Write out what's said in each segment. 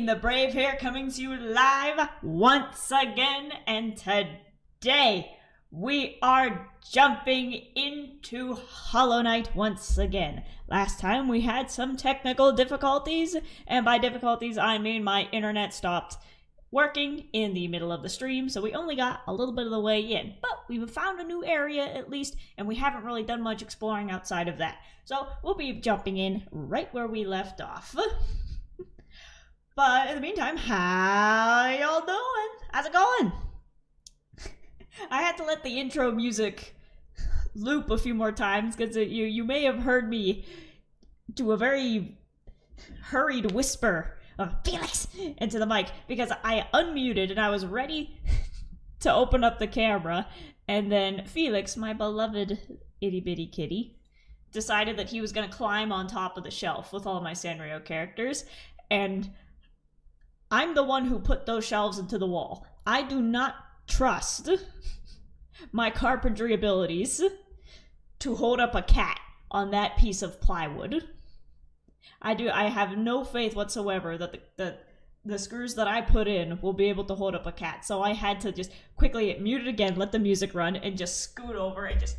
Dean the Brave here, coming to you live once again, and today we are jumping into Hollow Knight once again. Last time we had some technical difficulties, and by difficulties I mean my internet stopped working in the middle of the stream, so we only got a little bit of the way in. But we've found a new area at least, and we haven't really done much exploring outside of that. So we'll be jumping in right where we left off. But in the meantime, how y'all doing? How's it going? I had to let the intro music loop a few more times because you may have heard me do a very hurried whisper of Felix into the mic because I unmuted and I was ready to open up the camera, and then Felix, my beloved itty bitty kitty, decided that he was going to climb on top of the shelf with all of my Sanrio characters, and I'm the one who put those shelves into the wall. I do not trust my carpentry abilities to hold up a cat on that piece of plywood. I have no faith whatsoever that the screws that I put in will be able to hold up a cat. So I had to just quickly mute it again, let the music run, and just scoot over and just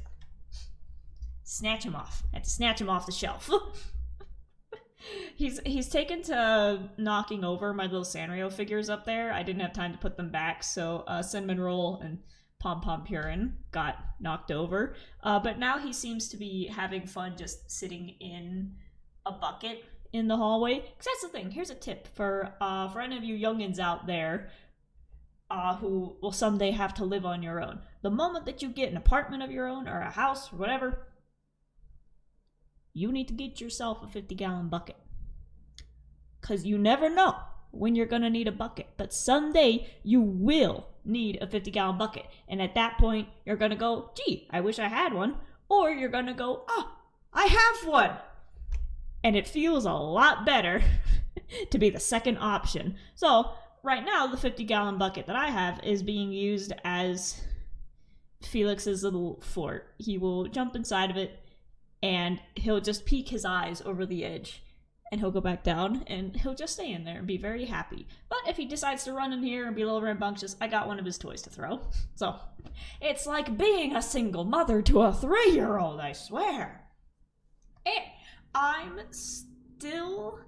snatch him off. I had to snatch him off the shelf. He's taken to knocking over my little Sanrio figures up there. I didn't have time to put them back, so Cinnamon Roll and Pom Pom Purin got knocked over. But now he seems to be having fun just sitting in a bucket in the hallway. Because that's the thing. Here's a tip for any of you youngins out there who will someday have to live on your own. The moment that you get an apartment of your own or a house or whatever, you need to get yourself a 50-gallon bucket. Because you never know when you're going to need a bucket. But someday you will need a 50-gallon bucket. And at that point, you're going to go, gee, I wish I had one. Or you're going to go, oh, I have one. And it feels a lot better to be the second option. So right now, the 50-gallon bucket that I have is being used as Felix's little fort. He will jump inside of it, and he'll just peek his eyes over the edge, and he'll go back down, and he'll just stay in there and be very happy. But if he decides to run in here and be a little rambunctious, I got one of his toys to throw. So, it's like being a single mother to a 3-year-old, I swear. And I'm still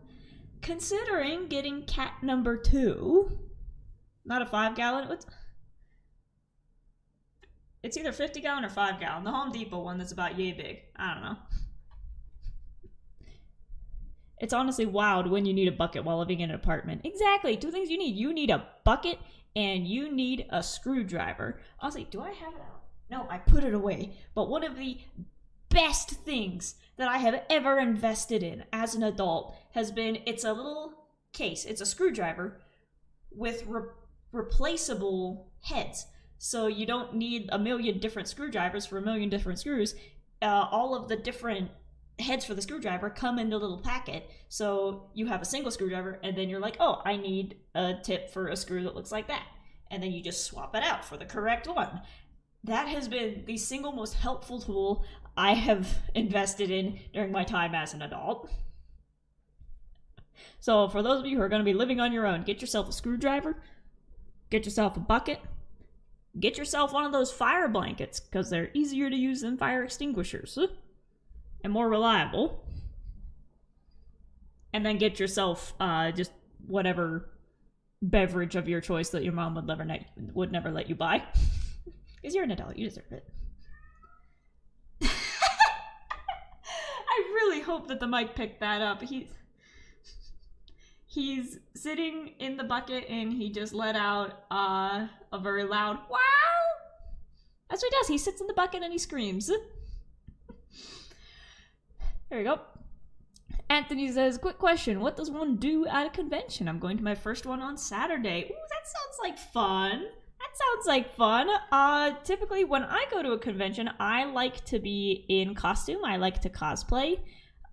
considering getting cat number 2. Not a 5-gallon. It's either 50-gallon or 5-gallon. The Home Depot one that's about yay big. I don't know. It's honestly wild when you need a bucket while living in an apartment. Exactly. 2 things you need. You need a bucket and you need a screwdriver. Honestly, do I have it out? No, I put it away. But one of the best things that I have ever invested in as an adult has been, it's a little case. It's a screwdriver with replaceable heads. So you don't need a million different screwdrivers for a million different screws. All of the different heads for the screwdriver come in a little packet. So you have a single screwdriver, and then you're like, oh, I need a tip for a screw that looks like that. And then you just swap it out for the correct one. That has been the single most helpful tool I have invested in during my time as an adult. So for those of you who are going to be living on your own, get yourself a screwdriver, get yourself a bucket, get yourself one of those fire blankets, because they're easier to use than fire extinguishers and more reliable. And then get yourself just whatever beverage of your choice that your mom would never let you buy. Because you're an adult, you deserve it. I really hope that the mic picked that up. He's sitting in the bucket and he just let out a very loud wow. That's what he does. He sits in the bucket and he screams. There we go. Anthony says, quick question. What does one do at a convention? I'm going to my first one on Saturday. Ooh, that sounds like fun. Typically when I go to a convention, I like to be in costume. I like to cosplay.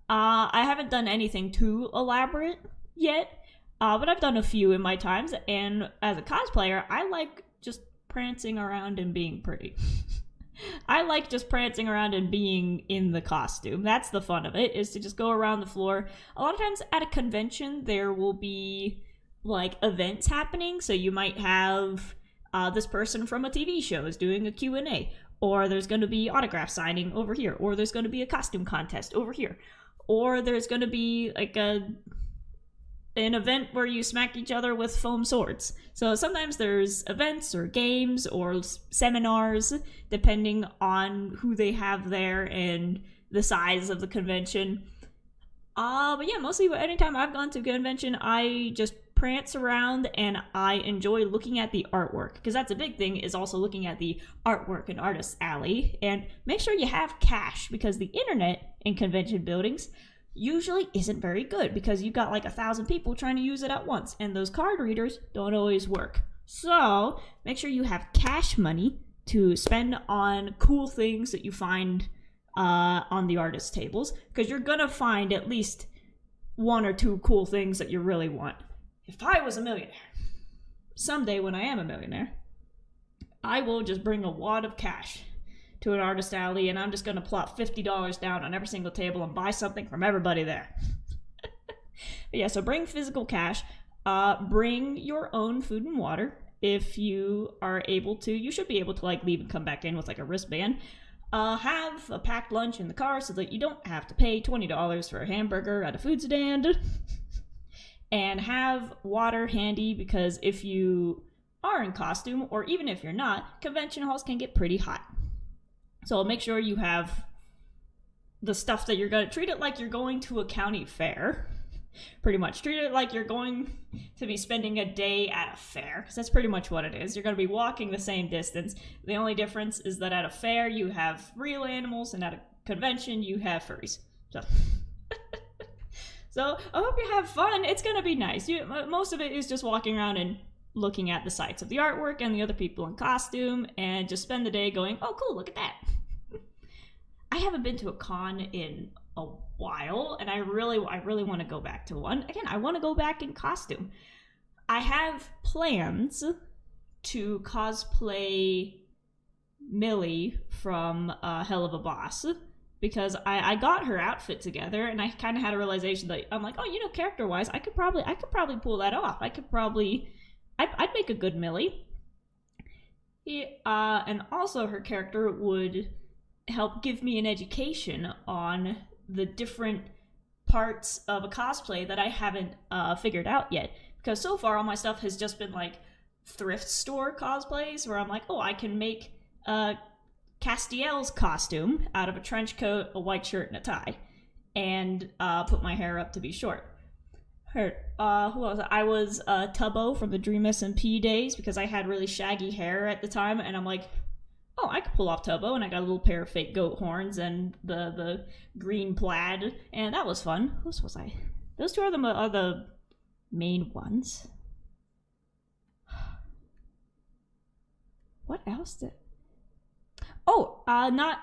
I haven't done anything too elaborate yet, but I've done a few in my times, and as a cosplayer, I like just prancing around and being pretty. I like just prancing around and being in the costume. That's the fun of it, is to just go around the floor. A lot of times at a convention, there will be like events happening. So you might have this person from a TV show is doing a Q&A, or there's going to be autograph signing over here, or there's going to be a costume contest over here, or there's going to be like an event where you smack each other with foam swords. So sometimes there's events or games or seminars, depending on who they have there and the size of the convention. But yeah, mostly anytime I've gone to a convention, I just prance around and I enjoy looking at the artwork, because that's a big thing, is also looking at the artwork and artist alley. And make sure you have cash, because the internet in convention buildings usually isn't very good, because you've got like 1,000 people trying to use it at once, and those card readers don't always work. So make sure you have cash money to spend on cool things that you find on the artist tables, because you're gonna find at least 1 or 2 cool things that you really want. If I was a millionaire, someday when I am a millionaire, I will just bring a wad of cash to an artist alley, and I'm just gonna plop $50 down on every single table and buy something from everybody there. But yeah, so bring physical cash. Bring your own food and water if you are able to. You should be able to like leave and come back in with like a wristband. Have a packed lunch in the car so that you don't have to pay $20 for a hamburger at a food stand. And have water handy, because if you are in costume, or even if you're not, convention halls can get pretty hot. So make sure you have the stuff that you're going to treat it like you're going to a county fair. Pretty much treat it like you're going to be spending a day at a fair, because that's pretty much what it is. You're going to be walking the same distance. The only difference is that at a fair you have real animals, and at a convention you have furries. So I hope you have fun. It's going to be nice. Most of it is just walking around and looking at the sights of the artwork and the other people in costume, and just spend the day going, oh cool, look at that. I haven't been to a con in a while, and I really want to go back to one. Again, I want to go back in costume. I have plans to cosplay Millie from Hell of a Boss, because I got her outfit together, and I kind of had a realization that I'm like, oh, character-wise, I could probably pull that off. I'd make a good Millie. And also her character would help give me an education on the different parts of a cosplay that I haven't figured out yet. Because so far all my stuff has just been like thrift store cosplays, where I'm like, oh, I can make Castiel's costume out of a trench coat, a white shirt, and a tie, and put my hair up to be short. Who else? I was Tubbo from the Dream SMP days, because I had really shaggy hair at the time, and I'm like, oh, I could pull off Tubbo, and I got a little pair of fake goat horns and the green plaid, and that was fun. Who was I? Those two are the main ones. What else did... Oh, not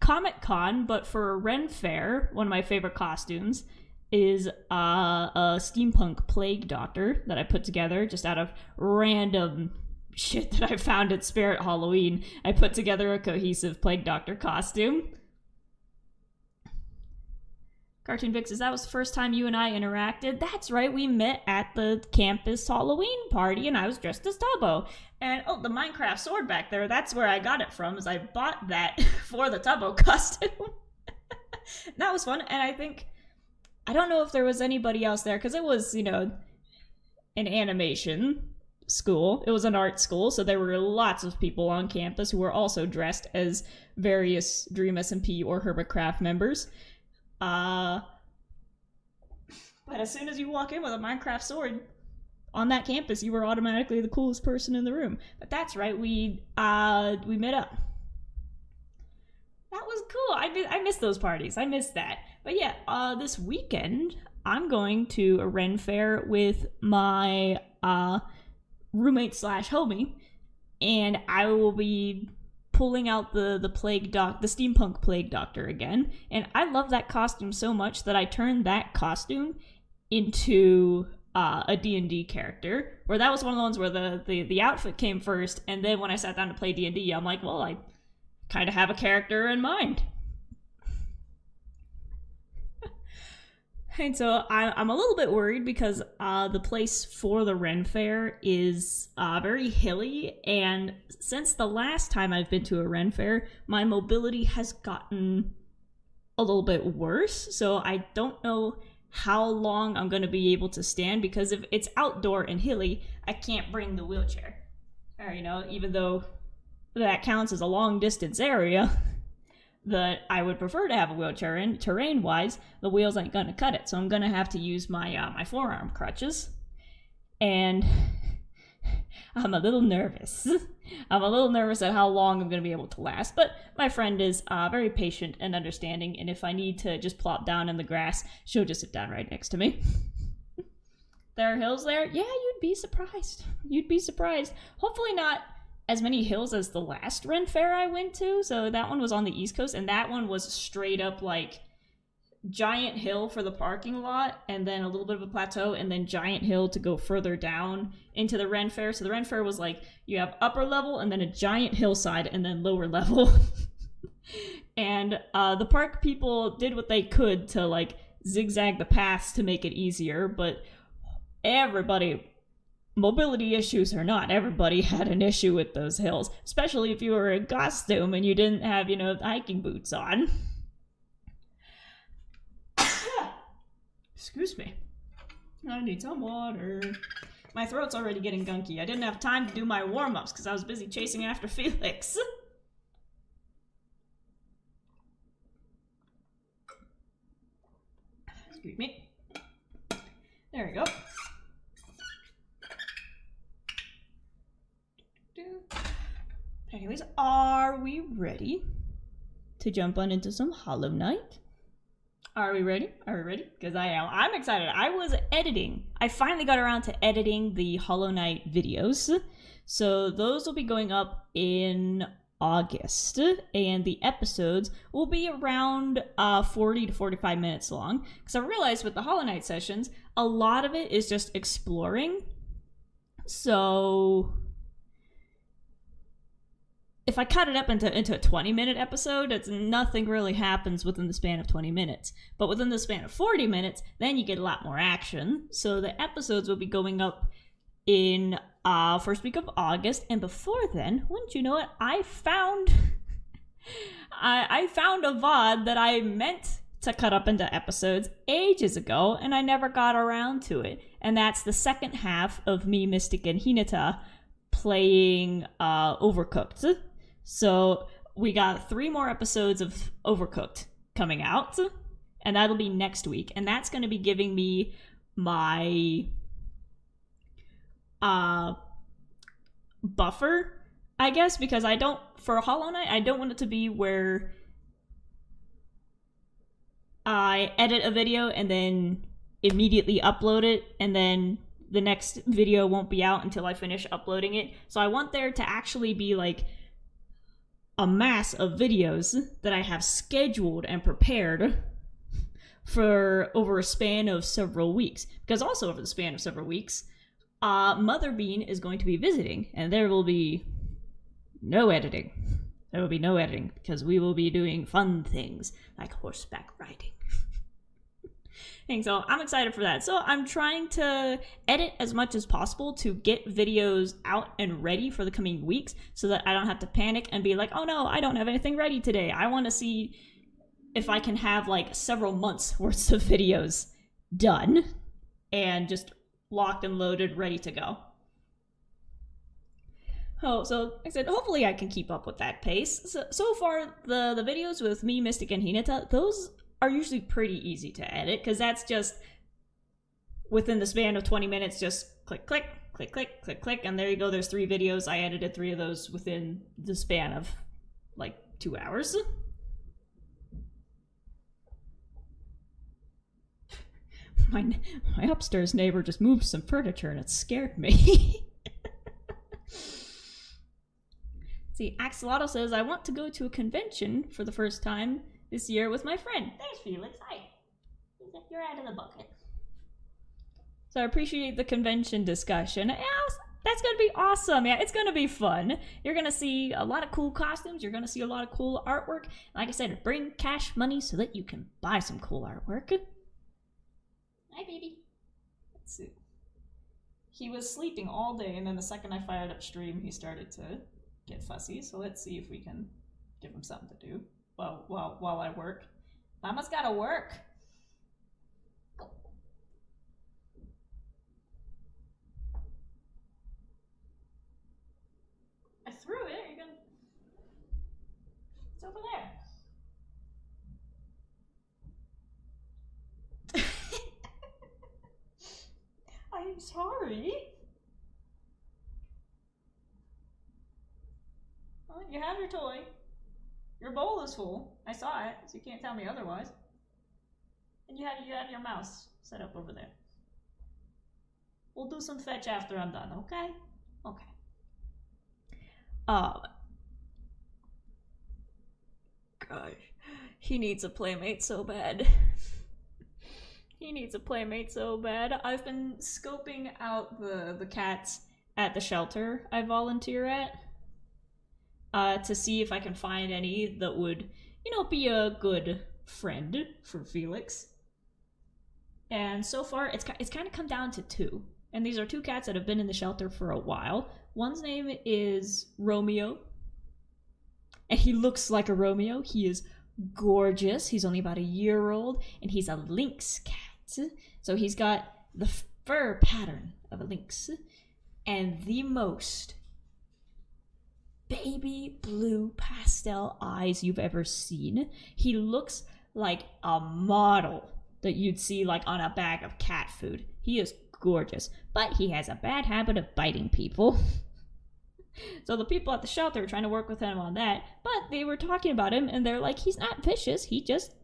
Comic-Con, but for Ren Fair, one of my favorite costumes is a steampunk plague doctor that I put together just out of random shit that I found at Spirit Halloween. I put together a cohesive plague doctor costume. Cartoon Vixes, that was the first time you and I interacted. That's right, we met at the campus Halloween party, and I was dressed as Tubbo. And, oh, the Minecraft sword back there, that's where I got it from, is I bought that for the Tubbo costume. That was fun, and I don't know if there was anybody else there, because it was, an animation school. It was an art school, so there were lots of people on campus who were also dressed as various Dream SMP or Hermitcraft members. But as soon as you walk in with a Minecraft sword on that campus, you were automatically the coolest person in the room. But that's right, we met up. That was cool. I miss those parties. I miss that. But yeah, this weekend I'm going to a Ren Fair with my roommate / homie, and I will be pulling out the steampunk plague doctor again. And I love that costume so much that I turned that costume into a D&D character, where that was one of the ones where the outfit came first, and then when I sat down to play D&D, I'm like, well, I kind of have a character in mind. And so I'm a little bit worried because the place for the Ren Fair is very hilly, and since the last time I've been to a Ren Fair, my mobility has gotten a little bit worse. So I don't know how long I'm going to be able to stand, because if it's outdoor and hilly, I can't bring the wheelchair. Or, even though that counts as a long distance area that I would prefer to have a wheelchair in, terrain-wise, the wheels ain't gonna cut it. So I'm gonna have to use my my forearm crutches. And I'm a little nervous. I'm a little nervous at how long I'm gonna be able to last. But my friend is very patient and understanding, and if I need to just plop down in the grass, she'll just sit down right next to me. There are hills there? Yeah, you'd be surprised. You'd be surprised. Hopefully not as many hills as the last Ren Fair I went to. So that one was on the East Coast, and that one was straight up like giant hill for the parking lot, and then a little bit of a plateau, and then giant hill to go further down into the Ren Fair. So the Ren Fair was like, you have upper level, and then a giant hillside, and then lower level. And the park people did what they could to like zigzag the paths to make it easier, but mobility issues or not, everybody had an issue with those hills, especially if you were in costume and you didn't have, hiking boots on. Excuse me. I need some water. My throat's already getting gunky. I didn't have time to do my warm-ups because I was busy chasing after Felix. Excuse me. There we go. Anyways, are we ready to jump on into some Hollow Knight? Are we ready? Are we ready? Because I am. I'm excited. I was editing. I finally got around to editing the Hollow Knight videos. So those will be going up in August. And the episodes will be around 40 to 45 minutes long. Because I realized with the Hollow Knight sessions, a lot of it is just exploring. So if I cut it up into a 20-minute episode, nothing really happens within the span of 20 minutes. But within the span of 40 minutes, then you get a lot more action. So the episodes will be going up in first week of August. And before then, wouldn't you know it, I found a VOD that I meant to cut up into episodes ages ago, and I never got around to it. And that's the second half of me, Mystic, and Hinata playing Overcooked. So we got 3 more episodes of Overcooked coming out, and that'll be next week. And that's going to be giving me my buffer, I guess, because for Hollow Knight, I don't want it to be where I edit a video and then immediately upload it, and then the next video won't be out until I finish uploading it. So I want there to actually be like a mass of videos that I have scheduled and prepared for over a span of several weeks. Because also over the span of several weeks, Mother Bean is going to be visiting, and there will be no editing. There will be no editing because we will be doing fun things like horseback riding. And so I'm excited for that. So I'm trying to edit as much as possible to get videos out and ready for the coming weeks so that I don't have to panic and be like, oh no, I don't have anything ready today. I want to see if I can have like several months worth of videos done and just locked and loaded, ready to go. Oh, so like I said, hopefully I can keep up with that pace. So far, the videos with me, Mystic, and Hinata, those are usually pretty easy to edit, because that's just within the span of 20 minutes, just click, click, click, click, click, click, and there you go. There's 3 videos. I edited 3 of those within the span of like 2 hours. My upstairs neighbor just moved some furniture and it scared me. See, Axolotl says, I want to go to a convention for the first time this year with my friend. Thanks, Felix. Hi. You're out of the bucket. So I appreciate the convention discussion. Yeah, that's going to be awesome. Yeah, it's going to be fun. You're going to see a lot of cool costumes. You're going to see a lot of cool artwork. Like I said, bring cash money so that you can buy some cool artwork. Hi, baby. Let's see. He was sleeping all day, and then the second I fired up stream, he started to get fussy. So let's see if we can give him something to do while I work. Mama's gotta work. I threw it. You're gonna. It's over there. I'm sorry. Well, you have your toy. Your bowl is full. I saw it, so you can't tell me otherwise. And you have your mouse set up over there. We'll do some fetch after I'm done, okay? Okay. Gosh, he needs a playmate so bad. He needs a playmate so bad. I've been scoping out the cats at the shelter I volunteer at to see if I can find any that would, be a good friend for Felix. And so far, it's kind of come down to two. And these are two cats that have been in the shelter for a while. One's name is Romeo. And he looks like a Romeo. He is gorgeous. He's only about a year old. And he's a lynx cat. So he's got the fur pattern of a lynx. And the most baby blue pastel eyes you've ever seen. He looks like a model that you'd see like on a bag of cat food. He is gorgeous. But he has a bad habit of biting people. So the people at the shelter are trying to work with him on that, but they were talking about him and they're like, he's not vicious, he just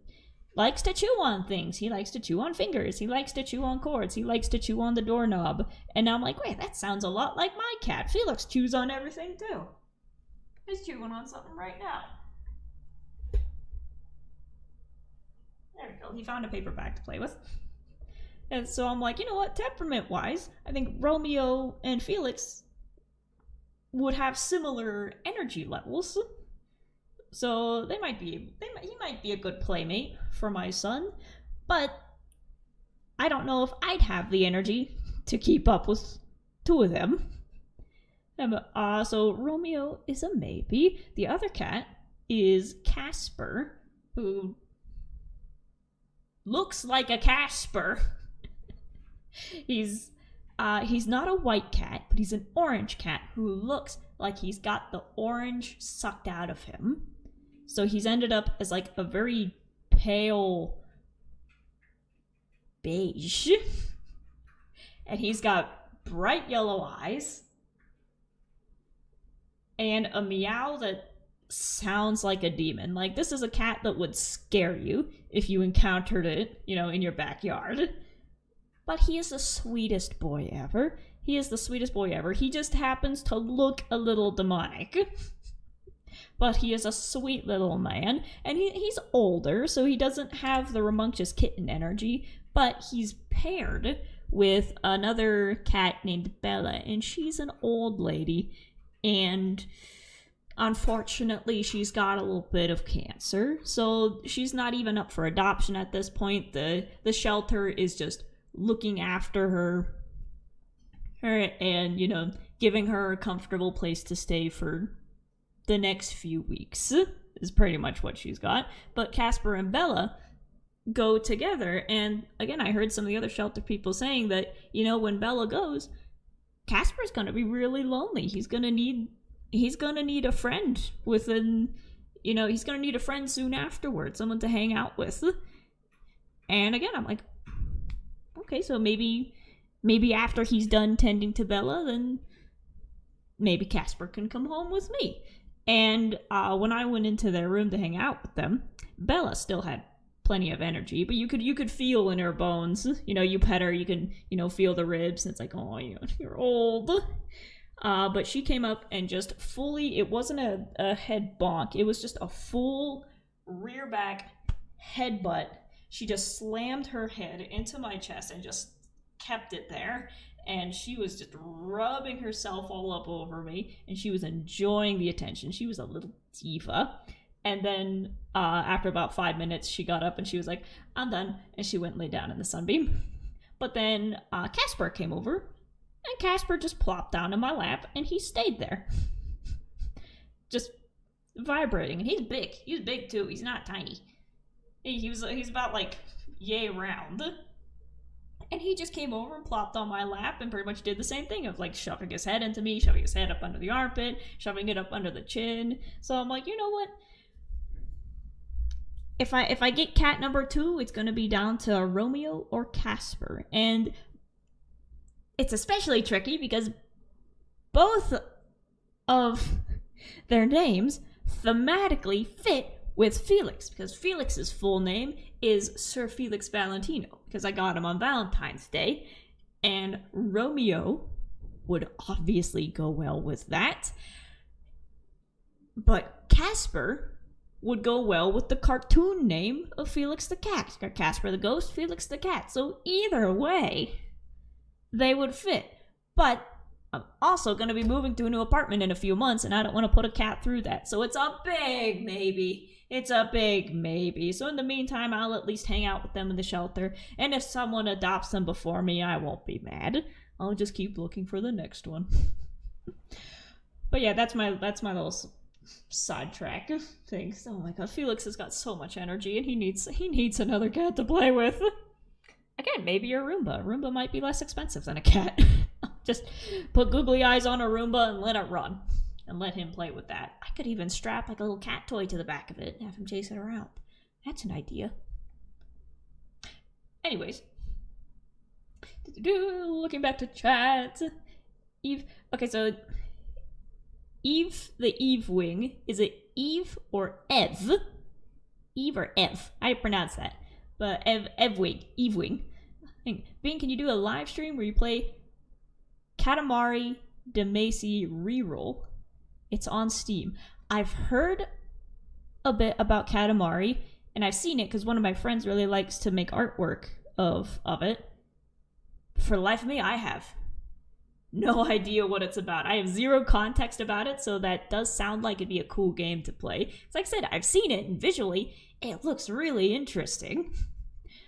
likes to chew on things. He likes to chew on fingers, he likes to chew on cords, he likes to chew on the doorknob. And I'm like, wait, that sounds a lot like my cat. Felix chews on everything too. He's chewing on something right now. There we go, he found a paper bag to play with. And so I'm like, you know what, temperament-wise, I think Romeo and Felix would have similar energy levels, so he might be a good playmate for my son, but I don't know if I'd have the energy to keep up with two of them. So Romeo is a maybe. The other cat is Casper, who looks like a Casper. He's not a white cat, but he's an orange cat who looks like he's got the orange sucked out of him. So he's ended up as like a very pale beige. And he's got bright yellow eyes. And a meow that sounds like a demon. Like, this is a cat that would scare you if you encountered it, in your backyard. But he is the sweetest boy ever. He is the sweetest boy ever. He just happens to look a little demonic. But he is a sweet little man. And he's older, so he doesn't have the rambunctious kitten energy. But he's paired with another cat named Bella. And she's an old lady. And unfortunately, she's got a little bit of cancer. So she's not even up for adoption at this point. The shelter is just looking after her and, giving her a comfortable place to stay for the next few weeks is pretty much what she's got. But Casper and Bella go together. And again, I heard some of the other shelter people saying that, when Bella goes, Casper's going to be really lonely. He's going to need a friend within, he's going to need a friend soon afterwards, someone to hang out with. And again, I'm like, okay, so maybe after he's done tending to Bella, then maybe Casper can come home with me. And when I went into their room to hang out with them, Bella still had plenty of energy, but you could feel in her bones. You pet her, you can feel the ribs. And it's like, oh, you're old. But she came up and just fully, it wasn't a head bonk, it was just a full rear back headbutt. She just slammed her head into my chest and just kept it there. And she was just rubbing herself all up over me. And she was enjoying the attention. She was a little diva. And then after about 5 minutes, she got up and she was like, I'm done. And she went and lay down in the sunbeam. But then Casper came over, and Casper just plopped down in my lap, and he stayed there. Just vibrating. And he's big. He's big, too. He's not tiny. He's about, like, yay round. And he just came over and plopped on my lap and pretty much did the same thing of, like, shoving his head into me, shoving his head up under the armpit, shoving it up under the chin. So I'm like, you know what? If I get cat number 2, it's going to be down to Romeo or Casper. And it's especially tricky because both of their names thematically fit with Felix, because Felix's full name is Sir Felix Valentino, because I got him on Valentine's Day, and Romeo would obviously go well with that. But Casper would go well with the cartoon name of Felix the Cat. Casper the Ghost, Felix the Cat. So either way, they would fit. But I'm also going to be moving to a new apartment in a few months, and I don't want to put a cat through that. So it's a big maybe. It's a big maybe. So in the meantime, I'll at least hang out with them in the shelter. And if someone adopts them before me, I won't be mad. I'll just keep looking for the next one. But yeah, that's my little sidetrack thing. Oh my god, Felix has got so much energy, and he needs another cat to play with. Again, maybe a Roomba. A Roomba might be less expensive than a cat. Just put googly eyes on a Roomba and let it run. And let him play with that. I could even strap like a little cat toy to the back of it and have him chase it around. That's an idea. Anyways. Looking back to chat. Eve. Okay, so Eve, the Eve wing. Is it Eve or Ev? Eve or Ev? I pronounce that. But Eve wing. Bing, can you do a live stream where you play Katamari Damacy Reroll? It's on Steam. I've heard a bit about Katamari, and I've seen it because one of my friends really likes to make artwork of it. For the life of me, I have no idea what it's about. I have zero context about it, so that does sound like it'd be a cool game to play. Like I said, I've seen it, and visually, it looks really interesting.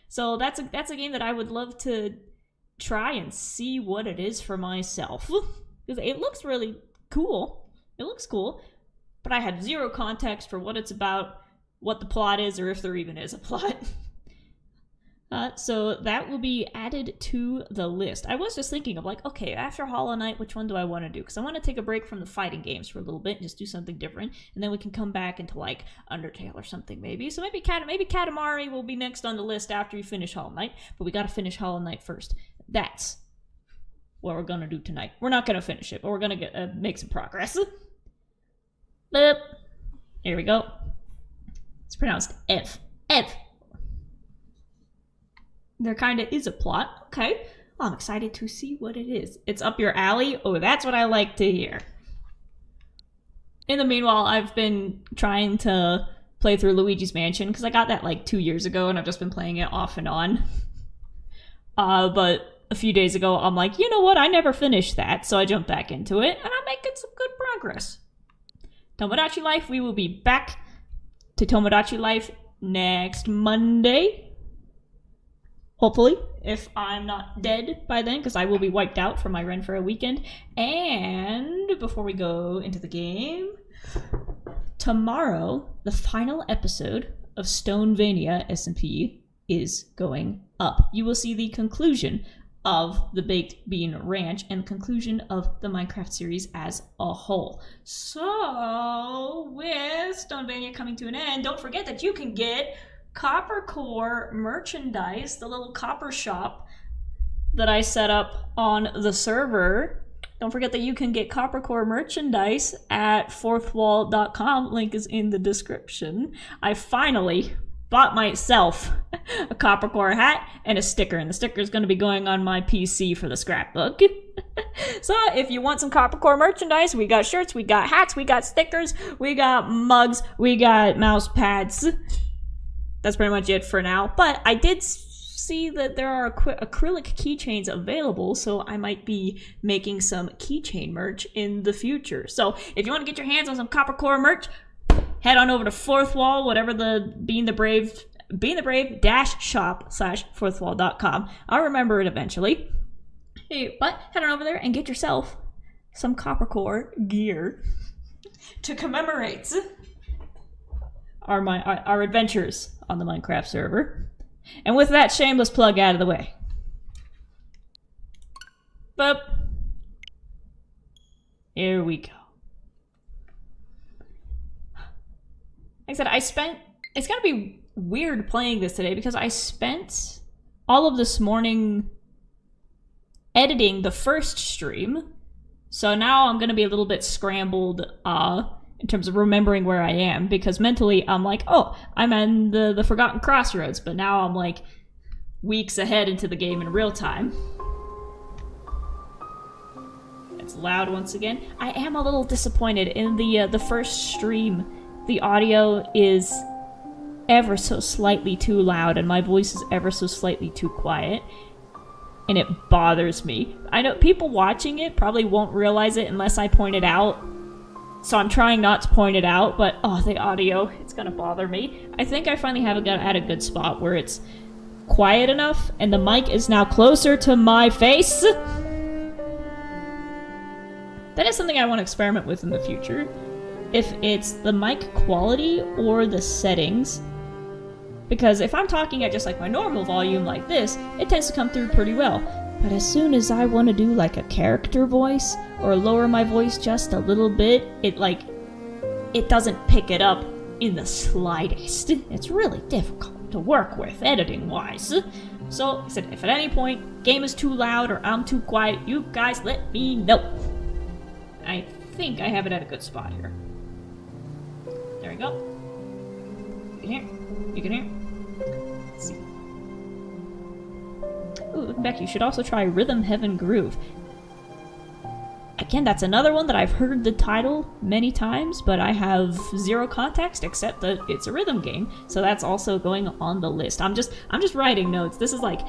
So that's a game that I would love to try and see what it is for myself. Because it looks really cool. It looks cool, but I have zero context for what it's about, what the plot is, or if there even is a plot. So that will be added to the list. I was just thinking of like, okay, after Hollow Knight, which one do I want to do? Because I want to take a break from the fighting games for a little bit and just do something different, and then we can come back into like Undertale or something maybe. So maybe Katamari will be next on the list after we finish Hollow Knight, but we got to finish Hollow Knight first. That's what we're going to do tonight. We're not going to finish it, but we're going to make some progress. Boop. Here we go. It's pronounced Ev. Ev. There kind of is a plot. Okay. Well, I'm excited to see what it is. It's up your alley. Oh, that's what I like to hear. In the meanwhile, I've been trying to play through Luigi's Mansion because I got that like 2 years ago and I've just been playing it off and on. But a few days ago, I'm like, you know what? I never finished that. So I jumped back into it and I'm making some good progress. Tomodachi Life, we will be back to Tomodachi Life next Monday. Hopefully, if I'm not dead by then, because I will be wiped out from my run for a weekend. And before we go into the game, tomorrow, the final episode of Stonevania SMP is going up. You will see the conclusion of the Baked Bean Ranch and conclusion of the Minecraft series as a whole. So, with Stonevania coming to an end, don't forget that you can get Copper Core merchandise, the little copper shop that I set up on the server. Don't forget that you can get Copper Core merchandise at fourthwall.com. Link is in the description. I finally bought myself a Copper Core hat and a sticker, and the sticker is going to be going on my PC for the scrapbook. So if you want some Copper Core merchandise, we got shirts, we got hats, we got stickers, we got mugs, we got mouse pads. That's pretty much it for now. But I did see that there are acrylic keychains available, so I might be making some keychain merch in the future. So if you want to get your hands on some Copper Core merch, head on over to Fourth Wall, whatever the Being the Brave beingthebrave-shop/fourthwall.com. I'll remember it eventually. Hey, but head on over there and get yourself some copper core gear to commemorate our adventures on the Minecraft server. And with that shameless plug out of the way. Boop. Here we go. Like I said, it's gonna be weird playing this today because I spent all of this morning editing the first stream. So now I'm gonna be a little bit scrambled in terms of remembering where I am, because mentally I'm like, oh, I'm in the Forgotten Crossroads, but now I'm like weeks ahead into the game in real time. It's loud once again. I am a little disappointed in the first stream. The audio is ever so slightly too loud and my voice is ever so slightly too quiet. And it bothers me. I know people watching it probably won't realize it unless I point it out. So I'm trying not to point it out, but oh, the audio, it's gonna bother me. I think I finally have it at a good spot where it's quiet enough and the mic is now closer to my face. That is something I want to experiment with in the future. If it's the mic quality or the settings. Because if I'm talking at just like my normal volume like this, it tends to come through pretty well. But as soon as I want to do like a character voice or lower my voice just a little bit, it doesn't pick it up in the slightest. It's really difficult to work with editing wise. So like I said, if at any point game is too loud or I'm too quiet, you guys let me know. I think I have it at a good spot here. There we go. You can hear. You can hear. Let's see. Ooh, looking back, you should also try Rhythm Heaven Groove. Again, that's another one that I've heard the title many times, but I have zero context except that it's a rhythm game, so that's also going on the list. I'm just writing notes. This is like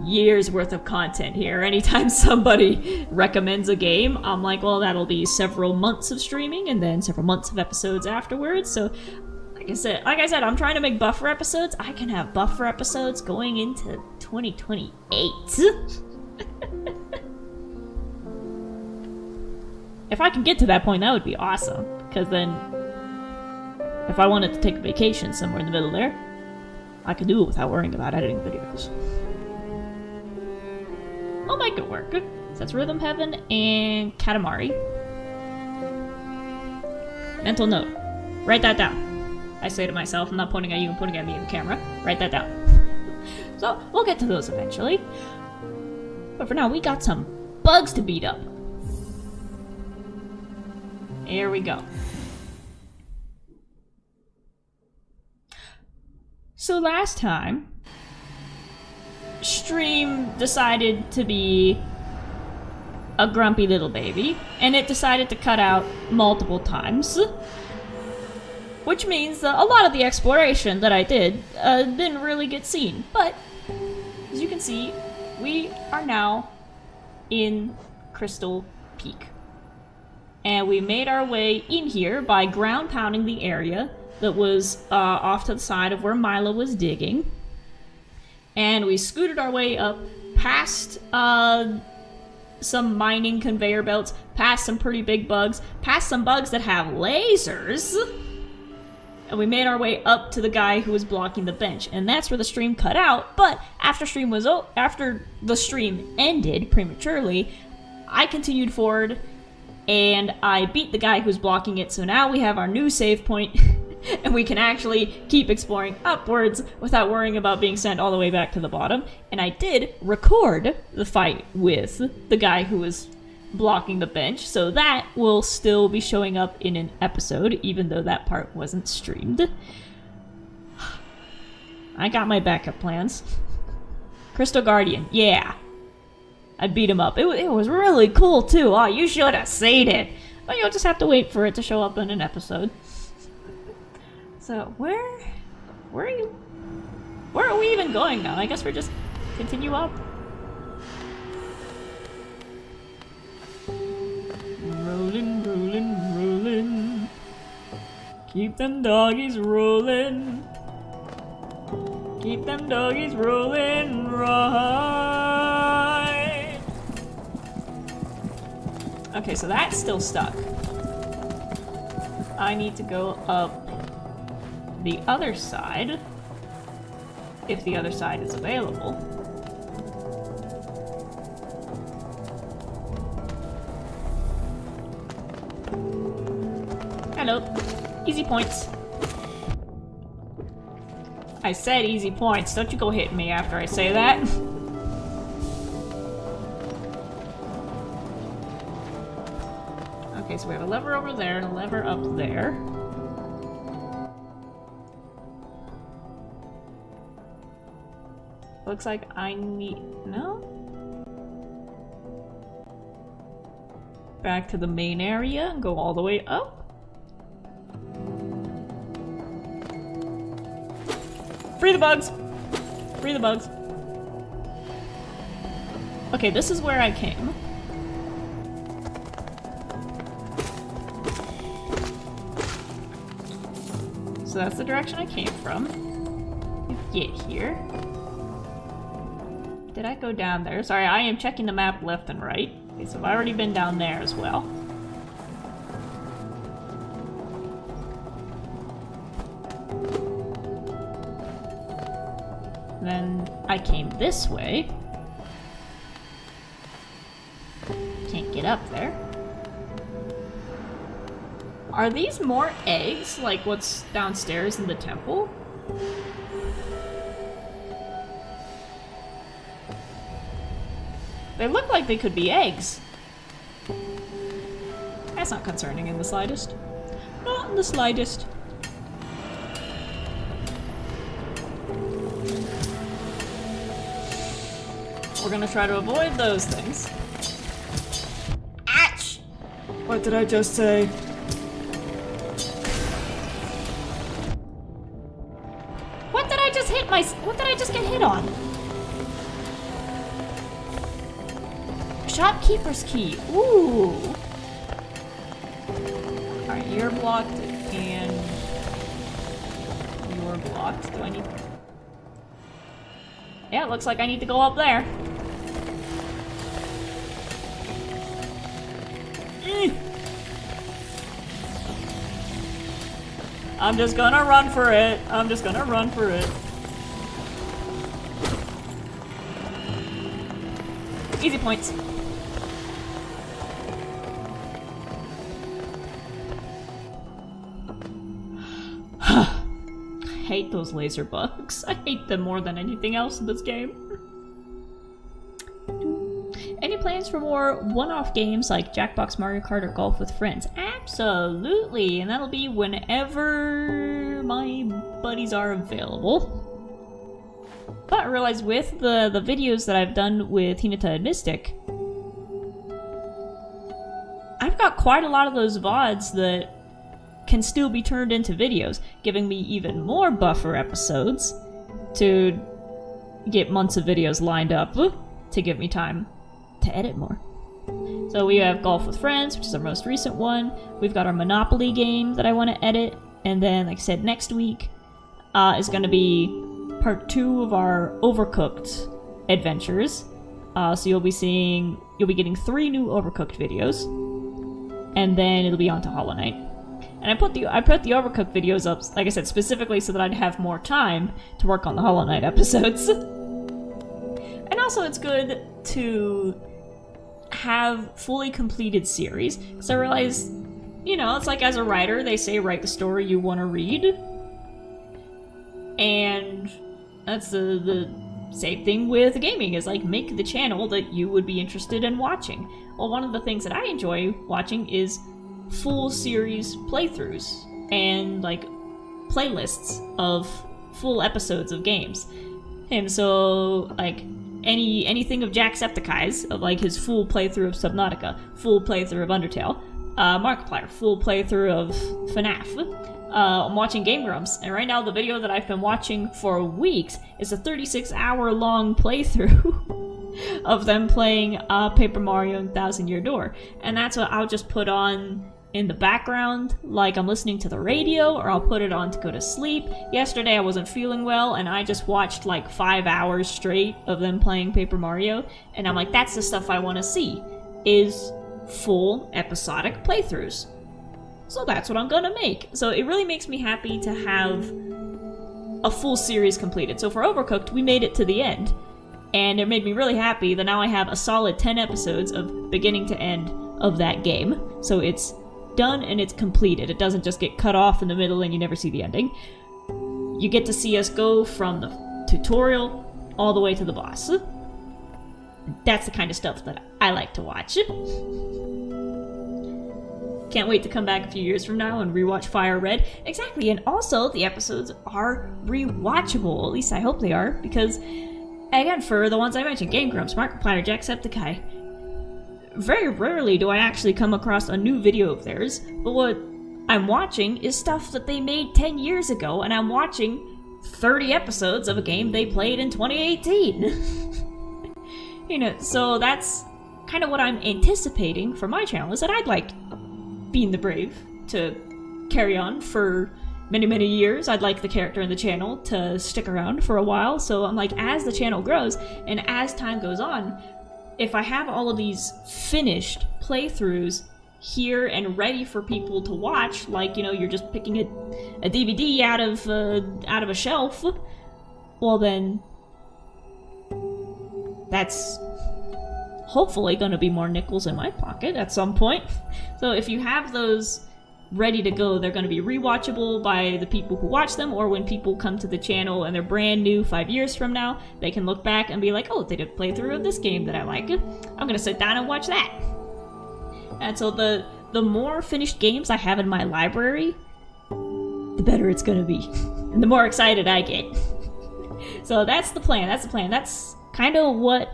years worth of content here. Anytime somebody recommends a game, I'm like, well, that'll be several months of streaming and then several months of episodes afterwards. So like I said, I'm trying to make buffer episodes. I can have buffer episodes going into 2028. If I can get to that point, that would be awesome. Because then, if I wanted to take a vacation somewhere in the middle there, I could do it without worrying about editing videos. I'll make it work. So that's Rhythm Heaven and Katamari. Mental note. Write that down. I say to myself, I'm not pointing at you, I'm pointing at me in the camera. Write that down. So, we'll get to those eventually. But for now, we got some bugs to beat up. Here we go. So last time, Stream decided to be a grumpy little baby, and it decided to cut out multiple times. Which means that a lot of the exploration that I did didn't really get seen. But, as you can see, we are now in Crystal Peak. And we made our way in here by ground pounding the area that was off to the side of where Milo was digging. And we scooted our way up past some mining conveyor belts, past some pretty big bugs, past some bugs that have lasers. And we made our way up to the guy who was blocking the bench. And that's where the stream cut out. But after the stream ended prematurely, I continued forward and I beat the guy who's blocking it, so now we have our new save point, and we can actually keep exploring upwards without worrying about being sent all the way back to the bottom. And I did record the fight with the guy who was blocking the bench, so that will still be showing up in an episode, even though that part wasn't streamed. I got my backup plans. Crystal Guardian, yeah. I beat him up. It was really cool, too. Oh, you should have seen it. But you'll just have to wait for it to show up in an episode. So, where are we even going now? I guess we're just continue up. Rolling, rolling, rolling. Keep them doggies rolling. Keep them doggies rolling right. Okay, so that's still stuck. I need to go up the other side, if the other side is available. Hello. Easy points. I said easy points. Don't you go hitting me after I say that. Okay, so we have a lever over there and a lever up there. Looks like I need... no? Back to the main area and go all the way up. Free the bugs! Free the bugs. Okay, this is where I came. So that's the direction I came from. Get here. Did I go down there? Sorry, I am checking the map left and right. Okay, so I've already been down there as well. Then I came this way. Can't get up there. Are these more eggs, like what's downstairs in the temple? They look like they could be eggs. That's not concerning in the slightest. Not in the slightest. We're gonna try to avoid those things. Ouch! What did I just say? What did I just hit my... what did I just get hit on? Shopkeeper's key. Ooh. Alright, you're blocked and you're blocked. Do I need... yeah, it looks like I need to go up there. I'm just gonna run for it. I'm just gonna run for it. Easy points. I hate those laser bugs. I hate them more than anything else in this game. Any plans for more one-off games like Jackbox Mario Kart or Golf with Friends? Absolutely, and that'll be whenever my buddies are available. But I realized with the videos that I've done with Hinata and Mystic, I've got quite a lot of those VODs that can still be turned into videos, giving me even more buffer episodes to get months of videos lined up to give me time to edit more. So we have Golf with Friends, which is our most recent one. We've got our Monopoly game that I want to edit, and then, like I said, next week is going to be part 2 of our Overcooked adventures. So you'll be getting 3 new Overcooked videos, and then it'll be on to Hollow Knight. And I put the Overcooked videos up, like I said, specifically so that I'd have more time to work on the Hollow Knight episodes. And also it's good to have fully completed series, because I realize, you know, it's like as a writer, they say write the story you want to read. And that's the same thing with gaming, is like make the channel that you would be interested in watching. Well, one of the things that I enjoy watching is full series playthroughs and like playlists of full episodes of games. And so like anything of Jacksepticeye's, of like his full playthrough of Subnautica, full playthrough of Undertale, Markiplier, full playthrough of FNAF. I'm watching Game Grumps, and right now the video that I've been watching for weeks is a 36-hour long playthrough of them playing Paper Mario and Thousand Year Door. And that's what I'll just put on in the background, like I'm listening to the radio, or I'll put it on to go to sleep. Yesterday I wasn't feeling well, and I just watched like 5 hours straight of them playing Paper Mario, and I'm like, that's the stuff I want to see, is full episodic playthroughs. So that's what I'm gonna make. So it really makes me happy to have a full series completed. So for Overcooked, we made it to the end, and it made me really happy that now I have a solid 10 episodes of beginning to end of that game. So it's done and it's completed. It doesn't just get cut off in the middle and you never see the ending. You get to see us go from the tutorial all the way to the boss. That's the kind of stuff that I like to watch. Can't wait to come back a few years from now and rewatch Fire Red. Exactly, and also the episodes are rewatchable. At least I hope they are, because, again, for the ones I mentioned, Game Grumps, Markiplier, Jacksepticeye, very rarely do I actually come across a new video of theirs, but what I'm watching is stuff that they made 10 years ago, and I'm watching 30 episodes of a game they played in 2018. You know, so that's kind of what I'm anticipating for my channel, is that I'd like Being the Brave to carry on for many, many years. I'd like the character in the channel to stick around for a while, so I'm like, as the channel grows, and as time goes on, if I have all of these finished playthroughs here and ready for people to watch, like, you know, you're just picking a DVD out of a shelf, well then, that's hopefully going to be more nickels in my pocket at some point. So if you have those ready to go, they're going to be rewatchable by the people who watch them, or when people come to the channel and they're brand new 5 years from now, they can look back and be like, oh, they did a playthrough of this game that I like. I'm going to sit down and watch that. And so the more finished games I have in my library, the better it's going to be. And the more excited I get. So that's the plan. That's kind of what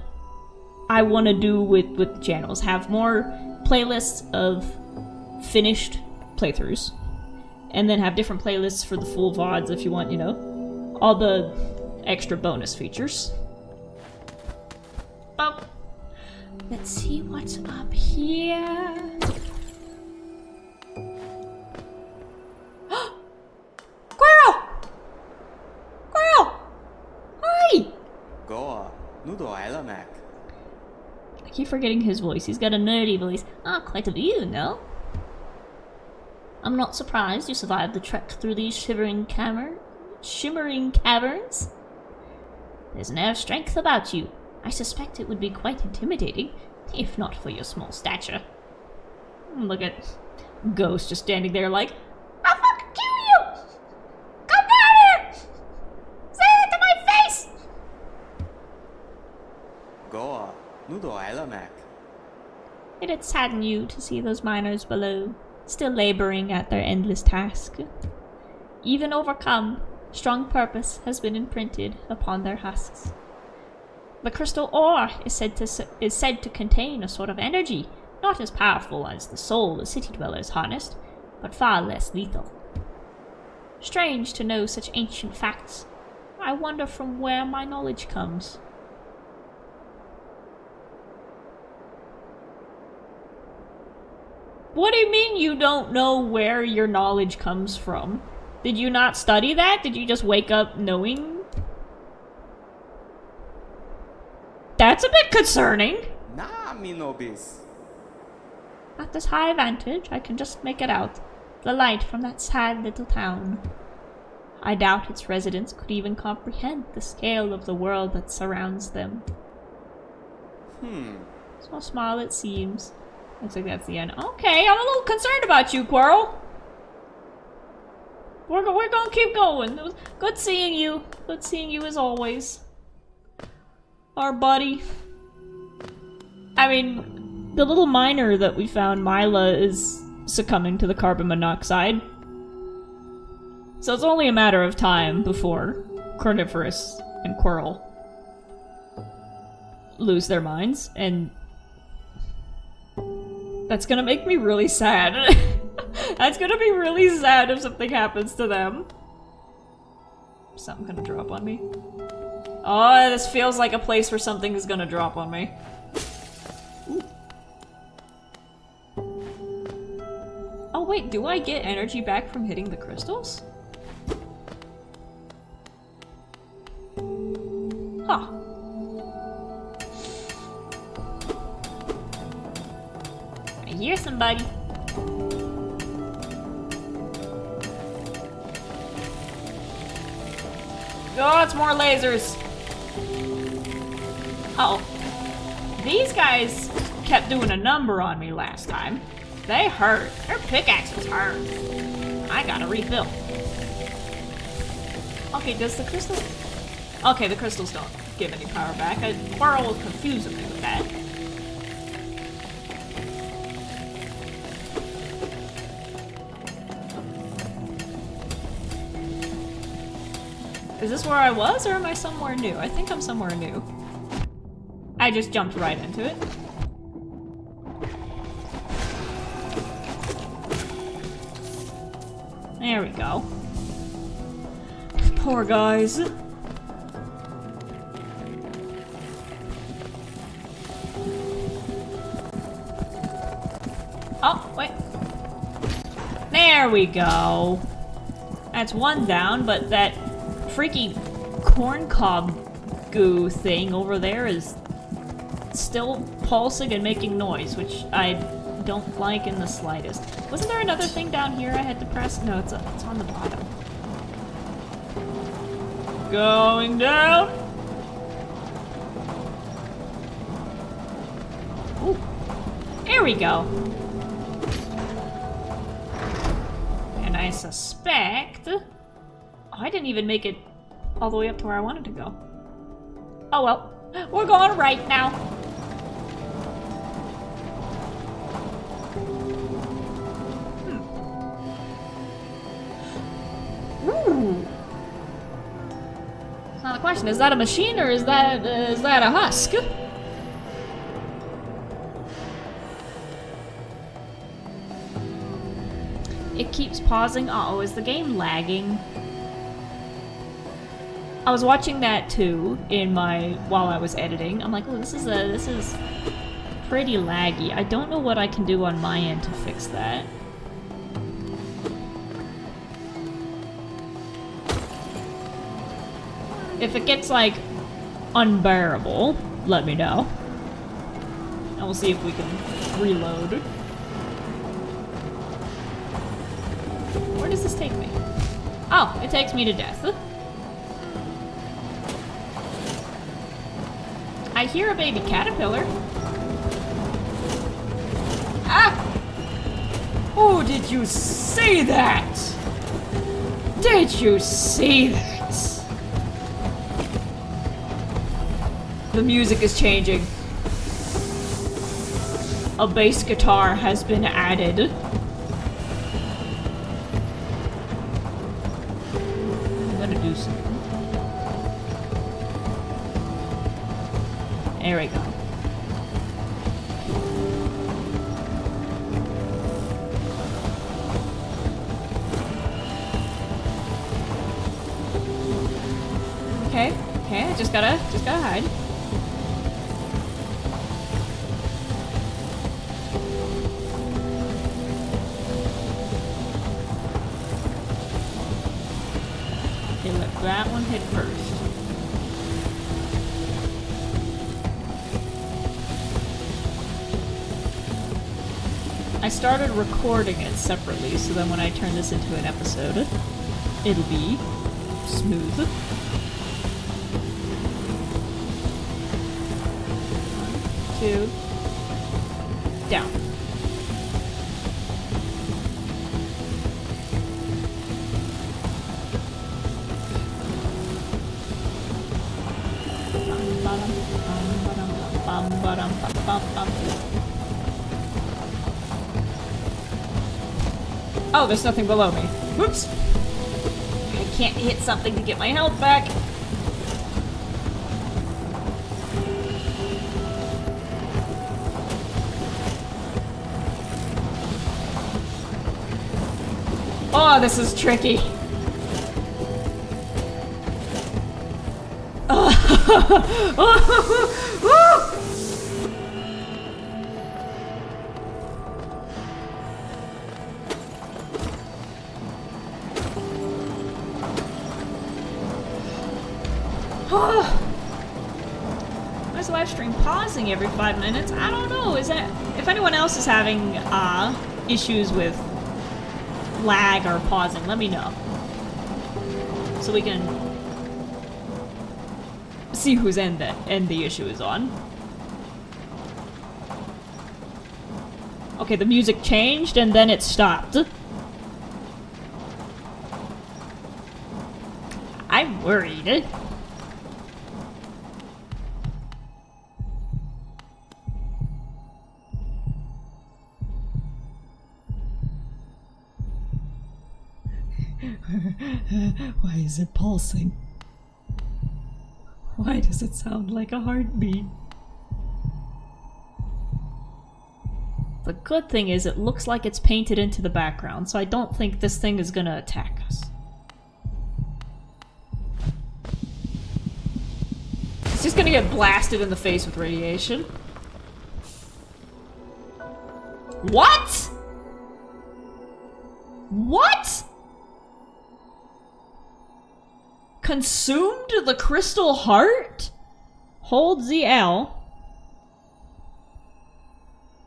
I want to do with the channels. Have more playlists of finished playthroughs. And then have different playlists for the full VODs if you want, you know, all the extra bonus features. Oh, let's see what's up here. Squirrel! Squirrel! Hi! Go, noodle Mac. I keep forgetting his voice. He's got a nerdy voice. Ah, quite a view, no? I'm not surprised you survived the trek through these shimmering caverns. There's an air of strength about you. I suspect it would be quite intimidating, if not for your small stature. Look at Ghost just standing there like, I'll fucking kill you! Come down here! Say it to my face! Go, noodle Mac. It'd sadden you to see those miners below, still laboring at their endless task. Even overcome, strong purpose has been imprinted upon their husks. The crystal ore is said to contain a sort of energy, not as powerful as the soul the city dwellers harnessed, but far less lethal. Strange to know such ancient facts. I wonder from where my knowledge comes. What do you mean you don't know where your knowledge comes from? Did you not study that? Did you just wake up knowing? That's a bit concerning. Nah, me no bis. At this high vantage, I can just make it out. The light from that sad little town. I doubt its residents could even comprehend the scale of the world that surrounds them. So small it seems. Looks like that's the end. Okay, I'm a little concerned about you, Quirrell. We're gonna keep going. It was good seeing you. Good seeing you as always. Our buddy. I mean, the little miner that we found, Mila, is succumbing to the carbon monoxide. So it's only a matter of time before Carnivorous and Quirrell lose their minds, and that's gonna make me really sad. That's gonna be really sad if something happens to them. Something gonna drop on me. Oh, this feels like a place where something is gonna drop on me. Ooh. Oh wait, do I get energy back from hitting the crystals? Huh. I hear somebody. Oh, it's more lasers. Uh oh. These guys kept doing a number on me last time. They hurt. Their pickaxes hurt. I gotta refill. Okay, does the crystal... Okay, the crystals don't give any power back. Quirrell was confusing me with that. Is this where I was, or am I somewhere new? I think I'm somewhere new. I just jumped right into it. There we go. Poor guys. Oh, wait. There we go. That's one down, but that freaky corncob goo thing over there is still pulsing and making noise, which I don't like in the slightest. Wasn't there another thing down here I had to press? No, it's on the bottom. Going down. Ooh. There we go. And I suspect... Oh, I didn't even make it all the way up to where I wanted to go. Oh well. We're going right now. Ooh. Now the question, is that a machine or is that a husk? It keeps pausing. Uh-oh, is the game lagging? I was watching that too while I was editing. I'm like, oh, this is pretty laggy. I don't know what I can do on my end to fix that. If it gets like unbearable, let me know. And we'll see if we can reload. Where does this take me? Oh, it takes me to death. I hear a baby caterpillar. Ah! Oh, did you see that? Did you see that? The music is changing. A bass guitar has been added. I'm gonna do something. There we go. Okay, I just gotta hide. Okay, let that one hit first. I started recording it separately, so then when I turn this into an episode, it'll be smooth. 1, 2, down. Oh, there's nothing below me. Whoops! I can't hit something to get my health back. Oh, this is tricky. Why is the live stream pausing every 5 minutes? I don't know. Is that if anyone else is having issues with lag or pausing, let me know. So we can see whose end the issue is on. Okay, the music changed and then it stopped. I'm worried. Why is it pulsing? Why does it sound like a heartbeat? The good thing is it looks like it's painted into the background, so I don't think this thing is gonna attack us. It's just gonna get blasted in the face with radiation. What? What? Consumed the crystal heart? Hold ZL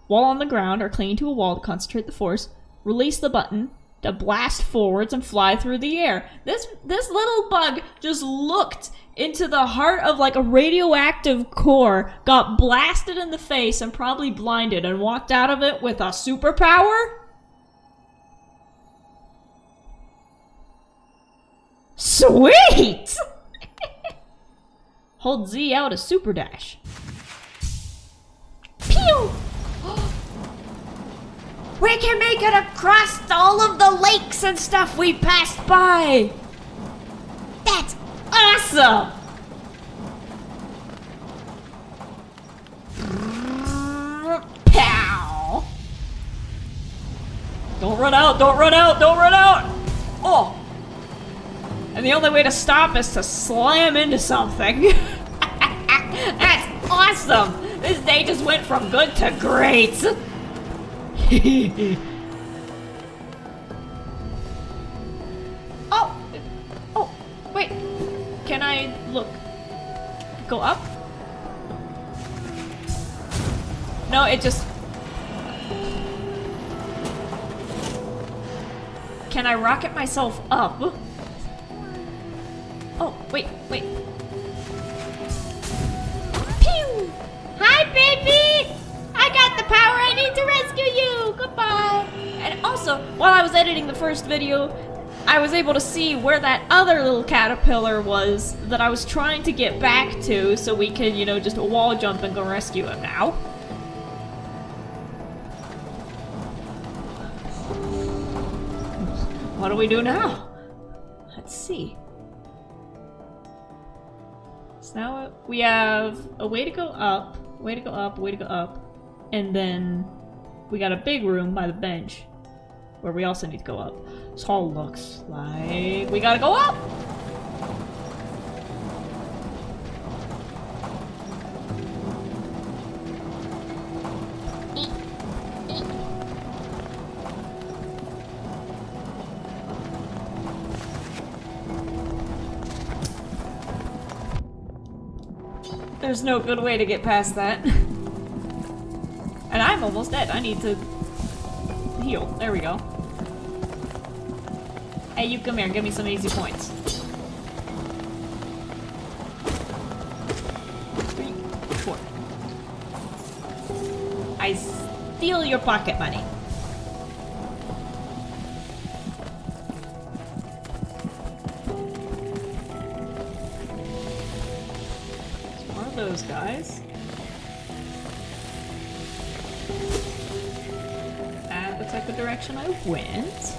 while on the ground or clinging to a wall to concentrate the force. Release the button to blast forwards and fly through the air. This little bug just looked into the heart of like a radioactive core, got blasted in the face and probably blinded, and walked out of it with a superpower? Sweet! Hold ZL to super dash. Pew! We can make it across all of the lakes and stuff we passed by! That's awesome! Pow! Don't run out, don't run out, don't run out! Oh! And the only way to stop is to slam into something. That's awesome! This day just went from good to great! Oh! Oh, wait. Can I look? Go up? No, it just... Can I rocket myself up? Oh, wait. Pew! Hi, baby! I got the power I need to rescue you! Goodbye! And also, while I was editing the first video, I was able to see where that other little caterpillar was that I was trying to get back to so we can, you know, just wall jump and go rescue him now. What do we do now? Let's see. So now we have a way to go up, way to go up, way to go up. And then we got a big room by the bench where we also need to go up. This hall looks like we gotta go up! There's no good way to get past that. And I'm almost dead. I need to heal. There we go. Hey, you come here. Give me some easy points. 3, 4. I steal your pocket money. It's one of those guys. That looks like the direction I went.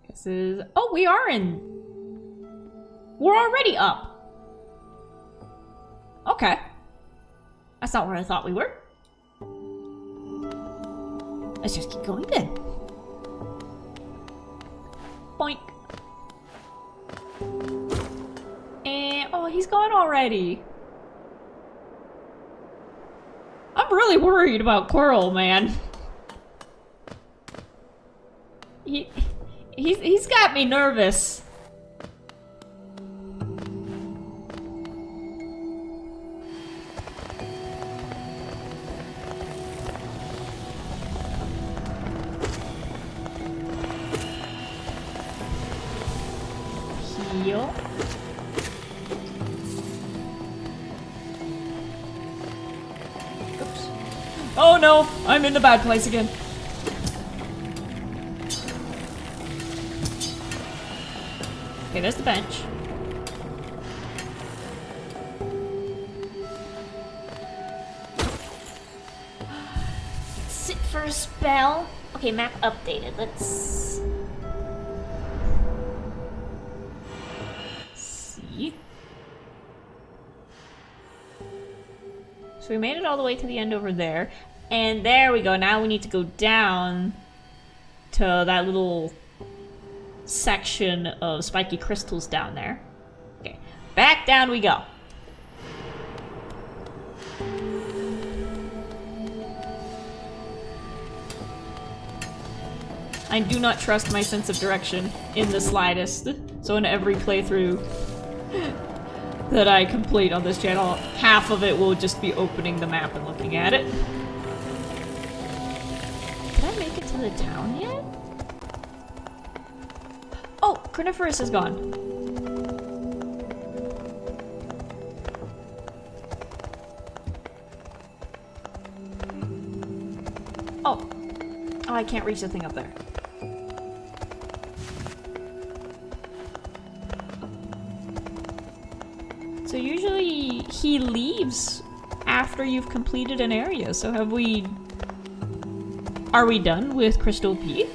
This is... Oh, we are in... We're already up. Okay. That's not where I thought we were. Let's just keep going then. Boink. And... Oh, he's gone already. Alright. really worried about Quirrell, man. He's got me nervous. Heal. Oops. Oh no, I'm in the bad place again. Okay, there's the bench. Sit for a spell. Okay, map updated. Let's see. So we made it all the way to the end over there. And there we go. Now we need to go down to that little section of spiky crystals down there. Okay, back down we go. I do not trust my sense of direction in the slightest. So in every playthrough that I complete on this channel, half of it will just be opening the map and looking at it. Did I make it to the town yet? Oh, Carnivorous is gone. Oh. Oh, I can't reach the thing up there. So usually he leaves after you've completed an area, so have we... Are we done with Crystal Peak?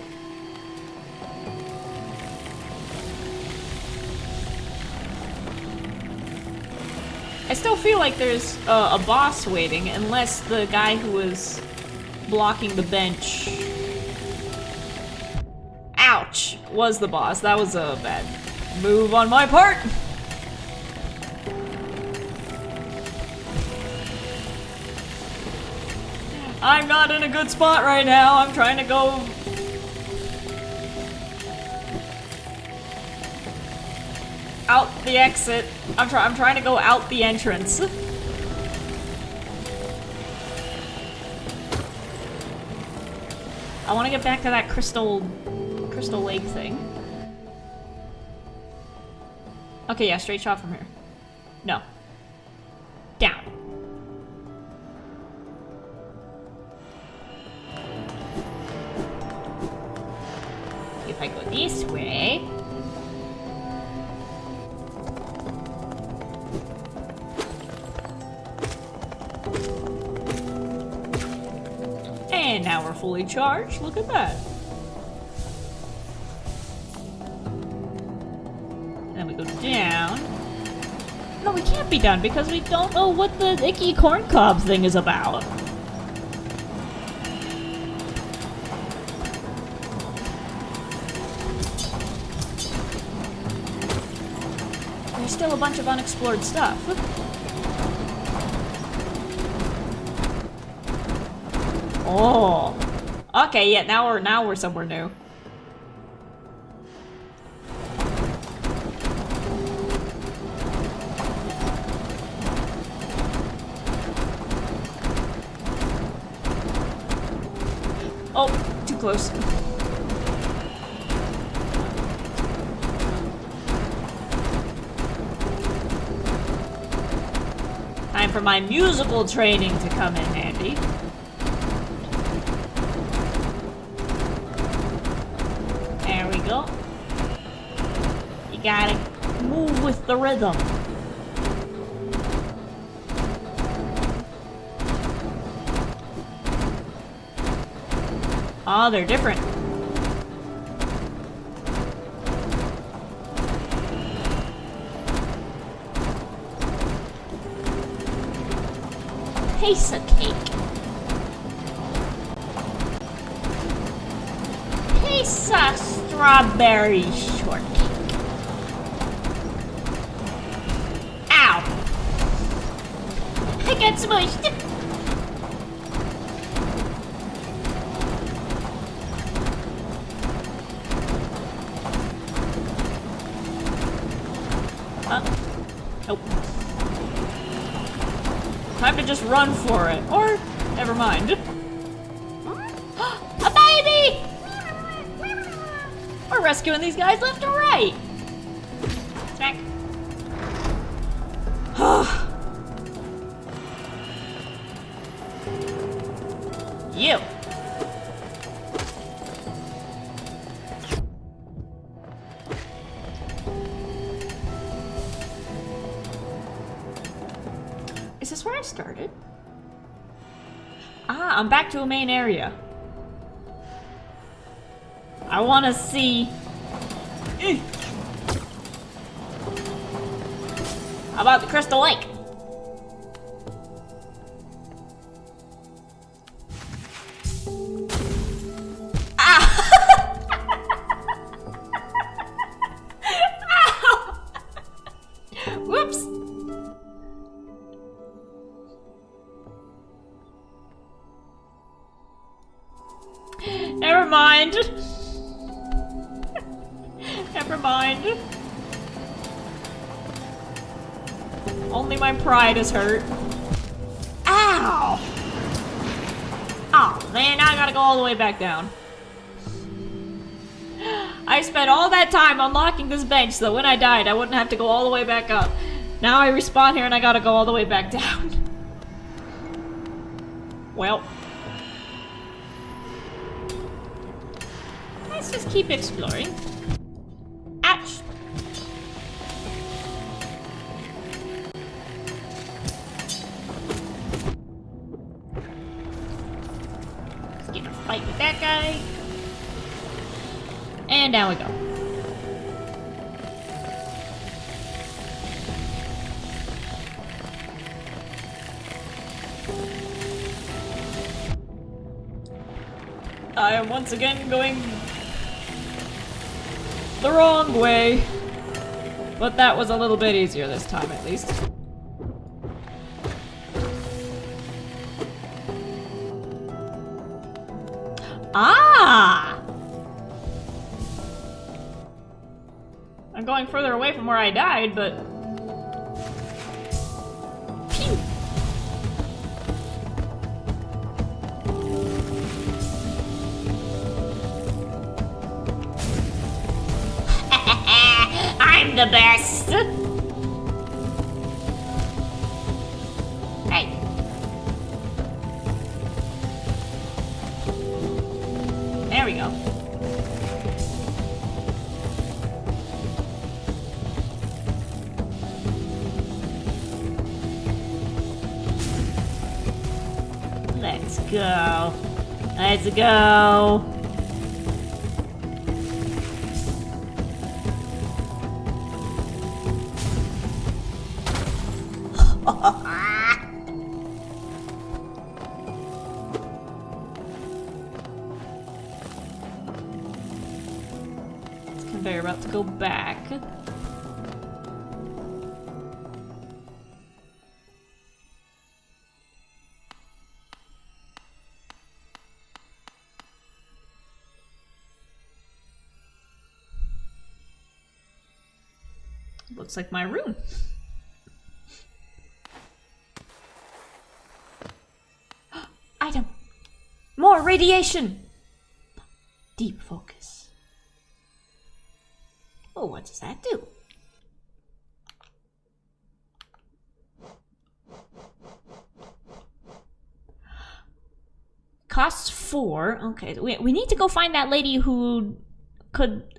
I still feel like there's a boss waiting, unless the guy who was blocking the bench... Ouch! Was the boss. That was a bad move on my part! I'm not in a good spot right now. I'm trying to go... out the exit. I'm trying to go out the entrance. I want to get back to that crystal lake thing. Okay, yeah, straight shot from here. No. Down. If I go this way... And now we're fully charged. Look at that. And then we go down. No, we can't be done because we don't know what the icky corncob thing is about. There's still a bunch of unexplored stuff. Oh. Okay, yeah, now we're somewhere new. Oh, too close. Time for my musical training to come in handy. There we go. You gotta move with the rhythm. Oh, they're different. Piece of cake. Piece of strawberry shortcake. Ow! I got smushed. Nope. Time to just run for it. Or, never mind. A baby! We're rescuing these guys left and right. Smack. You. Is this where I started? Ah, I'm back to a main area. I want to see... How about the Crystal Lake? Whoops! Never mind. Never mind. Only my pride is hurt. Ow! Oh man, now I gotta go all the way back down. I spent all that time unlocking this bench so that when I died, I wouldn't have to go all the way back up. Now I respawn here and I gotta go all the way back down. Well. Let's just keep exploring. Ouch! Let's get a fight with that guy. And down we go. I am once again going the wrong way. But that was a little bit easier this time, at least. Ah! I'm going further away from where I died, but... Pew! I'm the best! Hey! There we go. Let's go. Let's go. This conveyor about to go back. Looks like my room. Item. More radiation. Deep focus. Oh, what does that do? Costs 4. Okay, we need to go find that lady who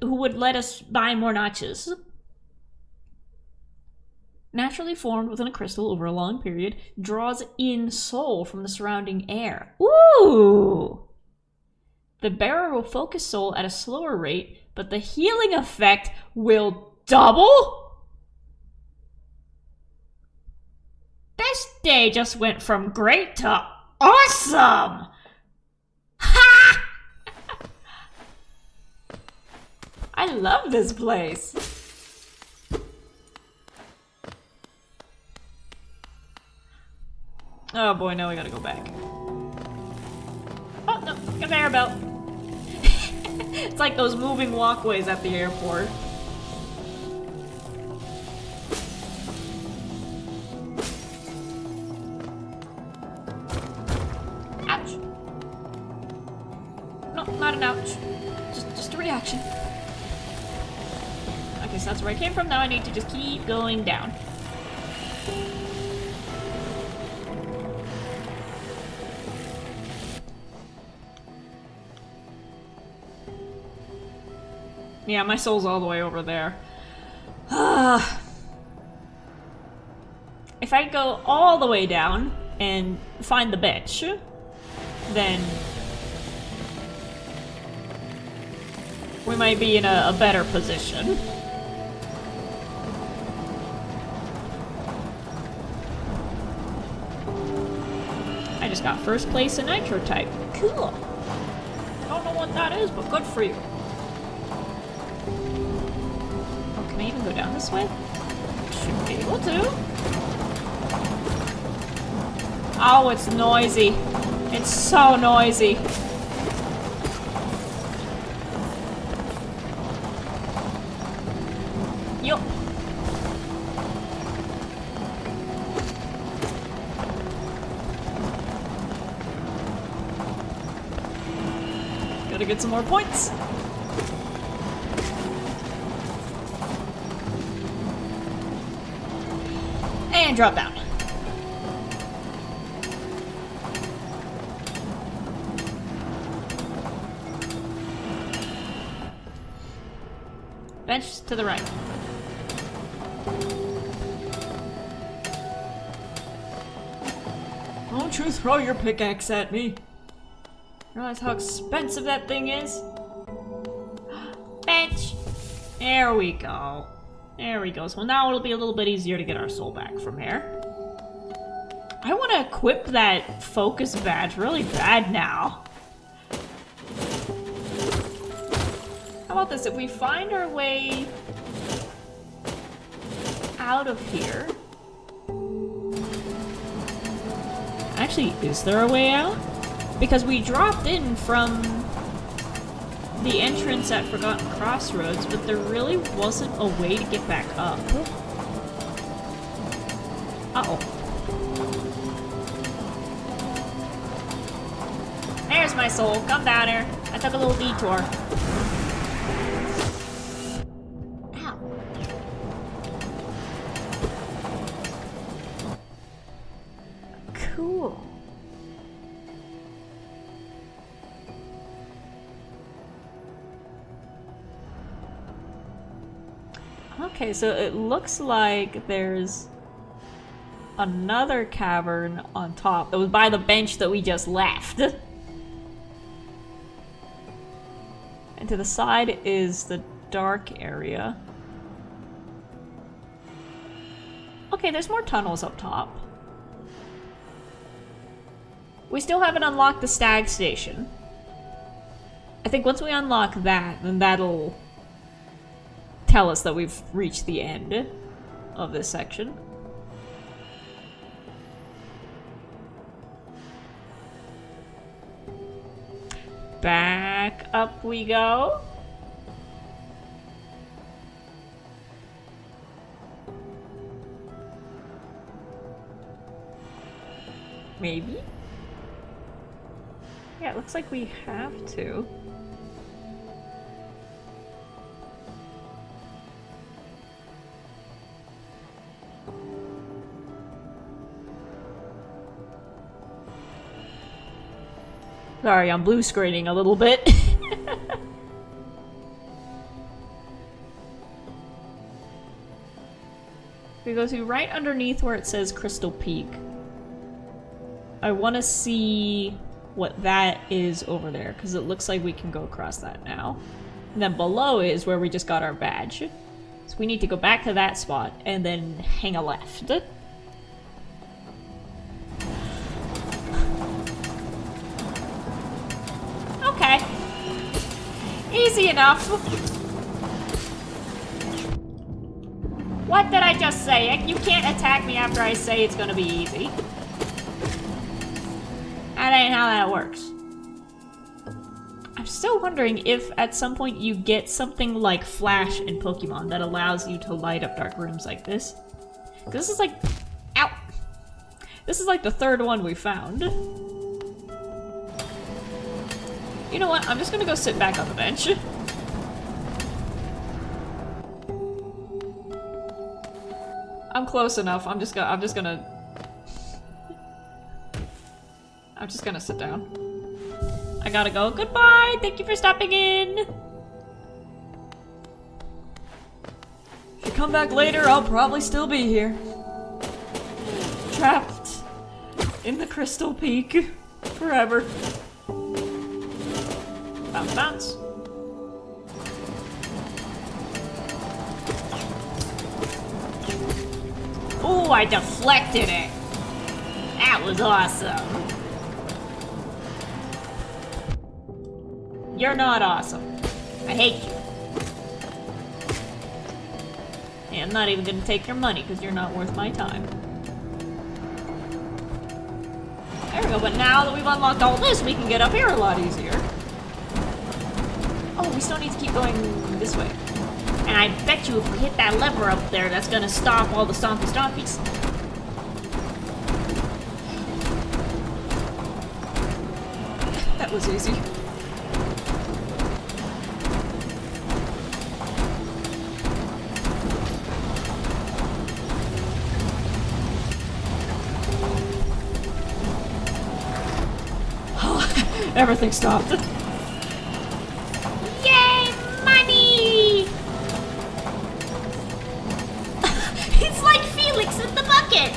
would let us buy more notches. Naturally formed within a crystal over a long period, draws in soul from the surrounding air. Ooh! The bearer will focus soul at a slower rate, but the healing effect will double? This day just went from great to awesome! Ha! I love this place. Oh boy, now we gotta go back. Oh, no, conveyor belt. It's like those moving walkways at the airport. Nope, not an ouch. Just a reaction. Okay, so that's where I came from. Now I need to just keep going down. Yeah, my soul's all the way over there. If I go all the way down and find the bench, then we might be in a better position. I just got first place in Nitro type. Cool. Don't know what that is, but good for you. Oh, can I even go down this way? Should be able to. Oh, it's noisy. It's so noisy. Yup. Gotta get some more points. And drop down. Bench to the right. Don't you throw your pickaxe at me. Realize how expensive that thing is? Bench! There we go. There we go. So now it'll be a little bit easier to get our soul back from here. I want to equip that focus badge really bad now. How about this? If we find our way out of here... Actually, is there a way out? Because we dropped in from the entrance at Forgotten Crossroads, but there really wasn't a way to get back up. Uh-oh. There's my soul. Come down here. I took a little detour. Ow. Cool. Okay, so it looks like there's another cavern on top. It was by the bench that we just left. And to the side is the dark area. Okay, there's more tunnels up top. We still haven't unlocked the stag station. I think once we unlock that, then that'll tell us that we've reached the end of this section. Back up we go. Maybe? Yeah, it looks like we have to. Sorry, I'm blue screening a little bit. We go to right underneath where it says Crystal Peak. I want to see what that is over there, because it looks like we can go across that now. And then below is where we just got our badge. So we need to go back to that spot and then hang a left. Okay. Easy enough. What did I just say? You can't attack me after I say it's gonna be easy. That ain't how that works. I'm still wondering if at some point you get something like Flash in Pokemon that allows you to light up dark rooms like this. This is like... Ow! This is like the third one we found. You know what? I'm just gonna go sit back on the bench. I'm close enough. I'm just gonna sit down. I gotta go. Goodbye! Thank you for stopping in! If you come back later, I'll probably still be here. Trapped in the Crystal Peak. Forever. Bounce, bounce. Ooh, I deflected it! That was awesome. You're not awesome. I hate you. And I'm not even gonna take your money because you're not worth my time. There we go, but now that we've unlocked all this, we can get up here a lot easier. Oh, we still need to keep going this way. And I bet you if we hit that lever up there, that's gonna stop all the stompy stompies. That was easy. Everything stopped. Yay, money! It's like Felix with the bucket.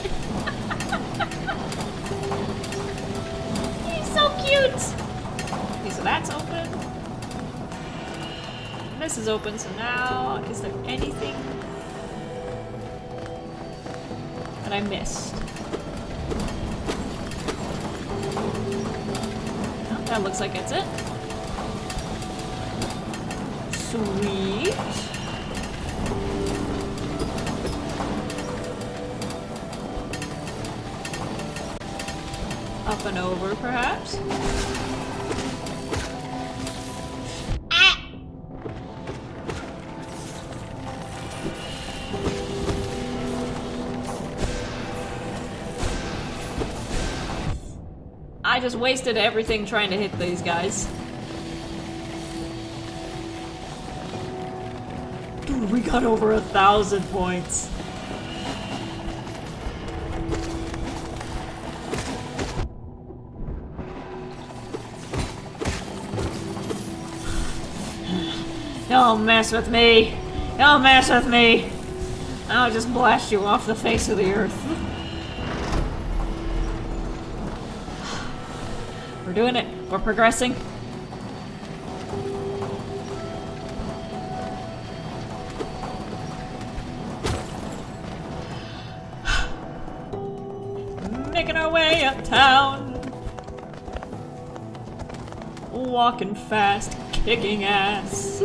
He's so cute. Okay, so that's open. And this is open, so now is there anything that I missed? That looks like it's it. Sweet. Up and over, perhaps? Ah! I just wasted everything trying to hit these guys. Dude, we got over 1,000 points. Don't mess with me. Don't mess with me. I'll just blast you off the face of the earth. We're doing it. We're progressing. Making our way uptown. Walking fast, kicking ass.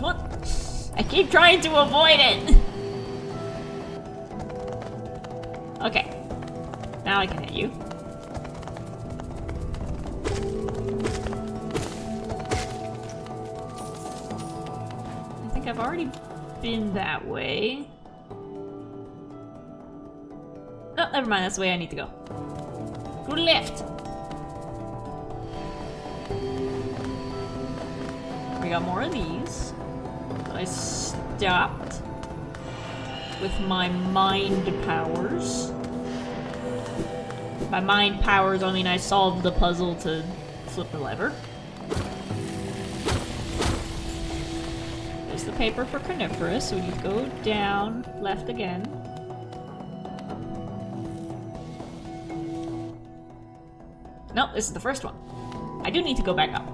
What? I keep trying to avoid it. Okay. Now I can hit you. I think I've already been that way. Oh, never mind. That's the way I need to go. Go left. We got more of these. I stopped with my mind powers. By mind powers, I mean I solved the puzzle to flip the lever. There's the paper for coniferous, so we need to go down, left again. Nope, this is the first one. I do need to go back up.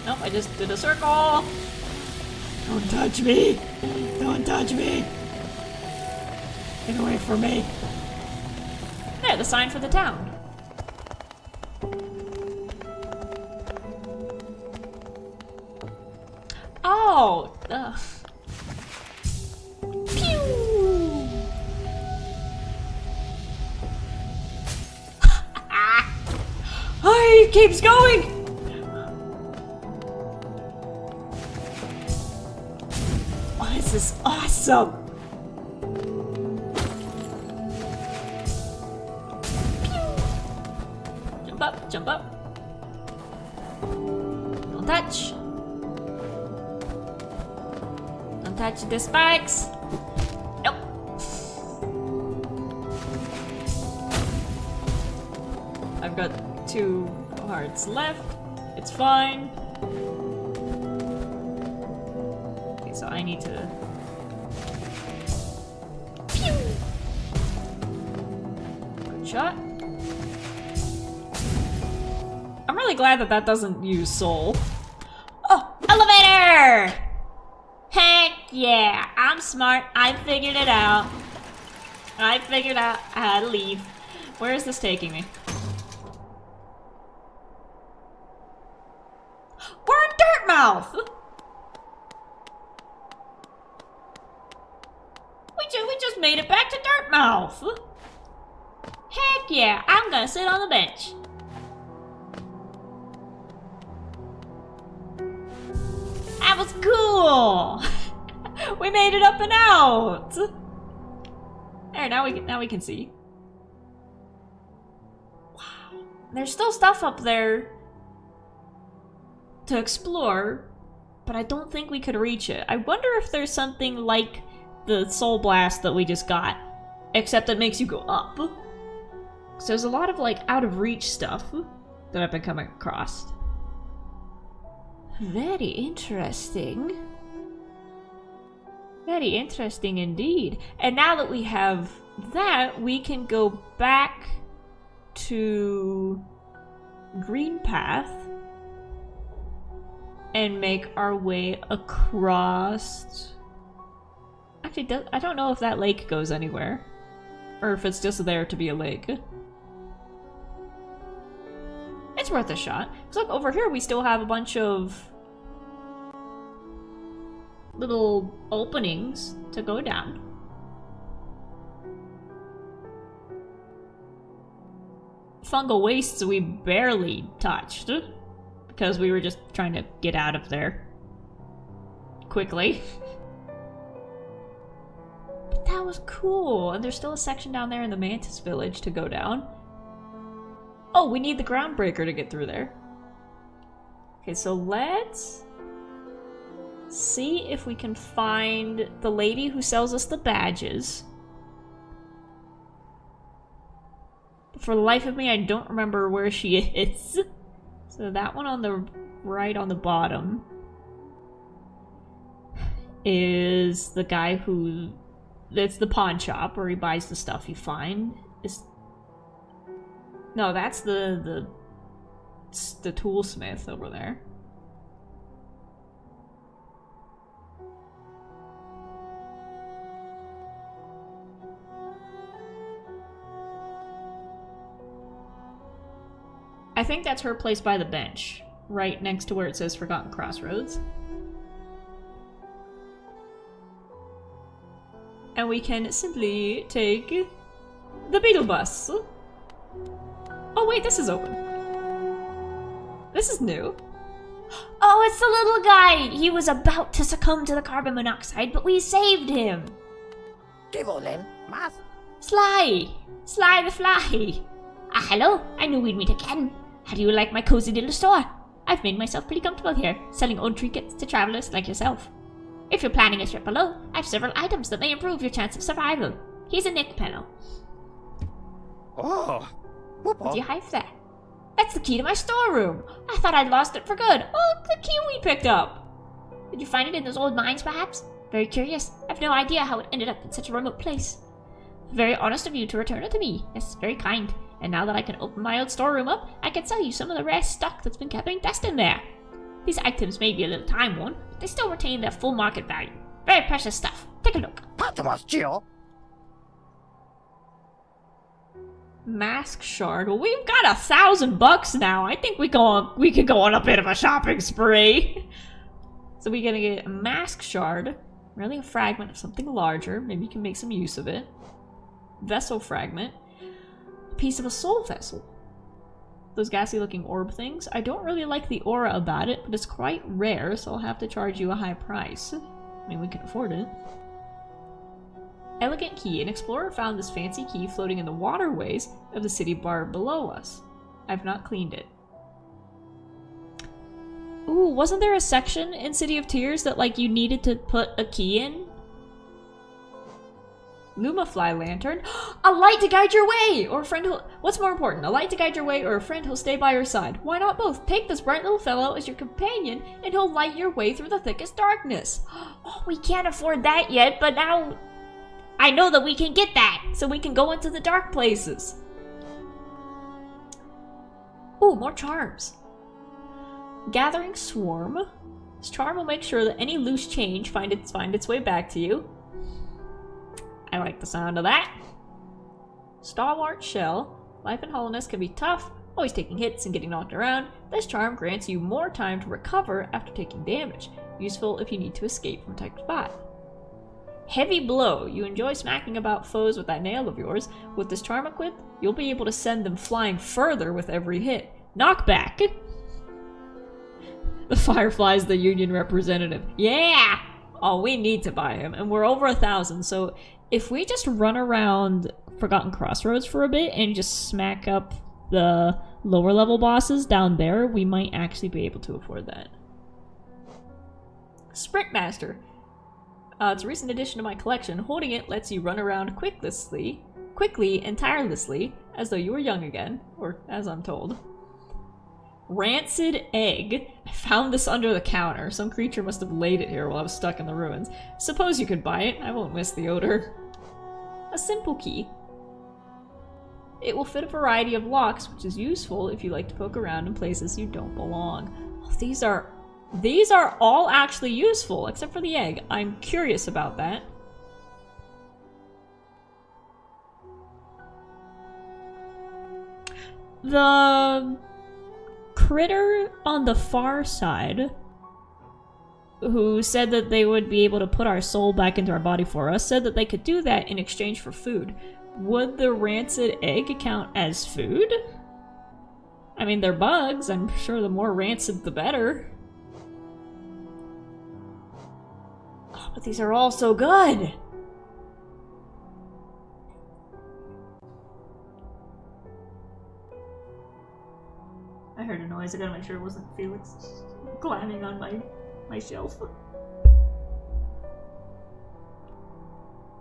Nope, I just did a circle. Don't touch me. Don't touch me. Get away from me. There, the sign for the town. Oh, pew! It keeps going! Oh, this is awesome! Pew! Jump up, jump up. Don't touch. Don't touch the spikes. Nope. I've got 2 hearts left. It's fine. Okay, so I need to... Pew! Good shot. I'm really glad that that doesn't use soul. Oh, elevator! Heck yeah, I'm smart. I figured it out. I figured out how to leave. Where is this taking me? We're in Dirtmouth! We just made it back to Dirtmouth! Heck yeah, I'm gonna sit on the bench. That was cool! We made it up and out! There, now we can see. Wow. There's still stuff up there to explore, but I don't think we could reach it. I wonder if there's something like the Soul Blast that we just got, except it makes you go up. So there's a lot of like out of reach stuff that I've been coming across. Very interesting. Very interesting indeed. And now that we have that, we can go back to Green Path and make our way across. Actually, I don't know if that lake goes anywhere, or if it's just there to be a lake. It's worth a shot. Because look, over here we still have a bunch of little openings to go down. Fungal wastes we barely touched, because we were just trying to get out of there quickly. But that was cool, and there's still a section down there in the Mantis Village to go down. Oh, we need the Groundbreaker to get through there. Okay, so let's see if we can find the lady who sells us the badges. For the life of me, I don't remember where she is. So that one on the right on the bottom is the guy who... It's the pawn shop where he buys the stuff you find. No, that's the toolsmith over there. I think that's her place by the bench, right next to where it says Forgotten Crossroads. And we can simply take the Beetle Bus. Oh wait, this is open. This is new. Oh, it's the little guy! He was about to succumb to the carbon monoxide, but we saved him! Sly! Sly the Fly! Ah, hello! I knew we'd meet again. How do you like my cozy little store? I've made myself pretty comfortable here, selling old trinkets to travelers like yourself. If you're planning a trip below, I've several items that may improve your chance of survival. Here's a neck panel. Oh! What do you have there? That's the key to my storeroom. I thought I'd lost it for good. Oh, look, the key we picked up. Did you find it in those old mines, perhaps? Very curious. I've no idea how it ended up in such a remote place. Very honest of you to return it to me. That's very kind. And now that I can open my old storeroom up, I can sell you some of the rare stock that's been keeping dust in there. These items may be a little time-worn, but they still retain their full market value. Very precious stuff. Take a look. Mask shard. Well, we've got $1,000 now. I think we could go on a bit of a shopping spree. So we're gonna get a mask shard, really a fragment of something larger. Maybe you can make some use of it. Vessel fragment, a piece of a soul vessel. those gassy looking orb things. I don't really like the aura about it, but it's quite rare, so I'll have to charge you a high price. I mean, we can afford it. Elegant key. An explorer found this fancy key floating in the waterways of the city bar below us. I've not cleaned it. Ooh, wasn't there a section in City of Tears that, like, you needed to put a key in? Lumafly lantern. A light to guide your way! Or a friend who'll... What's more important, a light to guide your way or a friend who'll stay by your side? Why not both? Take this bright little fellow as your companion and he'll light your way through the thickest darkness. Oh, we can't afford that yet, but now... I know that we can get that, so we can go into the dark places. Ooh, more charms. Gathering Swarm. This charm will make sure that any loose change find its way back to you. I like the sound of that. Stalwart Shell. Life in Hollowness can be tough, always taking hits and getting knocked around. This charm grants you more time to recover after taking damage. Useful if you need to escape from a tight spot. Heavy Blow. You enjoy smacking about foes with that nail of yours. With this charm equipped, you'll be able to send them flying further with every hit. Knockback. The Firefly's the union representative. Yeah! Oh, we need to buy him, and we're over 1,000, so if we just run around Forgotten Crossroads for a bit and just smack up the lower level bosses down there, we might actually be able to afford that. Sprint Master. It's a recent addition to my collection. Holding it lets you run around quickly and tirelessly, as though you were young again, or as I'm told. Rancid Egg. I found this under the counter. Some creature must have laid it here while I was stuck in the ruins. Suppose you could buy it. I won't miss the odor. A simple key. It will fit a variety of locks, which is useful if you like to poke around in places you don't belong. Oh, these are all actually useful, except for the egg. I'm curious about that. The critter on the far side, who said that they would be able to put our soul back into our body for us, said that they could do that in exchange for food. Would the rancid egg count as food? I mean, they're bugs. I'm sure the more rancid, the better. Oh, but these are all so good! I heard a noise. I gotta make sure it wasn't Felix climbing on my shelf.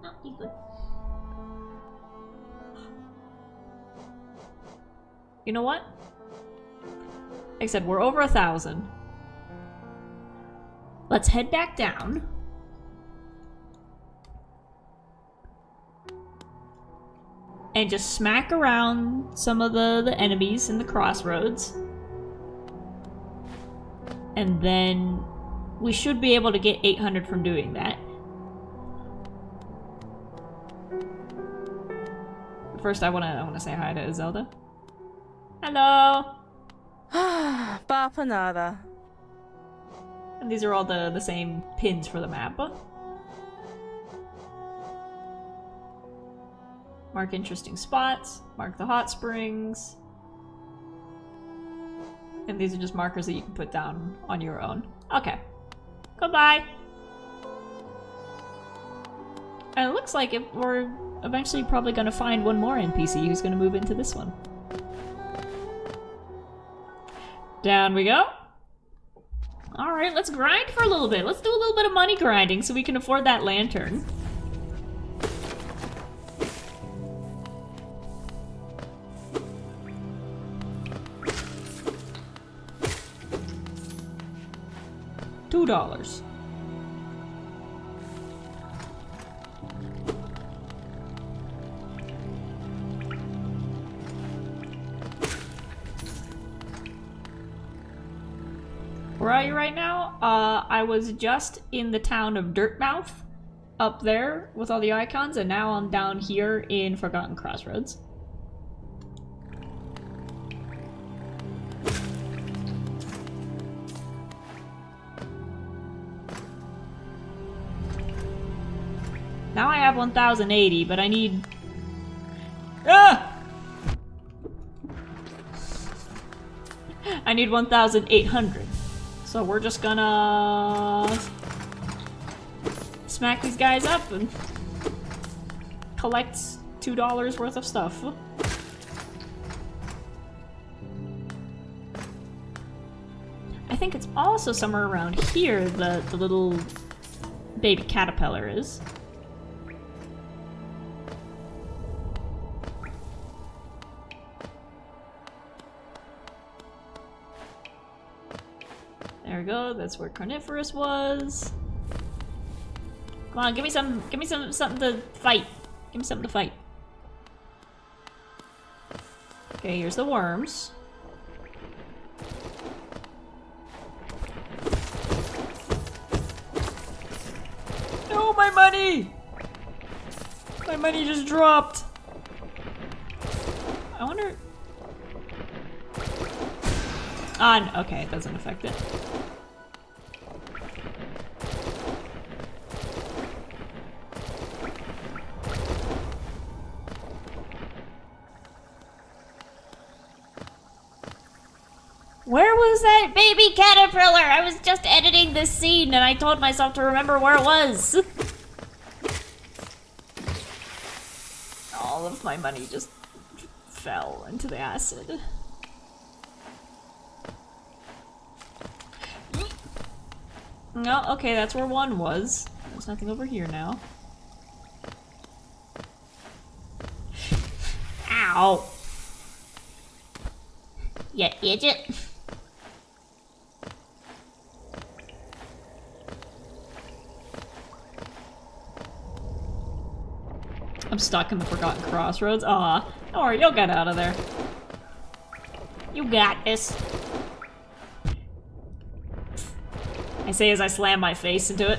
No, he's good. You know what? Like I said, we're over 1,000. Let's head back down. And just smack around some of the enemies in the crossroads. And then we should be able to get 800 from doing that. First, I wanna say hi to Zelda. Hello! Bapanada. And these are all the same pins for the map. Mark interesting spots. Mark the hot springs. And these are just markers that you can put down on your own. Okay. Goodbye! And it looks like we're eventually probably gonna find one more NPC who's gonna move into this one. Down we go. Alright, let's grind for a little bit. Let's do a little bit of money grinding so we can afford that lantern. $2. Where are you right now? I was just in the town of Dirtmouth, up there with all the icons, and now I'm down here in Forgotten Crossroads. Now I have 1,080, but I need... Ah! I need 1,800. So we're just gonna smack these guys up and collect $2 worth of stuff. I think it's also somewhere around here the little baby caterpillar is. There we go, that's where Carnivorous was. Come on, give me something to fight. Give me something to fight. Okay, here's the worms. No, my money! My money just dropped. I wonder... okay, it doesn't affect it. Where was that baby caterpillar? I was just editing this scene and I told myself to remember where it was. All of my money just fell into the acid. No, okay, that's where one was. There's nothing over here now. Ow! You idiot! I'm stuck in the Forgotten Crossroads. Aw, don't worry, you'll get out of there. You got this. I say as I slam my face into it.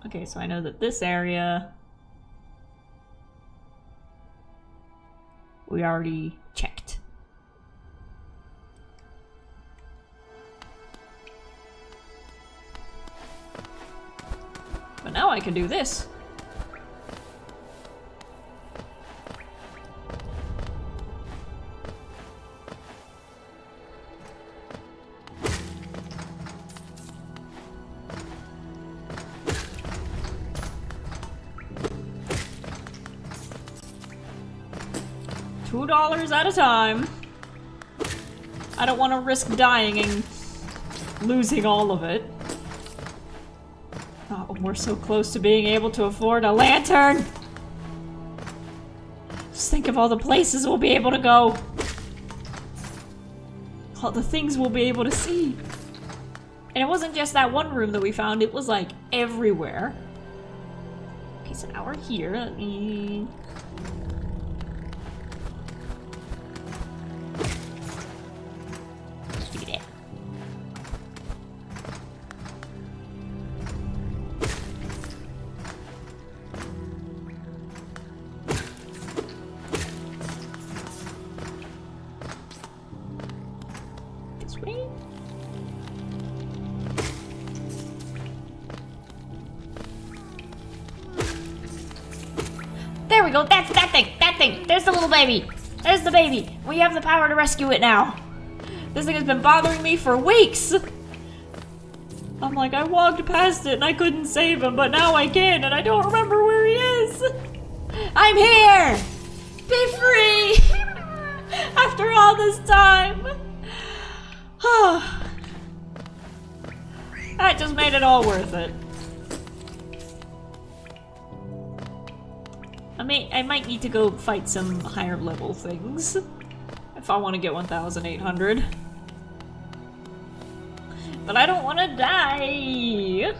Okay, so I know that this area we already checked. But now I can do this. $2 at a time. I don't want to risk dying and losing all of it. Oh, we're so close to being able to afford a lantern! Just think of all the places we'll be able to go. All the things we'll be able to see. And it wasn't just that one room that we found, it was like everywhere. Okay, so now we're here. Let me... There we go, that's that thing, there's the little baby, there's the baby. We have the power to rescue it now. This thing has been bothering me for weeks. I'm like, I walked past it and I couldn't save him, but now I can and I don't remember where he is. I'm here! Be free! After all this time. That just made it all worth it. I might need to go fight some higher level things if I want to get 1,800. But I don't want to die.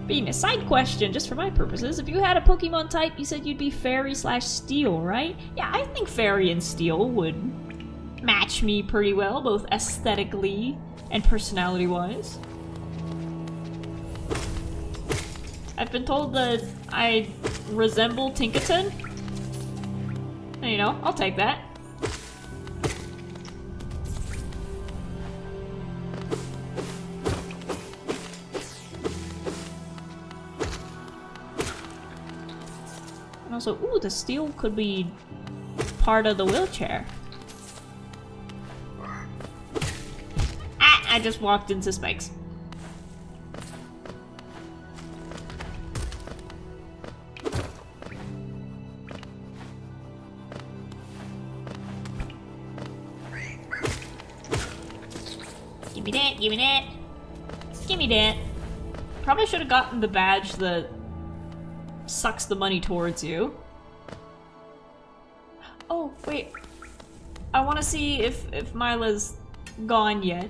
Being a side question, just for my purposes, if you had a Pokemon type, you said you'd be Fairy/Steel, right? Yeah, I think Fairy and Steel would match me pretty well, both aesthetically and personality-wise. I've been told that I resemble Tinkaton. You know, I'll take that. Also, ooh, the steel could be part of the wheelchair. Ah, I just walked into spikes. Give me that, give me that. Give me that. Probably should have gotten the badge that sucks the money towards you. Oh, wait. I want to see if Mila's gone yet.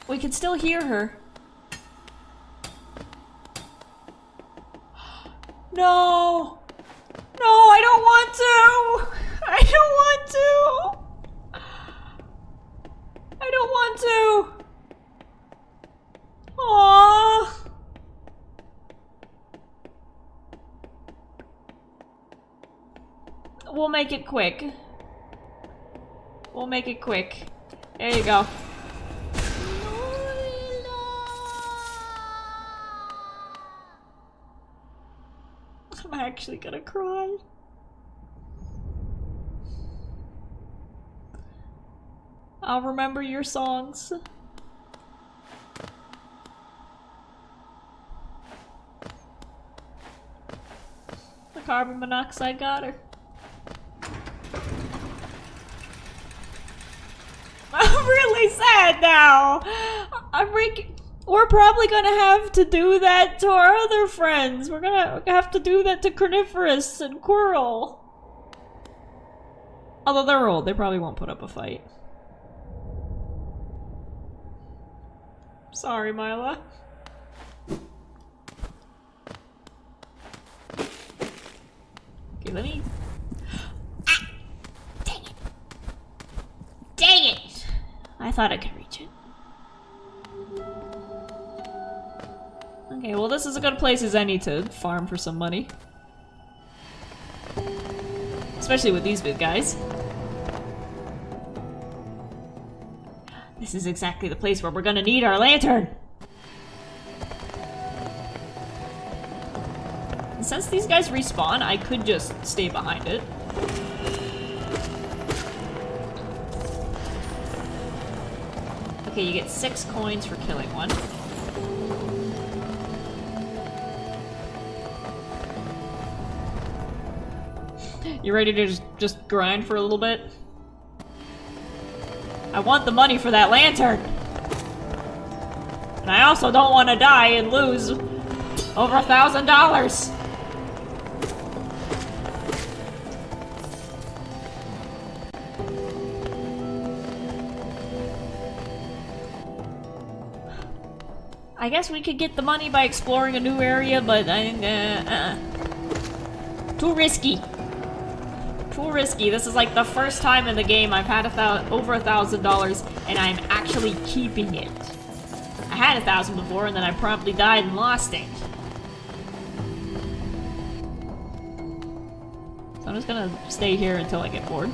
We can still hear her. No! No, I don't want to! I don't want to! I don't want to! Aww! We'll make it quick. We'll make it quick. There you go. I'm actually gonna cry. I'll remember your songs. The carbon monoxide got her. I'm really sad now. We're probably gonna have to do that to our other friends. We're gonna have to do that to Carnivorous and Quirrell. Although they're old, they probably won't put up a fight. Sorry, Mila. Okay, let me... Ah! Dang it! Dang it! I thought I could reach it. Okay, well this is as good a place as any to farm for some money. Especially with these big guys. This is exactly the place where we're gonna need our lantern! And since these guys respawn, I could just stay behind it. Okay, you get 6 coins for killing one. You ready to just grind for a little bit? I want the money for that lantern! And I also don't want to die and lose over $1,000! I guess we could get the money by exploring a new area, but too risky. Too risky. This is like the first time in the game I've had over $1,000 and I'm actually keeping it. I had 1,000 before and then I promptly died and lost it. So I'm just gonna stay here until I get bored.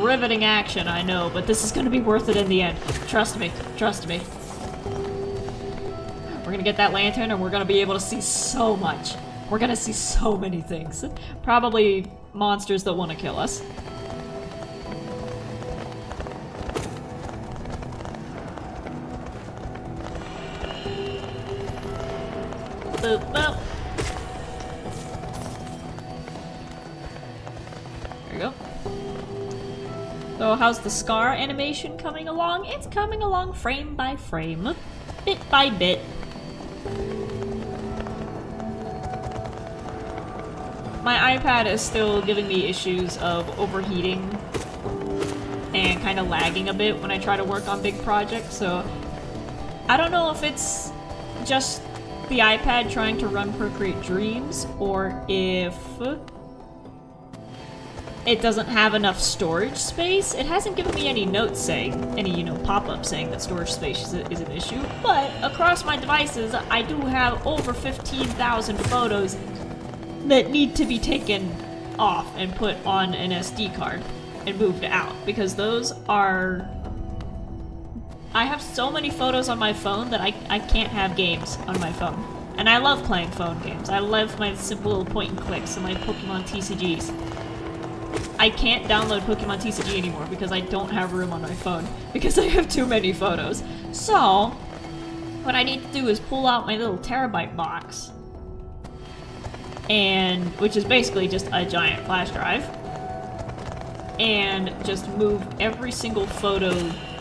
Riveting action, I know, but this is gonna be worth it in the end. Trust me. Trust me. We're gonna get that lantern and we're gonna be able to see so much. We're gonna see so many things. Probably monsters that want to kill us. Boop, boop. There you go. So how's the scar animation coming along? It's coming along frame by frame, bit by bit. My iPad is still giving me issues of overheating and kind of lagging a bit when I try to work on big projects, so I don't know if it's just the iPad trying to run Procreate Dreams or if it doesn't have enough storage space. It hasn't given me any notes saying, any, pop-up saying that storage space is an issue, but across my devices, I do have over 15,000 photos that need to be taken off and put on an SD card and moved out, because those are I have so many photos on my phone that I can't have games on my phone. And I love playing phone games. I love my simple little point and clicks and my Pokemon TCGs. I can't download Pokemon TCG anymore because I don't have room on my phone because I have too many photos. So, what I need to do is pull out my little terabyte box, and which is basically just a giant flash drive, and just move every single photo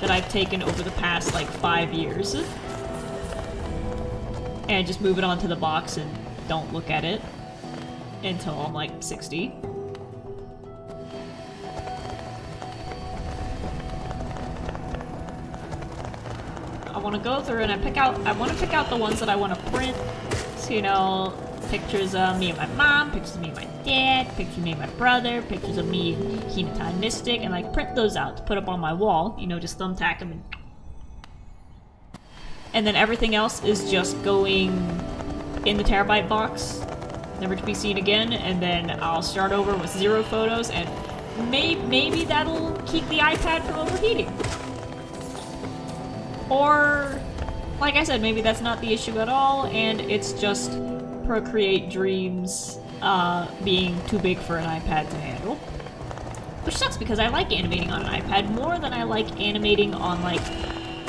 that I've taken over the past like 5 years. And just move it onto the box and don't look at it until I'm like 60. I want to go through and I want to pick out the ones that I want to print. So, you know, pictures of me and my mom, pictures of me and my dad, pictures of me and my brother, pictures of me and Hinata Mystic, and like print those out to put up on my wall. You know, just thumbtack them and then everything else is just going in the terabyte box, never to be seen again, and then I'll start over with 0 photos, and maybe that'll keep the iPad from overheating. Or, like I said, maybe that's not the issue at all, and it's just Procreate Dreams being too big for an iPad to handle. Which sucks because I like animating on an iPad more than I like animating on, like,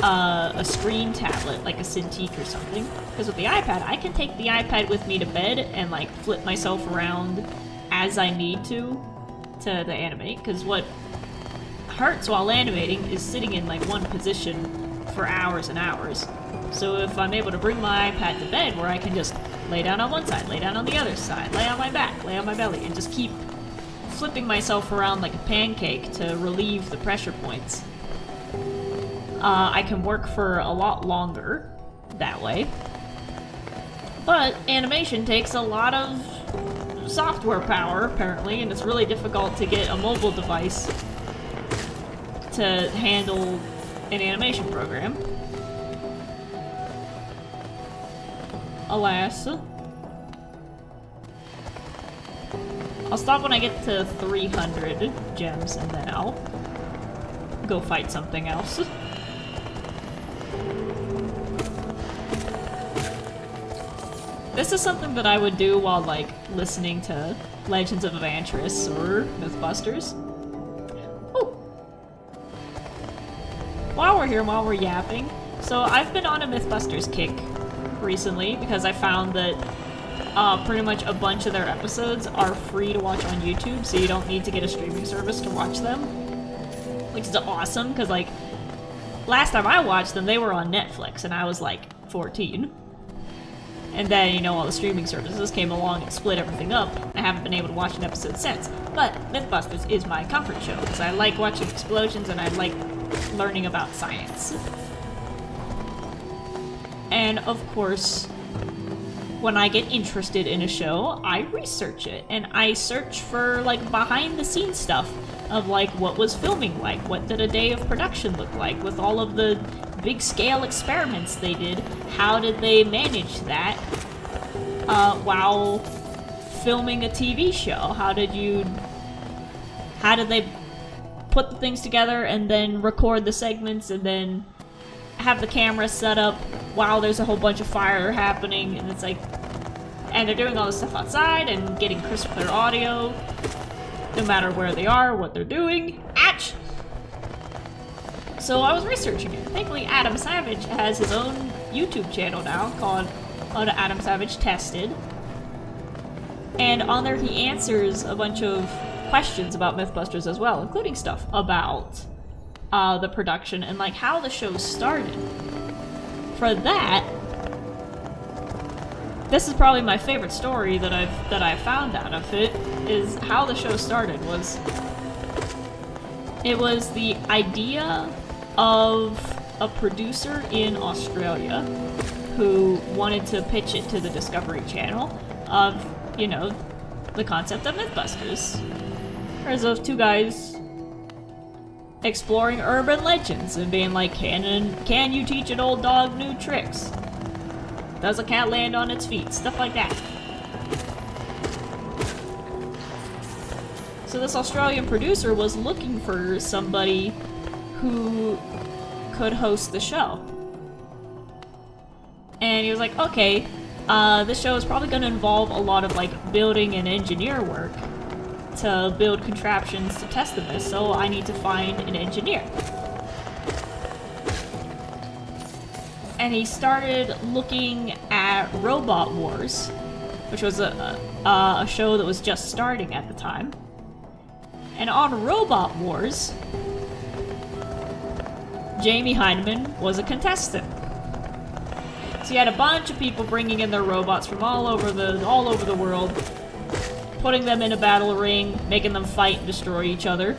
a screen tablet, like a Cintiq or something. Because with the iPad, I can take the iPad with me to bed and like flip myself around as I need to animate. Because what hurts while animating is sitting in like one position for hours and hours. So if I'm able to bring my iPad to bed where I can just lay down on one side, lay down on the other side, lay on my back, lay on my belly, and just keep flipping myself around like a pancake to relieve the pressure points, I can work for a lot longer that way. But animation takes a lot of software power, apparently, and it's really difficult to get a mobile device to handle an animation program. Alas. I'll stop when I get to 300 gems, and then I'll go fight something else. This is something that I would do while, like, listening to Legends of Evantris or Mythbusters. Oh! While we're here, while we're yapping, so I've been on a Mythbusters kick recently because I found that pretty much a bunch of their episodes are free to watch on YouTube, so you don't need to get a streaming service to watch them. Which is awesome, because, like, last time I watched them, they were on Netflix, and I was, like, 14. And then, you know, all the streaming services came along and split everything up. I haven't been able to watch an episode since. But Mythbusters is my comfort show, because I like watching explosions and I like learning about science. And, of course, when I get interested in a show, I research it. And I search for, like, behind-the-scenes stuff of, like, what was filming like? What did a day of production look like? With all of the big-scale experiments they did, how did they manage that while filming a TV show? How did they put the things together and then record the segments and then have the camera set up while there's a whole bunch of fire happening, and it's like, and they're doing all this stuff outside and getting crisp clear audio no matter where they are, what they're doing. Atch! So I was researching it. Thankfully, Adam Savage has his own YouTube channel now called Adam Savage Tested. And on there he answers a bunch of questions about Mythbusters as well, including stuff about the production and like how the show started. For that, this is probably my favorite story that I've found out of it, is how the show started. It was the idea of a producer in Australia who wanted to pitch it to the Discovery Channel of, you know, the concept of Mythbusters. As of two guys exploring urban legends and being like, can you teach an old dog new tricks? Does a cat land on its feet? Stuff like that. So this Australian producer was looking for somebody who could host the show. And he was like, okay, this show is probably going to involve a lot of like building and engineer work to build contraptions to test this, so I need to find an engineer. And he started looking at Robot Wars, which was a show that was just starting at the time. And on Robot Wars, Jamie Hyneman was a contestant. So you had a bunch of people bringing in their robots from all over the world, putting them in a battle ring, making them fight and destroy each other.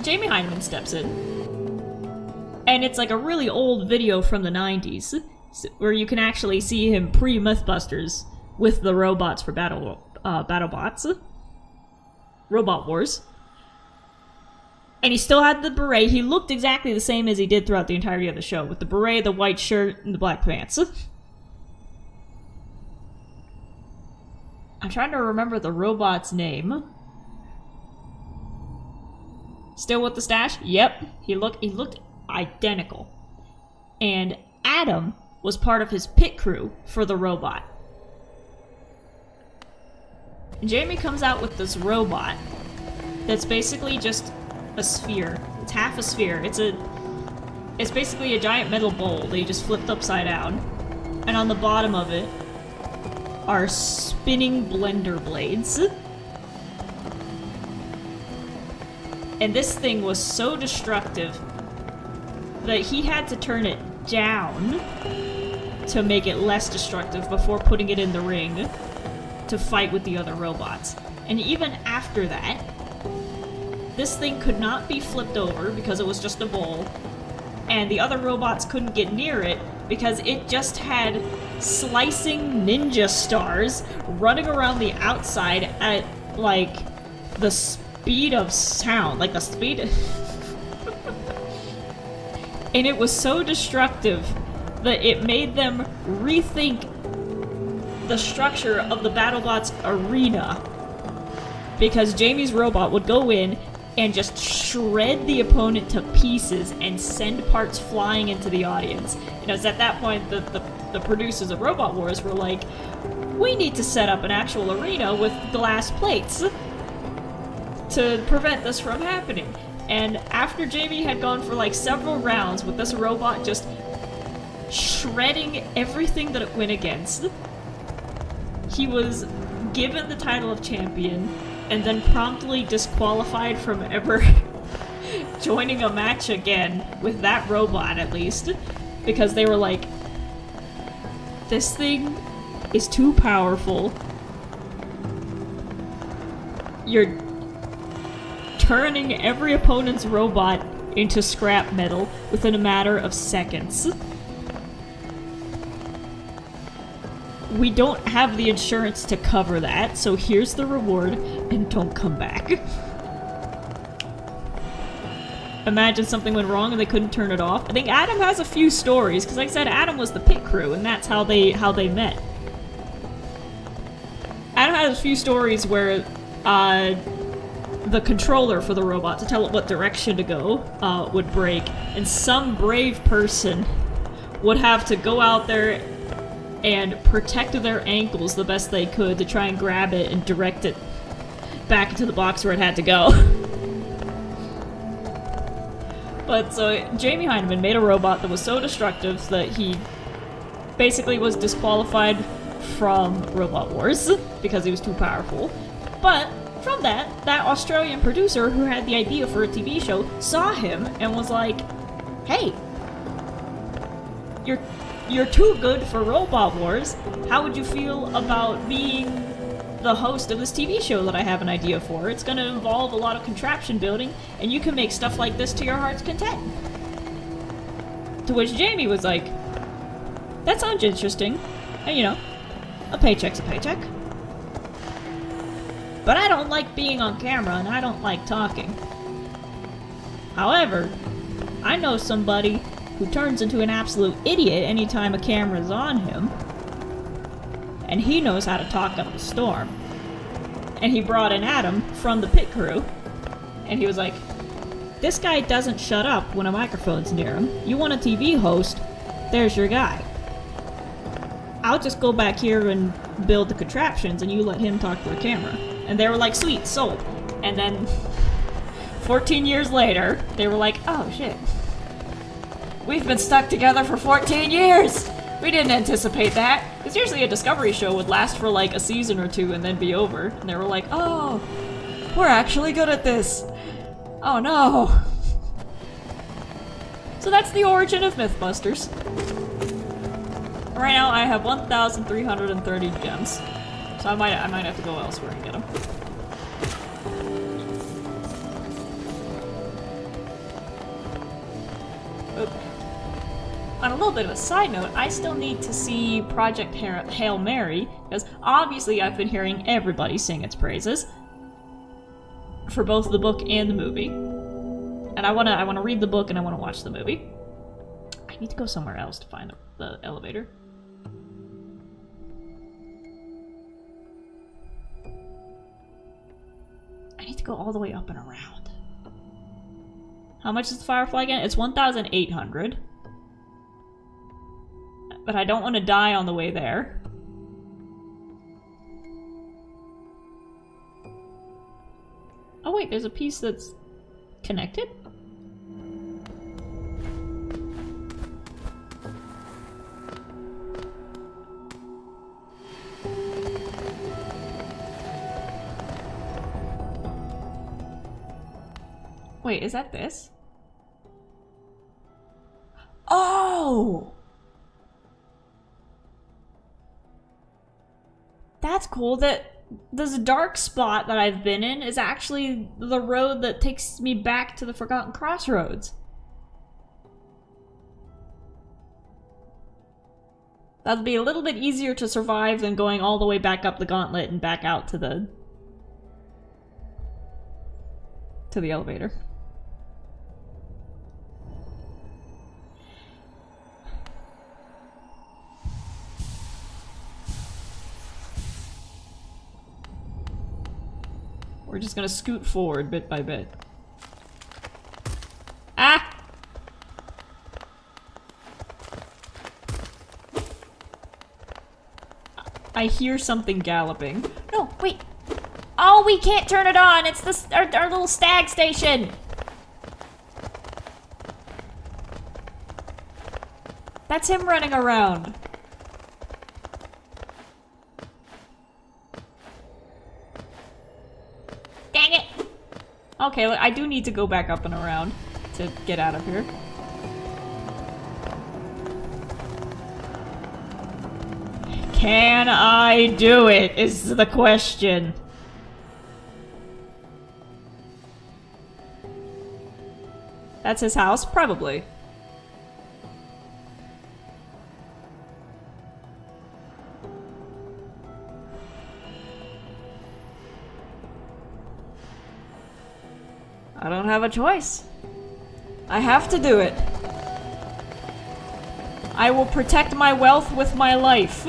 Jamie Hyneman steps in. And it's like a really old video from the 90s, where you can actually see him pre-Mythbusters with the robots for BattleBots. Robot Wars. And he still had the beret. He looked exactly the same as he did throughout the entirety of the show, with the beret, the white shirt, and the black pants. I'm trying to remember the robot's name. Still with the stash? Yep. He looked identical. And Adam was part of his pit crew for the robot. And Jamie comes out with this robot that's basically just a sphere. It's half a sphere. It's basically a giant metal bowl that you just flipped upside down. And on the bottom of it are spinning blender blades. And this thing was so destructive that he had to turn it down to make it less destructive before putting it in the ring to fight with the other robots. And even after that, this thing could not be flipped over because it was just a bowl, and the other robots couldn't get near it because it just had slicing ninja stars running around the outside at, like, the speed of sound. Like, the speed... And it was so destructive that it made them rethink the structure of the BattleBots arena. Because Jamie's robot would go in and just shred the opponent to pieces and send parts flying into the audience. And it was at that point that the producers of Robot Wars were like, we need to set up an actual arena with glass plates to prevent this from happening. And after Jamie had gone for like several rounds with this robot just shredding everything that it went against, he was given the title of champion and then promptly disqualified from ever joining a match again with that robot, at least, because they were like, this thing is too powerful. You're turning every opponent's robot into scrap metal within a matter of seconds. We don't have the insurance to cover that, so here's the reward, and don't come back. Imagine something went wrong and they couldn't turn it off. I think Adam has a few stories, because like I said, Adam was the pit crew, and that's how they met. Adam has a few stories where the controller for the robot, to tell it what direction to go, would break, and some brave person would have to go out there and protect their ankles the best they could to try and grab it and direct it back into the box where it had to go. But so Jamie Hyneman made a robot that was so destructive that he basically was disqualified from Robot Wars because he was too powerful. But from that Australian producer who had the idea for a TV show saw him and was like, hey, you're too good for Robot Wars. How would you feel about being the host of this TV show that I have an idea for? It's going to involve a lot of contraption building, and you can make stuff like this to your heart's content. To which Jamie was like, that sounds interesting. And you know, a paycheck's a paycheck. But I don't like being on camera, and I don't like talking. However, I know somebody who turns into an absolute idiot anytime a camera's on him, and he knows how to talk up a storm. And he brought in Adam from the pit crew, and he was like, this guy doesn't shut up when a microphone's near him. You want a TV host, there's your guy. I'll just go back here and build the contraptions and you let him talk to the camera. And they were like, sweet, sold. And then 14 years later, they were like, oh shit. We've been stuck together for 14 years! We didn't anticipate that. Because usually a Discovery show would last for like a season or two and then be over. And they were like, oh, we're actually good at this. Oh no. So that's the origin of Mythbusters. Right now I have 1,330 gems. So I might have to go elsewhere and get them. On a little bit of a side note, I still need to see Project Hail Mary, because obviously I've been hearing everybody sing its praises for both the book and the movie. And I wanna read the book and I wanna watch the movie. I need to go somewhere else to find the elevator. I need to go all the way up and around. How much is the Firefly again? It's 1,800. But I don't want to die on the way there. Oh wait, there's a piece that's connected? Wait, is that this? Oh! That's cool. That this dark spot that I've been in is actually the road that takes me back to the Forgotten Crossroads. That'd be a little bit easier to survive than going all the way back up the gauntlet and back out to the elevator. We're just gonna scoot forward bit by bit. Ah! I hear something galloping. No, wait! Oh, we can't turn it on! It's our little stag station! That's him running around. Dang it! Okay, I do need to go back up and around to get out of here. Can I do it, is the question. That's his house? Probably. I don't have a choice. I have to do it. I will protect my wealth with my life.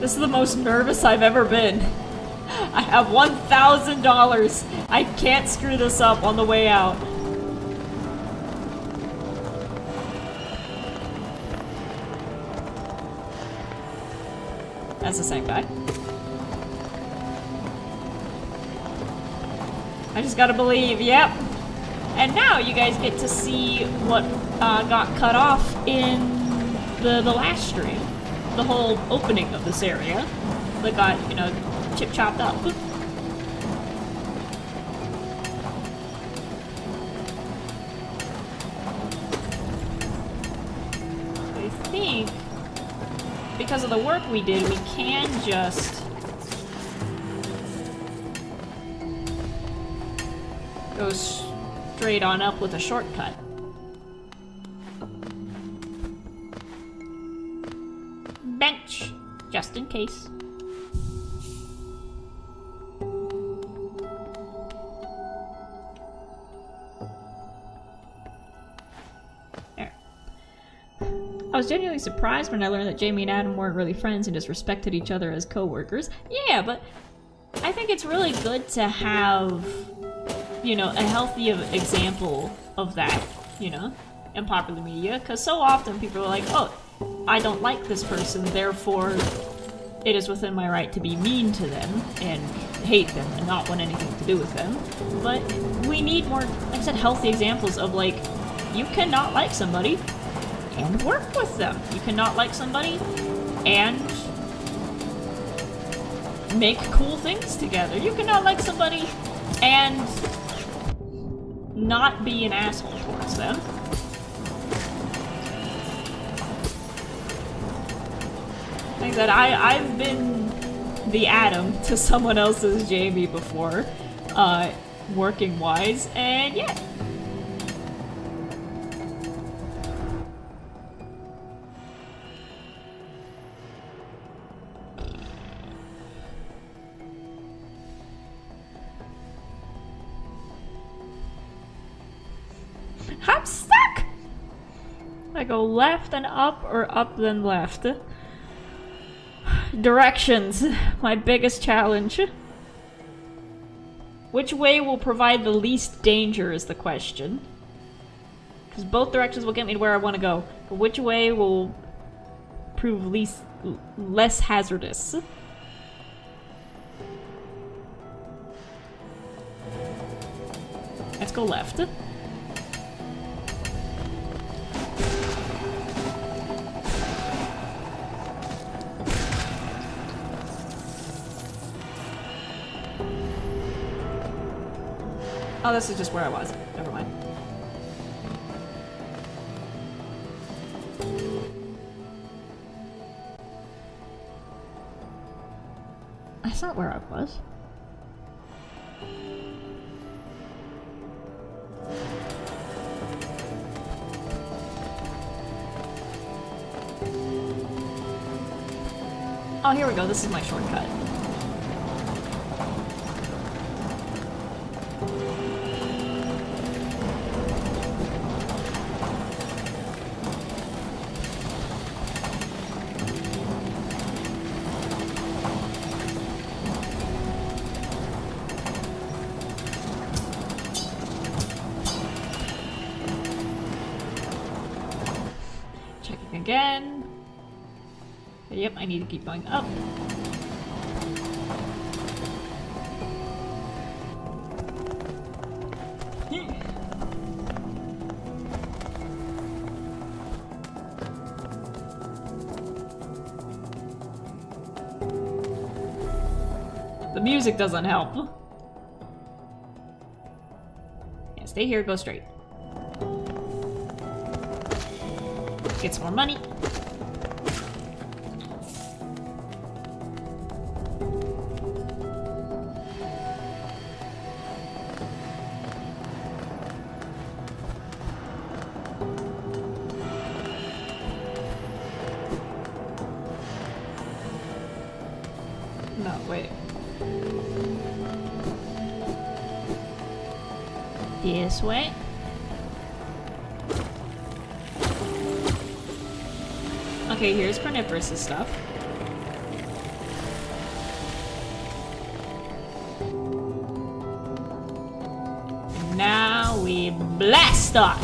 This is the most nervous I've ever been. I have $1,000. I can't screw this up on the way out. That's the same guy. I just gotta believe, yep. And now you guys get to see what got cut off in the last stream. The whole opening of this area that got, you know, chop-chopped up. I think because of the work we did, we can just go straight on up with a shortcut. Bench, just in case. There. was genuinely surprised when I learned that Jamie and Adam weren't really friends and just respected each other as co-workers. Yeah, but I think it's really good to have, you know, a healthy example of that, you know, in popular media, because so often people are like, oh, I don't like this person, therefore it is within my right to be mean to them and hate them and not want anything to do with them. But we need more, like I said, healthy examples of, like, you cannot like somebody and work with them. You cannot like somebody and make cool things together. You cannot like somebody and not be an asshole towards them. Like that, I've been the Adam to someone else's Jamie before, working wise, and yeah. I'm stuck! I go left and up, or up then left. Directions, my biggest challenge. Which way will provide the least danger is the question. Because both directions will get me to where I want to go. But which way will prove less hazardous? Let's go left. Oh, this is just where I was. Never mind. That's not where I was. Oh, here we go. This is my shortcut. Again. Yep, I need to keep going up. The music doesn't help. Yeah, stay here, go straight. Get some more money. No, wait. This way. Okay, here's carnivorous stuff. And now we blast off!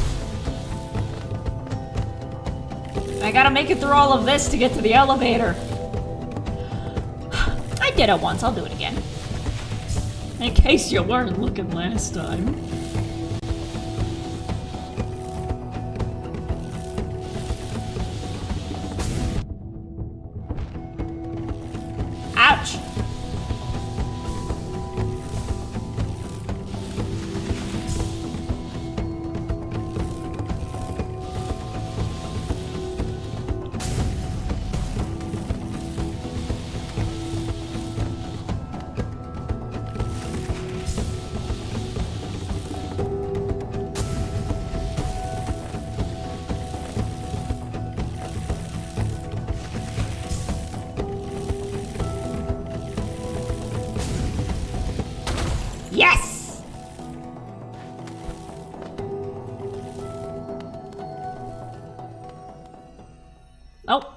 I gotta make it through all of this to get to the elevator. I did it once, I'll do it again. In case you weren't looking last time. Ouch! Oh.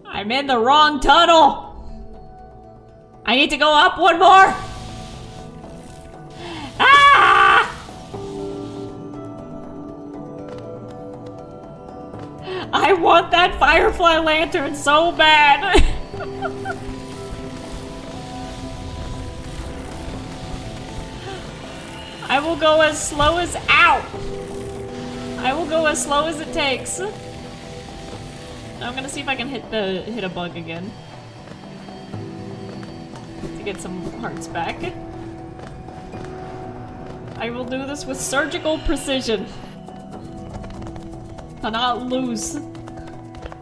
I'm in the wrong tunnel! I need to go up one more! Ah! I want that firefly lantern so bad! I will go as slow as— ow! I will go as slow as it takes. I'm gonna see if I can hit a bug again. To get some hearts back. I will do this with surgical precision. To not lose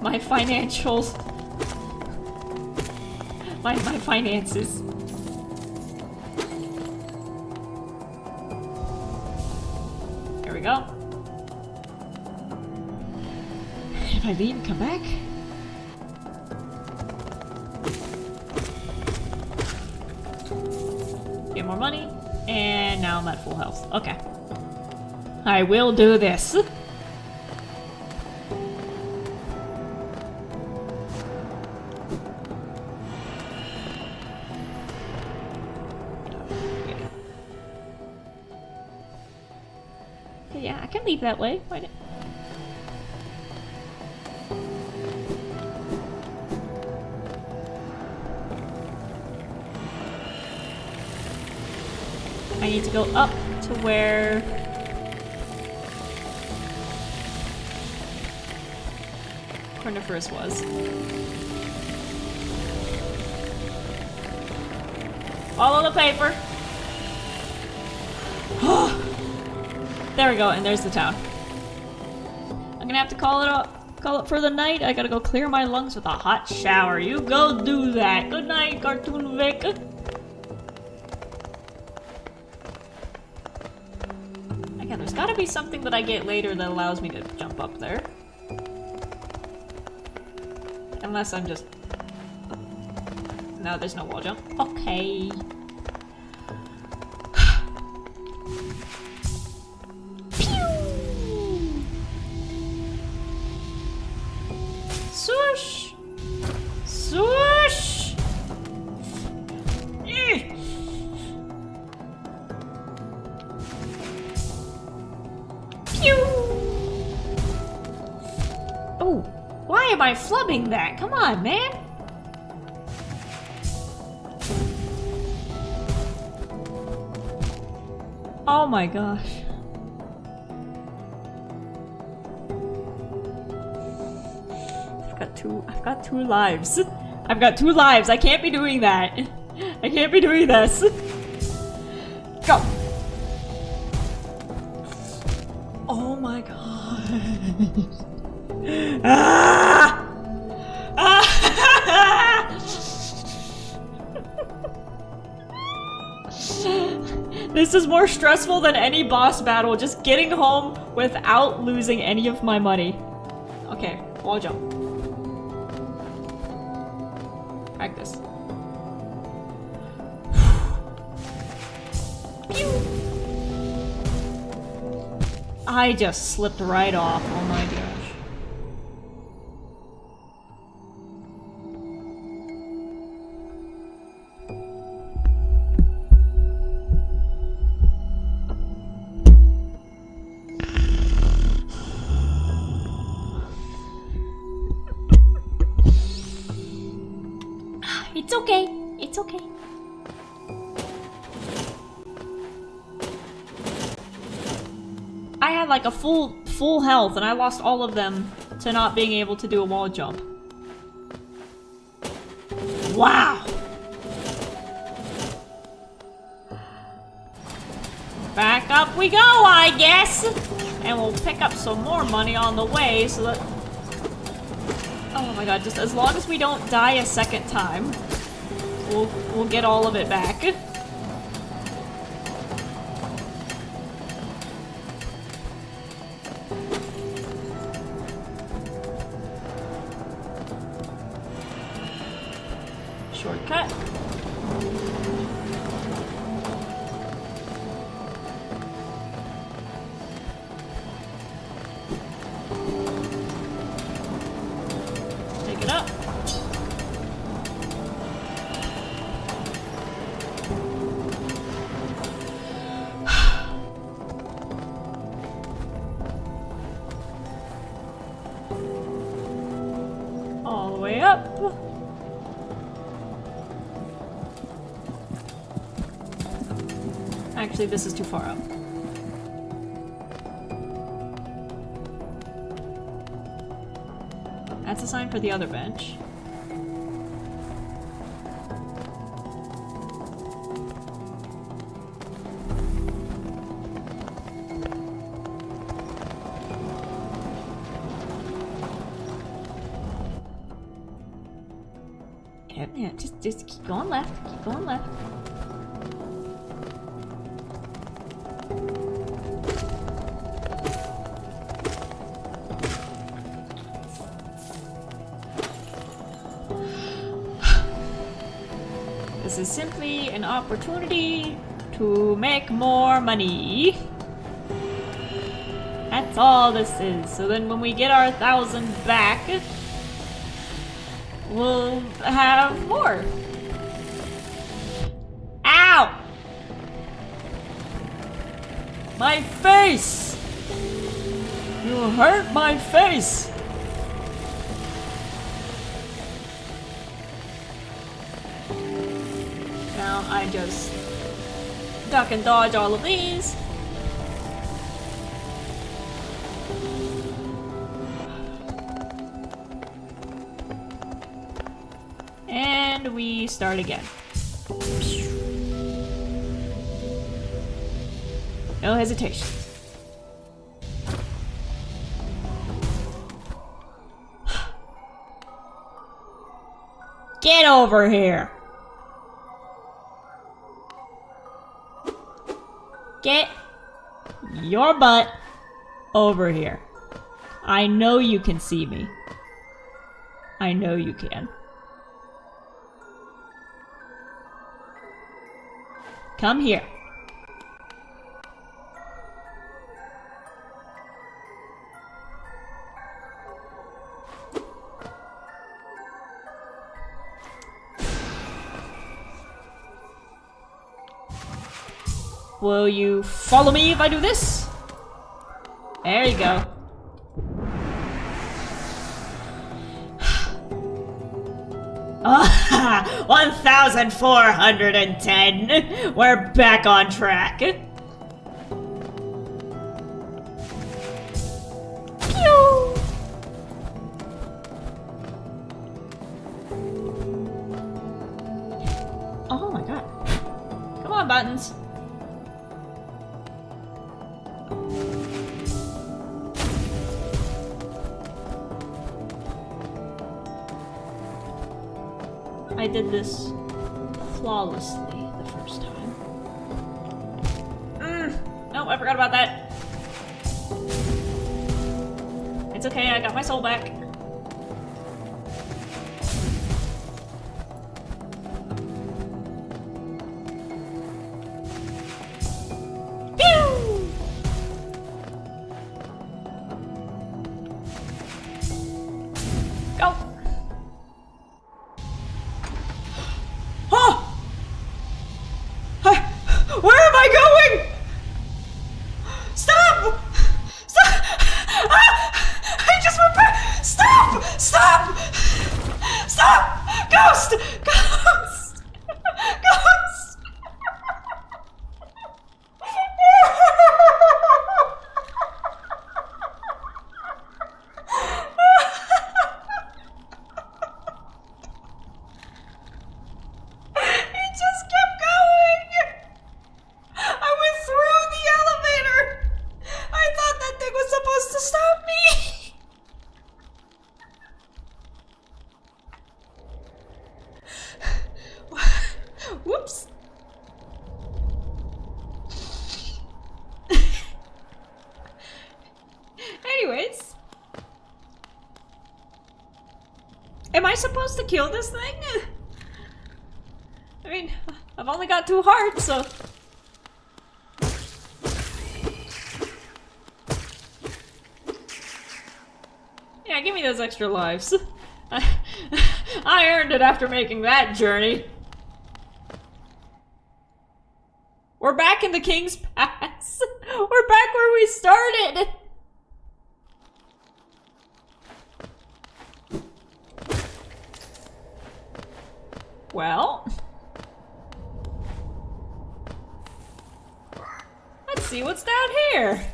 my financials. My finances. Here we go. If I leave and come back. Get more money. And now I'm at full health. Okay. I will do this. Yeah, I can leave that way. Why not? I need to go up to where Corniferous was. Follow the paper. There we go, and there's the town. I'm gonna have to call it for the night. I gotta go clear my lungs with a hot shower. You go do that. Good night, Cartoon Vic. Again, there's gotta be something that I get later that allows me to jump up there. Unless I'm just... No, there's no wall jump. Okay. Swoosh! Swoosh! Pew! Oh, why am I flubbing that? Come on, man! Oh my gosh. I've got two lives. I've got 2 lives. I can't be doing that. I can't be doing this. Go. Oh my god. Ah! Ah! This is more stressful than any boss battle. Just getting home without losing any of my money. Okay, wall jump. Practice. I just slipped right off. Oh my gosh. It's okay. It's okay. I had like a full health and I lost all of them to not being able to do a wall jump. Wow. Back up we go, I guess. And we'll pick up some more money on the way so that... Oh my god, just as long as we don't die a second time, we'll get all of it back. Shortcut. Take it up. All the way up. Actually, this is too far up. That's a sign for the other bench. Yeah, just keep going left. Keep going left. This is simply an opportunity to make more money. That's all this is. So then when we get our 1,000 back, we'll have more. Ow! My face! You hurt my face! Now I just duck and dodge all of these. And we start again. No hesitation. Get over here! Get your butt over here. I know you can see me. I know you can. Come here. Will you follow me if I do this? There you go. Ah, 1,410. We're back on track. Pew! Oh my god. Come on, buttons. I did this flawlessly the first time. Nope, I forgot about that. It's okay, I got my soul back. Pew! Go! Oh! Where am I going? Stop! Stop! Ah! I just went back! Stop! Stop! Stop! Ghost! Ghost! Ghost! It just kept going! I went through the elevator! I thought that thing was supposed to stop me! Whoops. Anyways. Am I supposed to kill this thing? I mean, I've only got 2 hearts, so... Yeah, give me those extra lives. I earned it after making that journey. We're back in the King's Pass. We're back where we started. Well, let's see what's down here.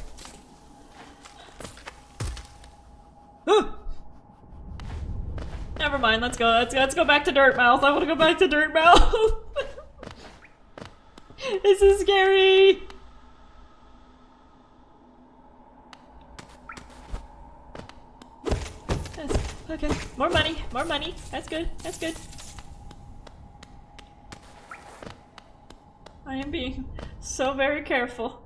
Never mind, let's go. Let's go back to Dirtmouth. I want to go back to Dirtmouth. This is scary. Yes. Okay, more money, more money. That's good. That's good. I am being so very careful.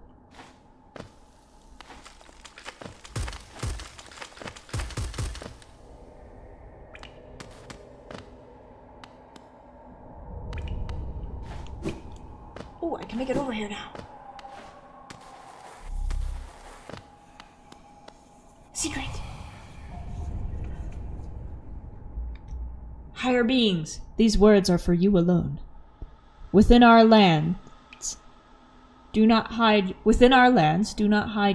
Oh, I can make it over here now. Secret. Higher beings, these words are for you alone. Within our lands, do not hide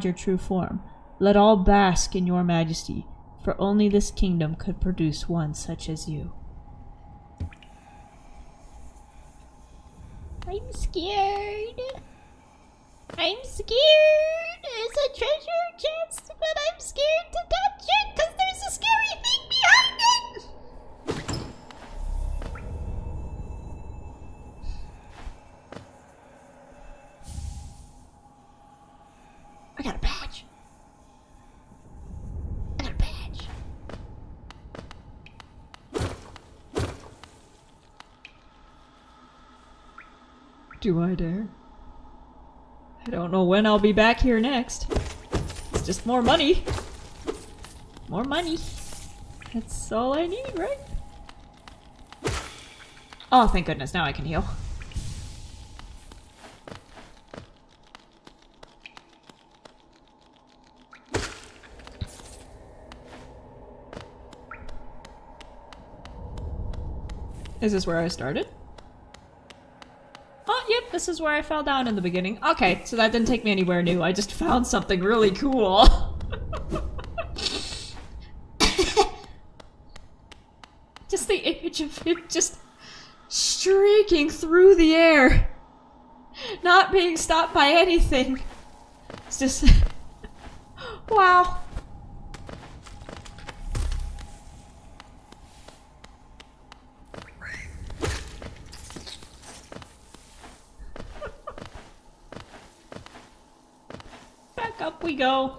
your true form. Let all bask in your majesty, for only this kingdom could produce one such as you. I'm scared. I'm scared. It's a treasure chest, but I'm scared to touch it because there's a scary thing behind it. I got a badge. I got a badge. Do I dare? I don't know when I'll be back here next. It's just more money. More money. That's all I need, right? Oh, thank goodness. Now I can heal. Is this where I started? Oh, yep, this is where I fell down in the beginning. Okay, so that didn't take me anywhere new. I just found something really cool. Just the image of him just streaking through the air. Not being stopped by anything. It's just... wow. Up we go.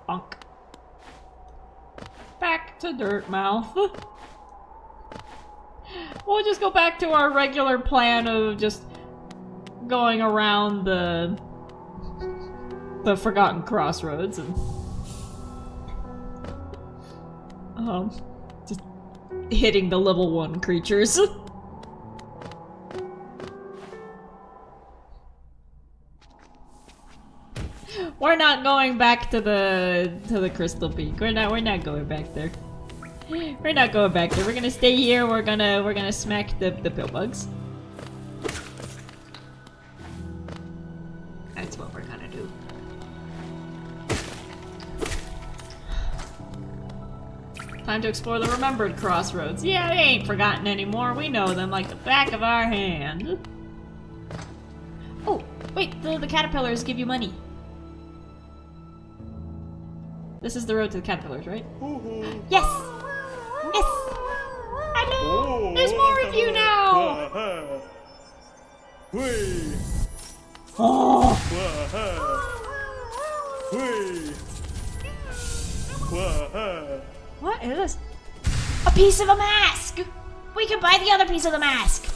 Bonk. Back to Dirtmouth. We'll just go back to our regular plan of just going around the Forgotten Crossroads and just hitting the level 1 creatures. We're not going back to the Crystal Peak. We're not going back there. We're not going back there. We're gonna stay here. We're gonna smack the pill bugs. That's what we're gonna do. Time to explore the remembered crossroads. Yeah, they ain't forgotten anymore. We know them like the back of our hand. Oh, wait, the caterpillars give you money. This is the road to the caterpillars, right? Yes! Yes! Hello! There's more of you now! Whee! Oh! Whee! What is this? A piece of a mask! We can buy the other piece of the mask!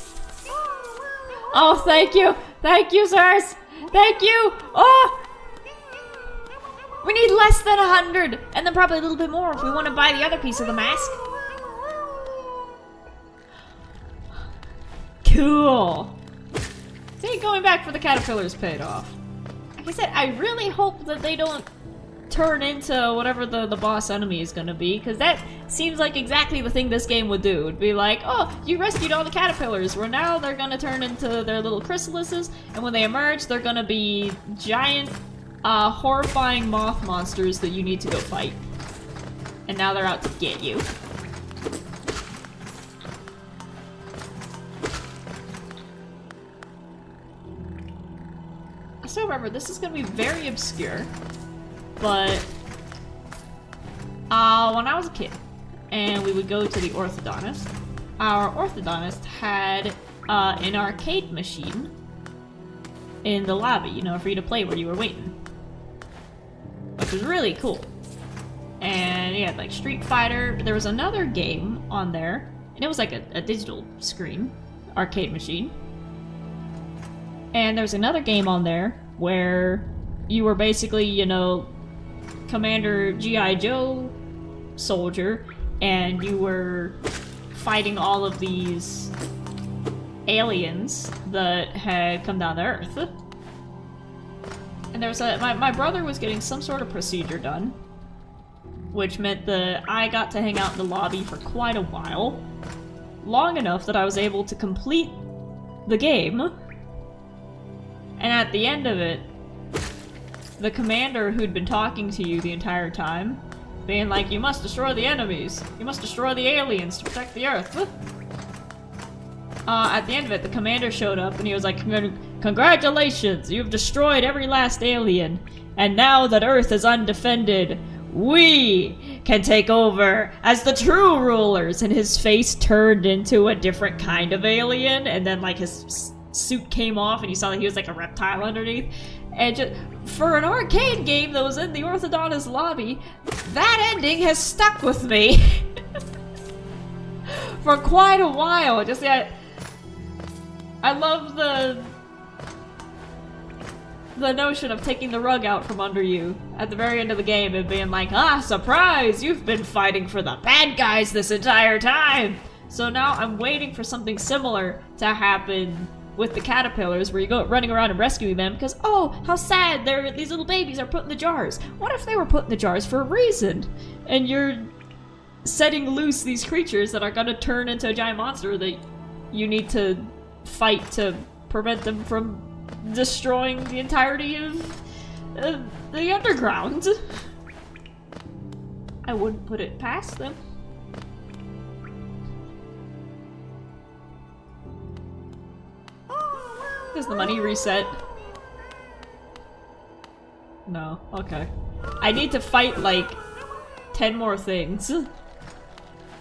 Oh, thank you! Thank you, sirs! Thank you! Oh! We need less than 100! And then probably a little bit more if we want to buy the other piece of the mask. Cool! See, going back for the caterpillars paid off. Like I said, I really hope that they don't turn into whatever the boss enemy is gonna be, because that seems like exactly the thing this game would do. It'd be like, oh, you rescued all the caterpillars, well now they're gonna turn into their little chrysalises, and when they emerge, they're gonna be giant, horrifying moth monsters that you need to go fight. And now they're out to get you. I still remember, this is gonna be very obscure. But, when I was a kid, and we would go to the orthodontist, our orthodontist had, an arcade machine in the lobby, you know, for you to play where you were waiting. Which was really cool. And he had, like, Street Fighter. There was another game on there, and it was like a digital screen arcade machine. And there was another game on there where you were basically, you know, Commander G.I. Joe soldier, and you were fighting all of these aliens that had come down to Earth. And there was my brother was getting some sort of procedure done, which meant that I got to hang out in the lobby for quite a while. Long enough that I was able to complete the game. And at the end of it, the commander who'd been talking to you the entire time, being like, you must destroy the enemies, you must destroy the aliens to protect the Earth. At the end of it, the commander showed up and he was like, congratulations, you've destroyed every last alien, and now that Earth is undefended, we can take over as the true rulers. And his face turned into a different kind of alien, and then like his suit came off and you saw that he was like a reptile underneath. And just, for an arcade game that was in the orthodontist lobby, that ending has stuck with me for quite a while. Just I love the notion of taking the rug out from under you at the very end of the game and being like, ah, surprise! You've been fighting for the bad guys this entire time! So now I'm waiting for something similar to happen with the caterpillars, where you go running around and rescuing them because, oh, how sad, these little babies are put in the jars. What if they were put in the jars for a reason? And you're setting loose these creatures that are gonna turn into a giant monster that you need to fight to prevent them from destroying the entirety of the underground. I wouldn't put it past them. Does the money reset? No. Okay. I need to fight, like, 10 more things.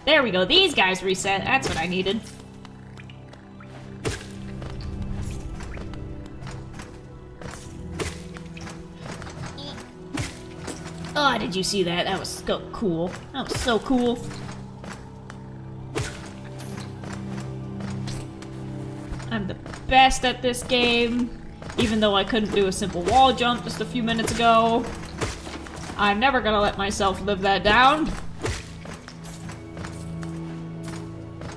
There we go. These guys reset. That's what I needed. Oh, did you see that? That was so cool. That was so cool. I'm the best at this game, even though I couldn't do a simple wall jump just a few minutes ago. I'm never gonna let myself live that down.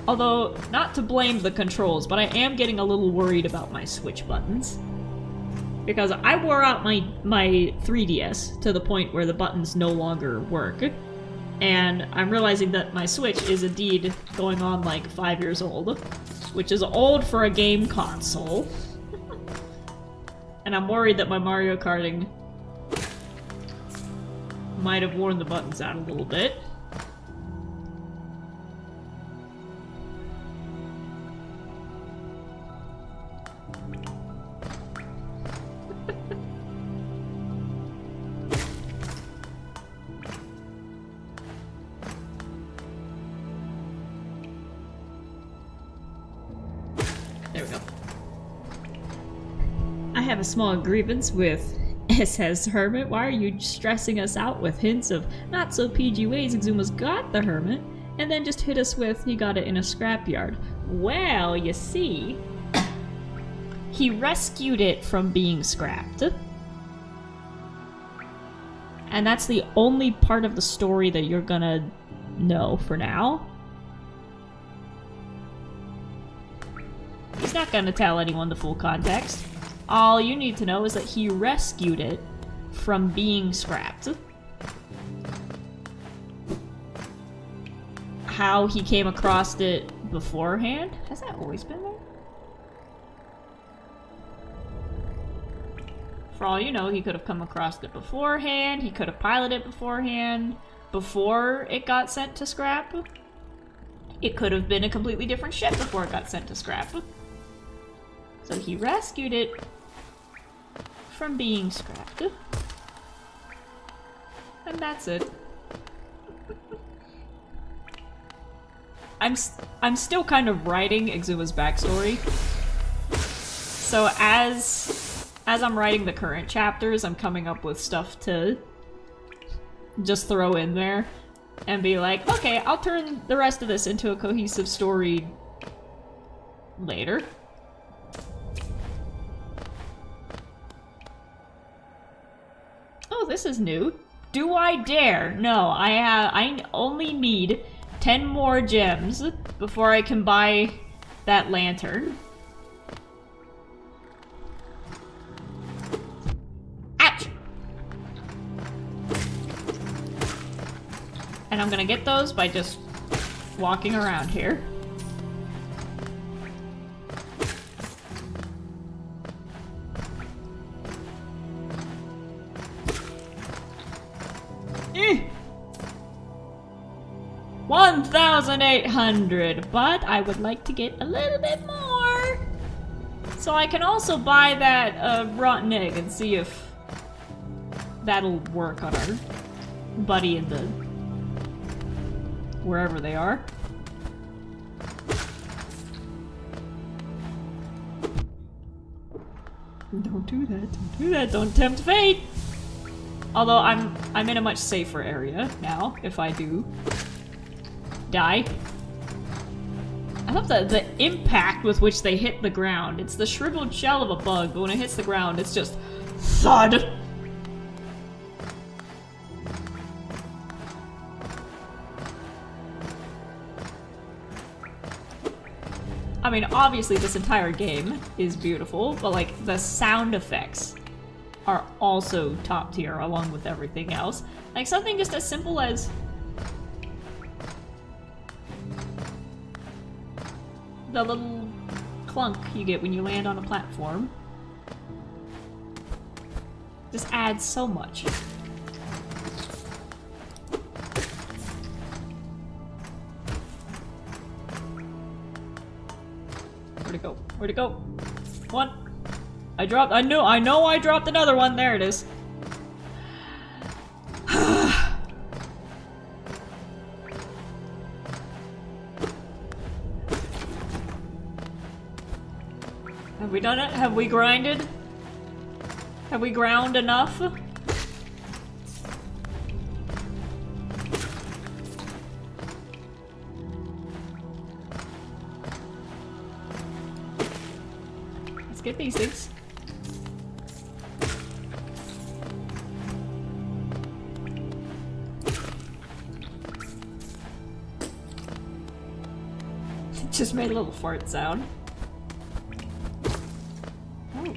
Although, not to blame the controls, but I am getting a little worried about my Switch buttons. Because I wore out my 3DS to the point where the buttons no longer work. And I'm realizing that my Switch is indeed going on like 5 years old. Which is old for a game console. And I'm worried that my Mario Karting might have worn the buttons out a little bit. There we go. have a small grievance with SS Hermit. Why are you stressing us out with hints of not so PG ways? Exuma's got the Hermit, and then just hit us with he got it in a scrapyard. Well, you see, he rescued it from being scrapped. And that's the only part of the story that you're gonna know for now. He's not gonna tell anyone the full context. All you need to know is that he rescued it from being scrapped. How he came across it beforehand? Has that always been there? For all you know, he could have come across it beforehand, he could have piloted it beforehand, before it got sent to scrap. It could have been a completely different ship before it got sent to scrap. So he rescued it from being scrapped. And that's it. I'm still kind of writing Exuma's backstory. So as I'm writing the current chapters, I'm coming up with stuff to just throw in there and be like, okay, I'll turn the rest of this into a cohesive story later. Oh, this is new. Do I dare? No, I only need 10 more gems before I can buy that lantern. Ouch! And I'm gonna get those by just walking around here. Eh. 1,800, but I would like to get a little bit more. So I can also buy that rotten egg and see if that'll work on our buddy in the... wherever they are. Don't do that, don't do that, don't tempt fate! Although I'm in a much safer area now, if I do die. I love the impact with which they hit the ground. It's the shriveled shell of a bug, but when it hits the ground, it's just thud! I mean, obviously this entire game is beautiful, but like, the sound effects are also top tier along with everything else. Like something just as simple as the little clunk you get when you land on a platform just adds so much. Where'd it go? Where'd it go? One. I know I dropped another one. There it is. Have we done it? Have we grinded? Have we ground enough? Let's get these things. It just made a little fart sound. Oh.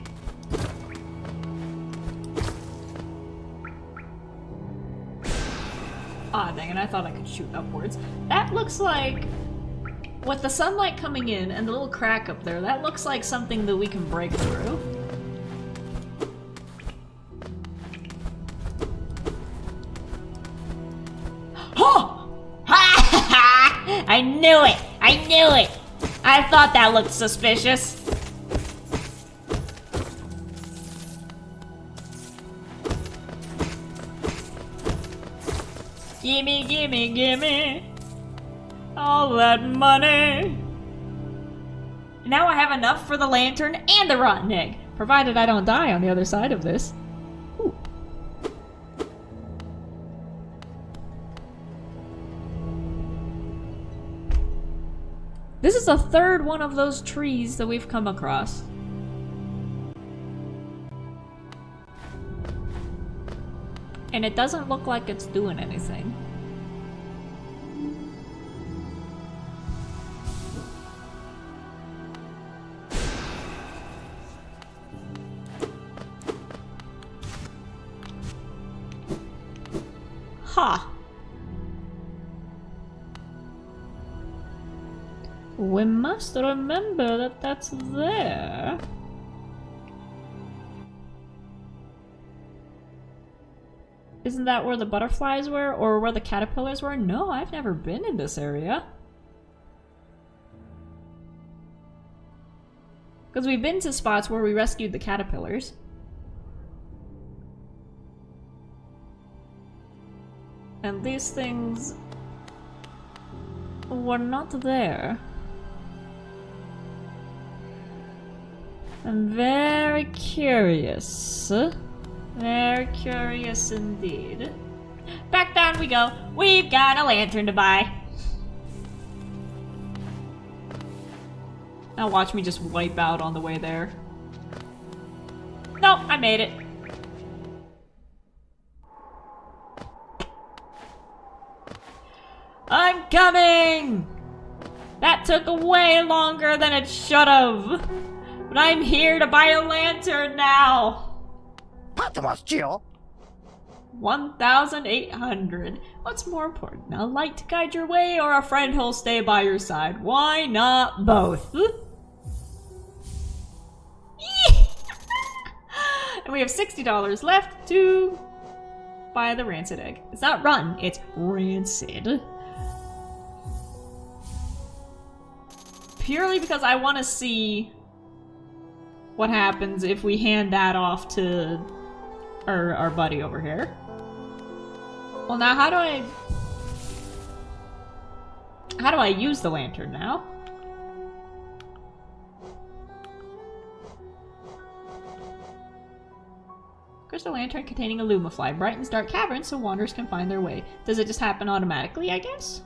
Ah, dang it, I thought I could shoot upwards. That looks like... with the sunlight coming in and the little crack up there, that looks like something that we can break through. Oh! I knew it! I knew it! I thought that looked suspicious. Gimme, gimme, gimme all that money. Now I have enough for the lantern and the rotten egg. Provided I don't die on the other side of this. Ooh. This is the third one of those trees that we've come across. And it doesn't look like it's doing anything. Ha! We must remember that that's there. Isn't that where the butterflies were, or where the caterpillars were? No, I've never been in this area. Because we've been to spots where we rescued the caterpillars. And these things were not there. I'm very curious. Very curious indeed. Back down we go. We've got a lantern to buy. Now watch me just wipe out on the way there. Nope, I made it. I'm coming! That took way longer than it should have. But I'm here to buy a lantern now. 立ってますちよ 1,800. What's more important, a light to guide your way or a friend who'll stay by your side? Why not both? And we have $60 left to buy the rancid egg. It's not rotten, it's rancid. Purely because I want to see what happens if we hand that off to our buddy over here. Well, now how do I use the lantern now? Crystal lantern containing a lumafly brightens dark caverns so wanderers can find their way. Does it just happen automatically, I guess?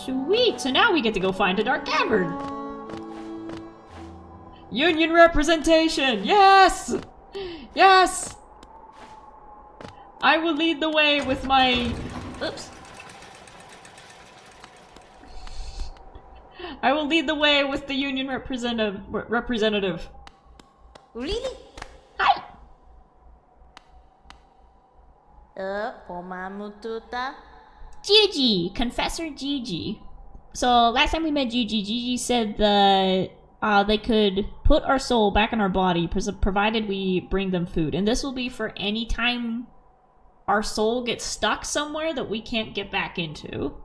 Sweet! So now we get to go find a dark cavern! Union representation! Yes! Yes! I will lead the way with my... Oops. I will lead the way with the union representative. Really? Hi! Pomamututa? Gigi! Confessor Gigi. So, last time we met Gigi, Gigi said that they could put our soul back in our body, provided we bring them food. And this will be for any time our soul gets stuck somewhere that we can't get back into.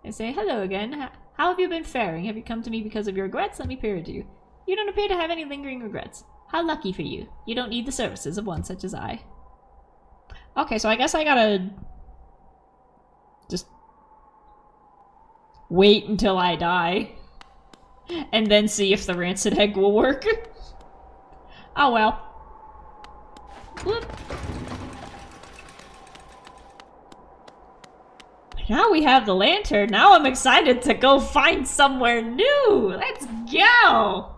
I say, hello again. How have you been faring? Have you come to me because of your regrets? Let me peer into you. You don't appear to have any lingering regrets. How lucky for you. You don't need the services of one such as I. Okay, so I guess I gotta just wait until I die and then see if the rancid egg will work. Oh well. Whoop. Now we have the lantern. Now I'm excited to go find somewhere new. Let's go.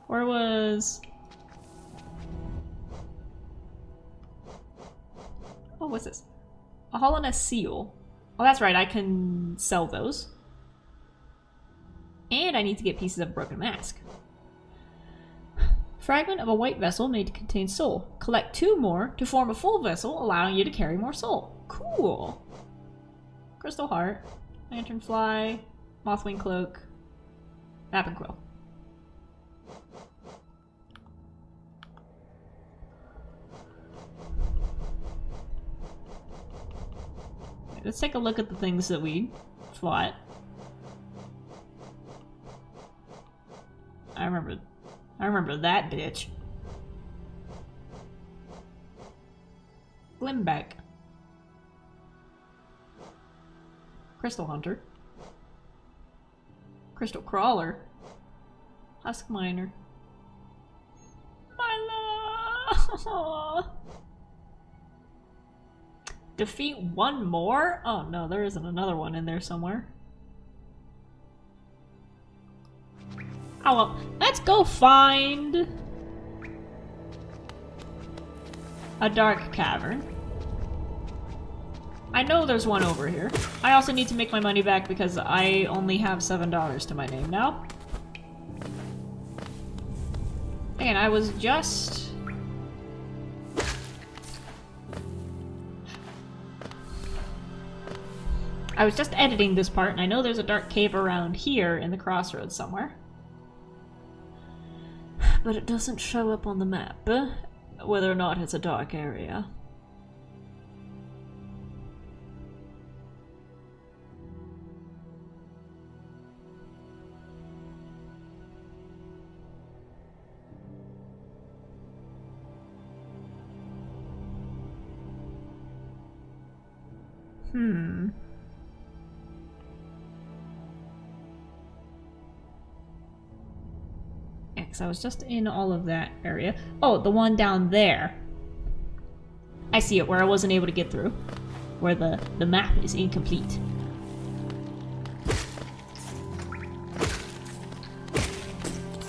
Where was... Oh, what's this? A hollowness seal. Oh, that's right, I can sell those. And I need to get pieces of a broken mask. Fragment of a white vessel made to contain soul. Collect 2 more to form a full vessel, allowing you to carry more soul. Cool! Crystal heart, lantern fly, mothwing cloak, map and quill. Let's take a look at the things that we fought. I remember that bitch. Glimbeck. Crystal Hunter. Crystal Crawler. Husk Miner. My love! Defeat one more? Oh no, there isn't another one in there somewhere. Oh well, let's go find a dark cavern. I know there's one over here. I also need to make my money back because I only have $7 to my name now. And I was just... editing this part, and I know there's a dark cave around here in the crossroads somewhere. But it doesn't show up on the map, whether or not it's a dark area. I was just in all of that area. Oh, the one down there. I see it, where I wasn't able to get through. Where the map is incomplete.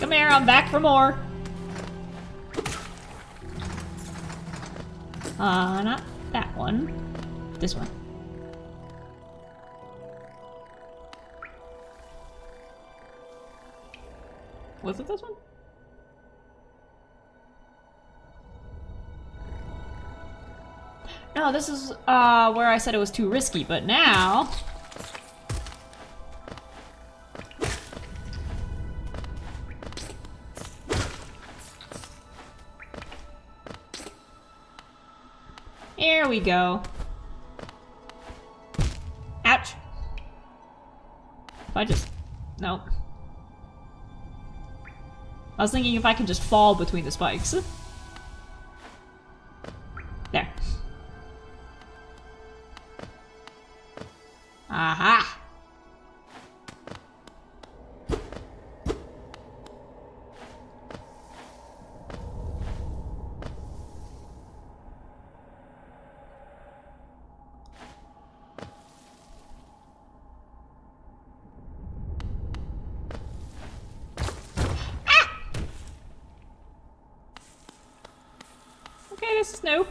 Come here, I'm back for more. Not that one. This one. Was it this one? No, this is where I said it was too risky, but now... Here we go. Ouch. If I just... Nope. I was thinking if I could just fall between the spikes. There. Aha! Okay, this is new.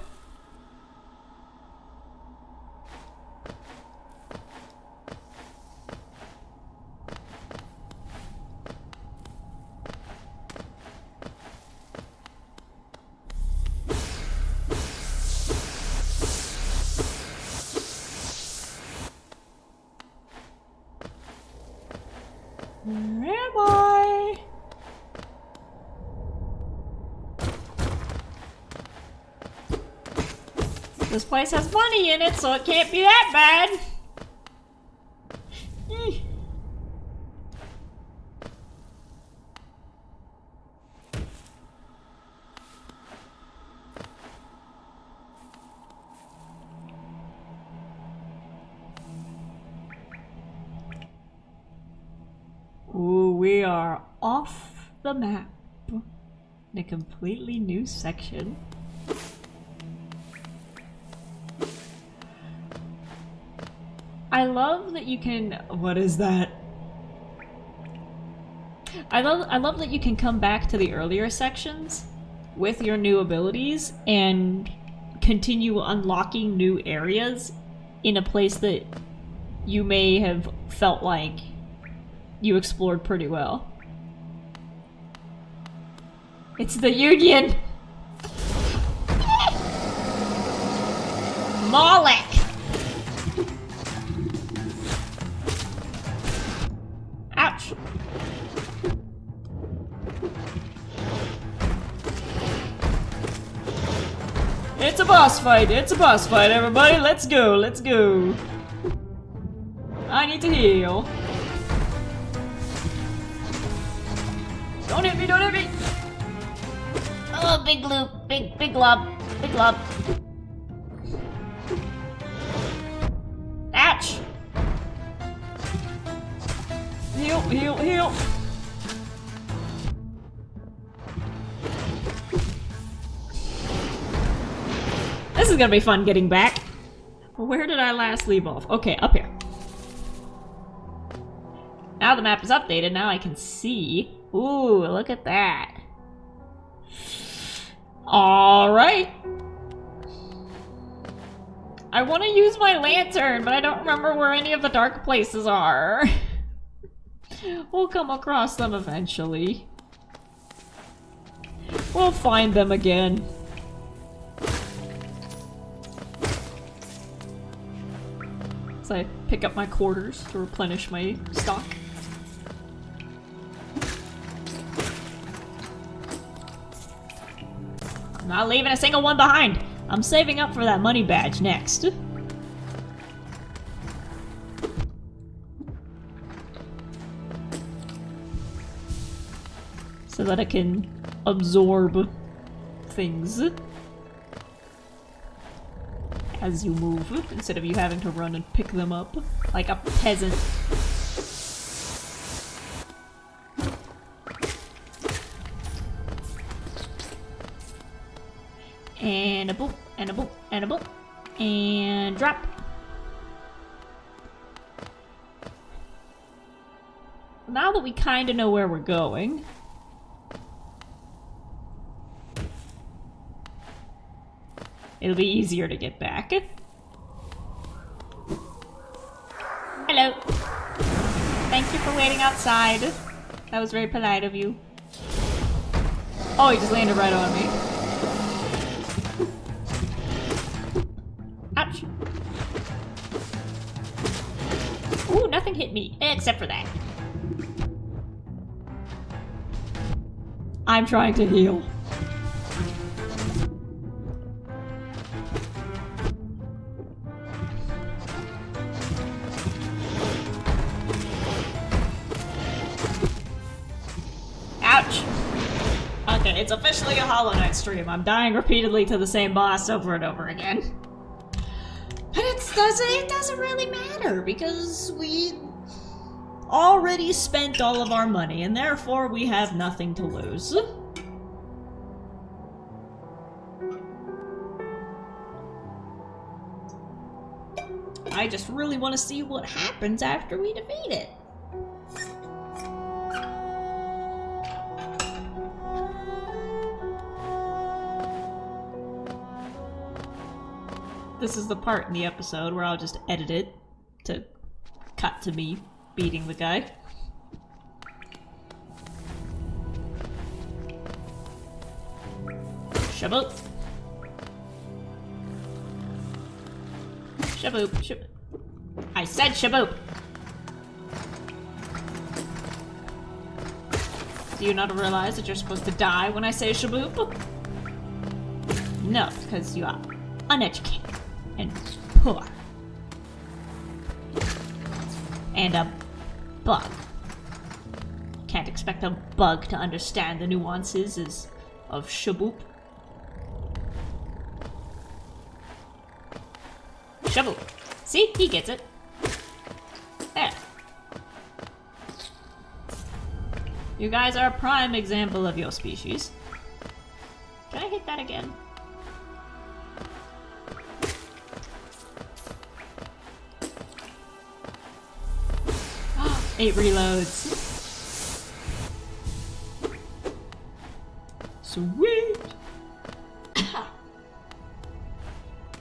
Where am I? This place has money in it, so it can't be that bad. Ooh, we are off the map in a completely new section. I love that you can... What is that? I love that you can come back to the earlier sections with your new abilities and continue unlocking new areas in a place that you may have felt like you explored pretty well. It's the Union! Moloch! Ouch! It's a boss fight! It's a boss fight, everybody! Let's go! Let's go! I need to heal. Don't hit me! Don't hit me! Oh, big loop, big lob, big lob. Ouch! Heal! heal, heal! This is gonna be fun getting back. Where did I last leave off? Okay, up here. Now the map is updated, now I can see. Ooh, look at that. Alright. I want to use my lantern, but I don't remember where any of the dark places are. We'll come across them eventually. We'll find them again. So I pick up my quarters to replenish my stock. I'm not leaving a single one behind. I'm saving up for that money badge next. So that I can absorb things as you move, instead of you having to run and pick them up like a peasant. And a boop, and a boop, and a boop, and drop. Now that we kind of know where we're going, it'll be easier to get back. Hello. Thank you for waiting outside. That was very polite of you. Oh, he just landed right on me. Ouch. Ooh, nothing hit me, except for that. I'm trying to heal. Ouch. Okay, it's officially a Hollow Knight stream. I'm dying repeatedly to the same boss over and over again. But it doesn't really matter, because we already spent all of our money, and therefore we have nothing to lose. I just really want to see what happens after we defeat it. This is the part in the episode where I'll just edit it to cut to me beating the guy. Shaboop. Shaboop. Shaboop. I said shaboop. Do you not realize that you're supposed to die when I say shaboop? No, because you are uneducated and poor. And a bug. Can't expect a bug to understand the nuances of shaboop. Shaboop. See? He gets it. There. You guys are a prime example of your species. Can I hit that again? Eight reloads. Sweet.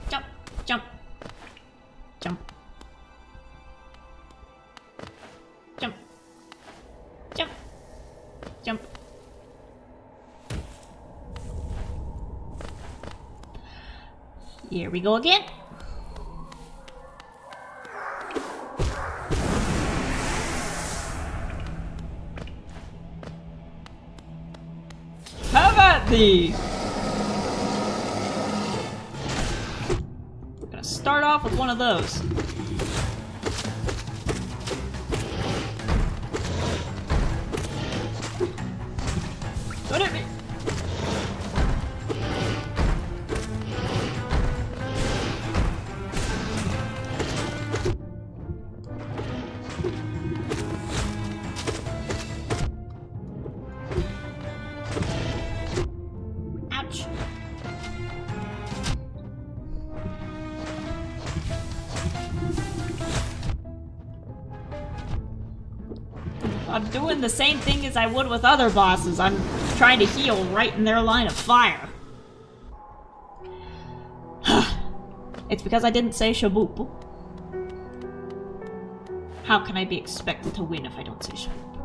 Jump, jump, jump, jump, jump, jump. Here we go again. Thee. We're gonna start off with one of those. Don't hit me. I'm doing the same thing as I would with other bosses. I'm trying to heal right in their line of fire. It's because I didn't say shaboop. How can I be expected to win if I don't say shaboop?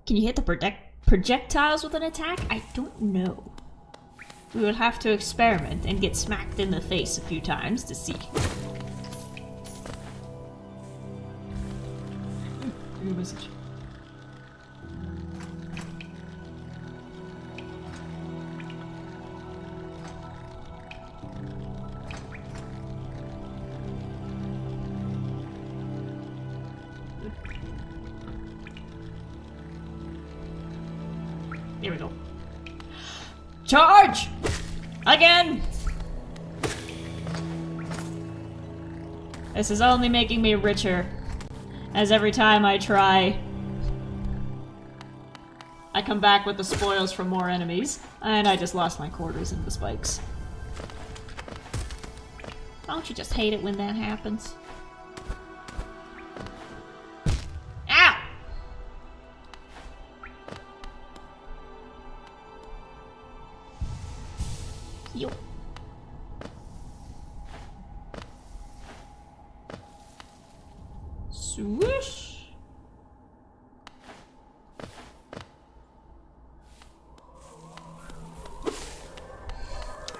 Can you hit the projectiles with an attack? I don't know. We will have to experiment and get smacked in the face a few times to see. New message. Here we go. Charge! Again! This is only making me richer. As every time I try, I come back with the spoils from more enemies. And I just lost my quarters in the spikes. Don't you just hate it when that happens? Ow! Yo. Swoosh.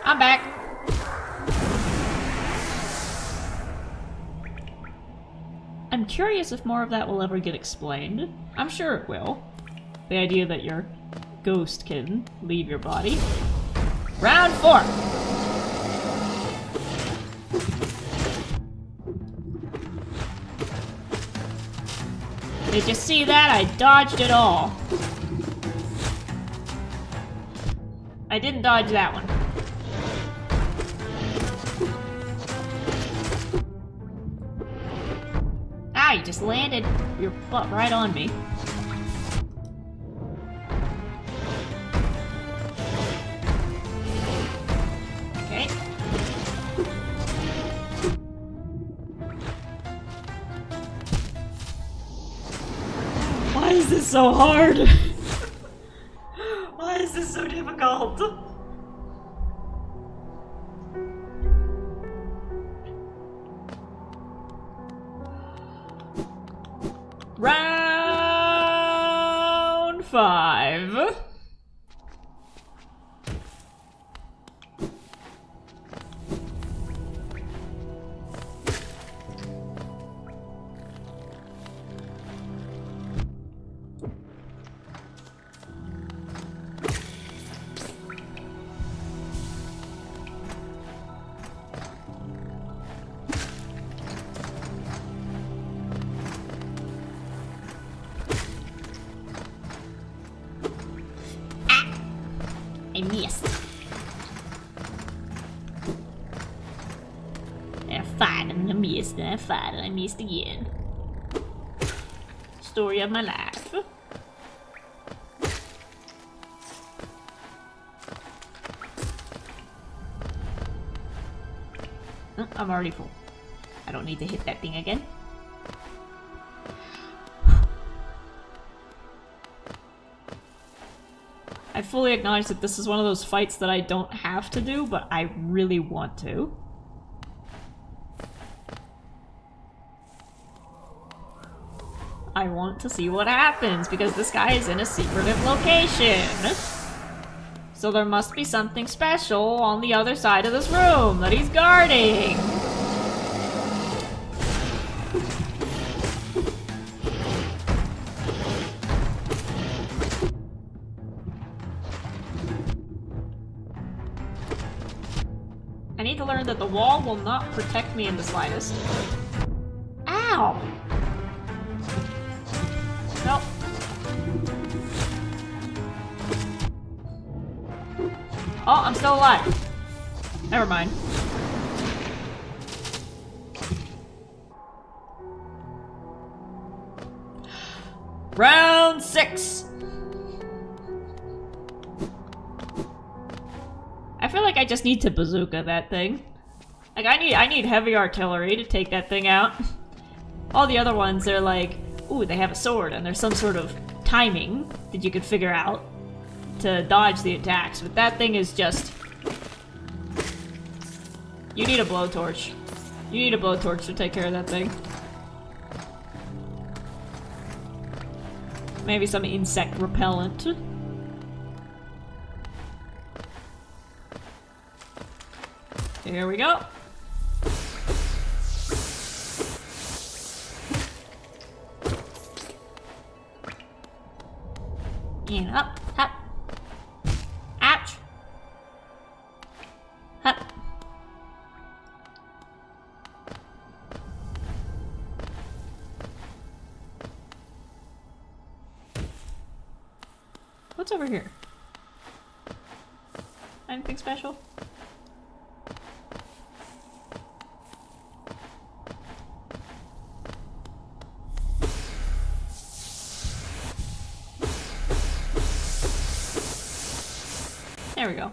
I'm back. I'm curious if more of that will ever get explained. I'm sure it will. The idea that your ghost can leave your body. Round 4! Did you see that? I dodged it all. I didn't dodge that one. Ah, you just landed your butt right on me. Okay. Why is this so hard? Why is this so difficult? Round 5. I missed. And I fired and I missed and I fired and I missed again. Story of my life. Oh, I'm already full. I don't need to hit that thing again. I fully acknowledge that this is one of those fights that I don't have to do, but I really want to. I want to see what happens, because this guy is in a secretive location. So there must be something special on the other side of this room that he's guarding. I need to learn that the wall will not protect me in the slightest. Ow! Nope. Oh, I'm still alive. Never mind. Round 6. I feel like I just need to bazooka that thing. Like I need heavy artillery to take that thing out. All the other ones, they're like, ooh, they have a sword, and there's some sort of timing that you could figure out to dodge the attacks. But that thing is just... You need a blowtorch. You need a blowtorch to take care of that thing. Maybe some insect repellent. Here we go. And up, up. Ouch. Up. What's over here? Anything special? There we go.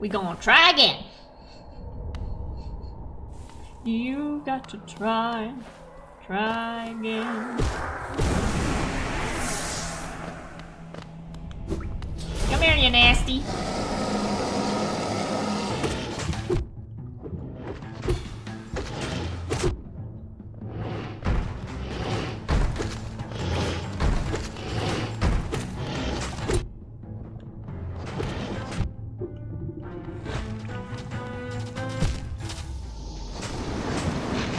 We gonna try again. You got to try again. Come here, you nasty.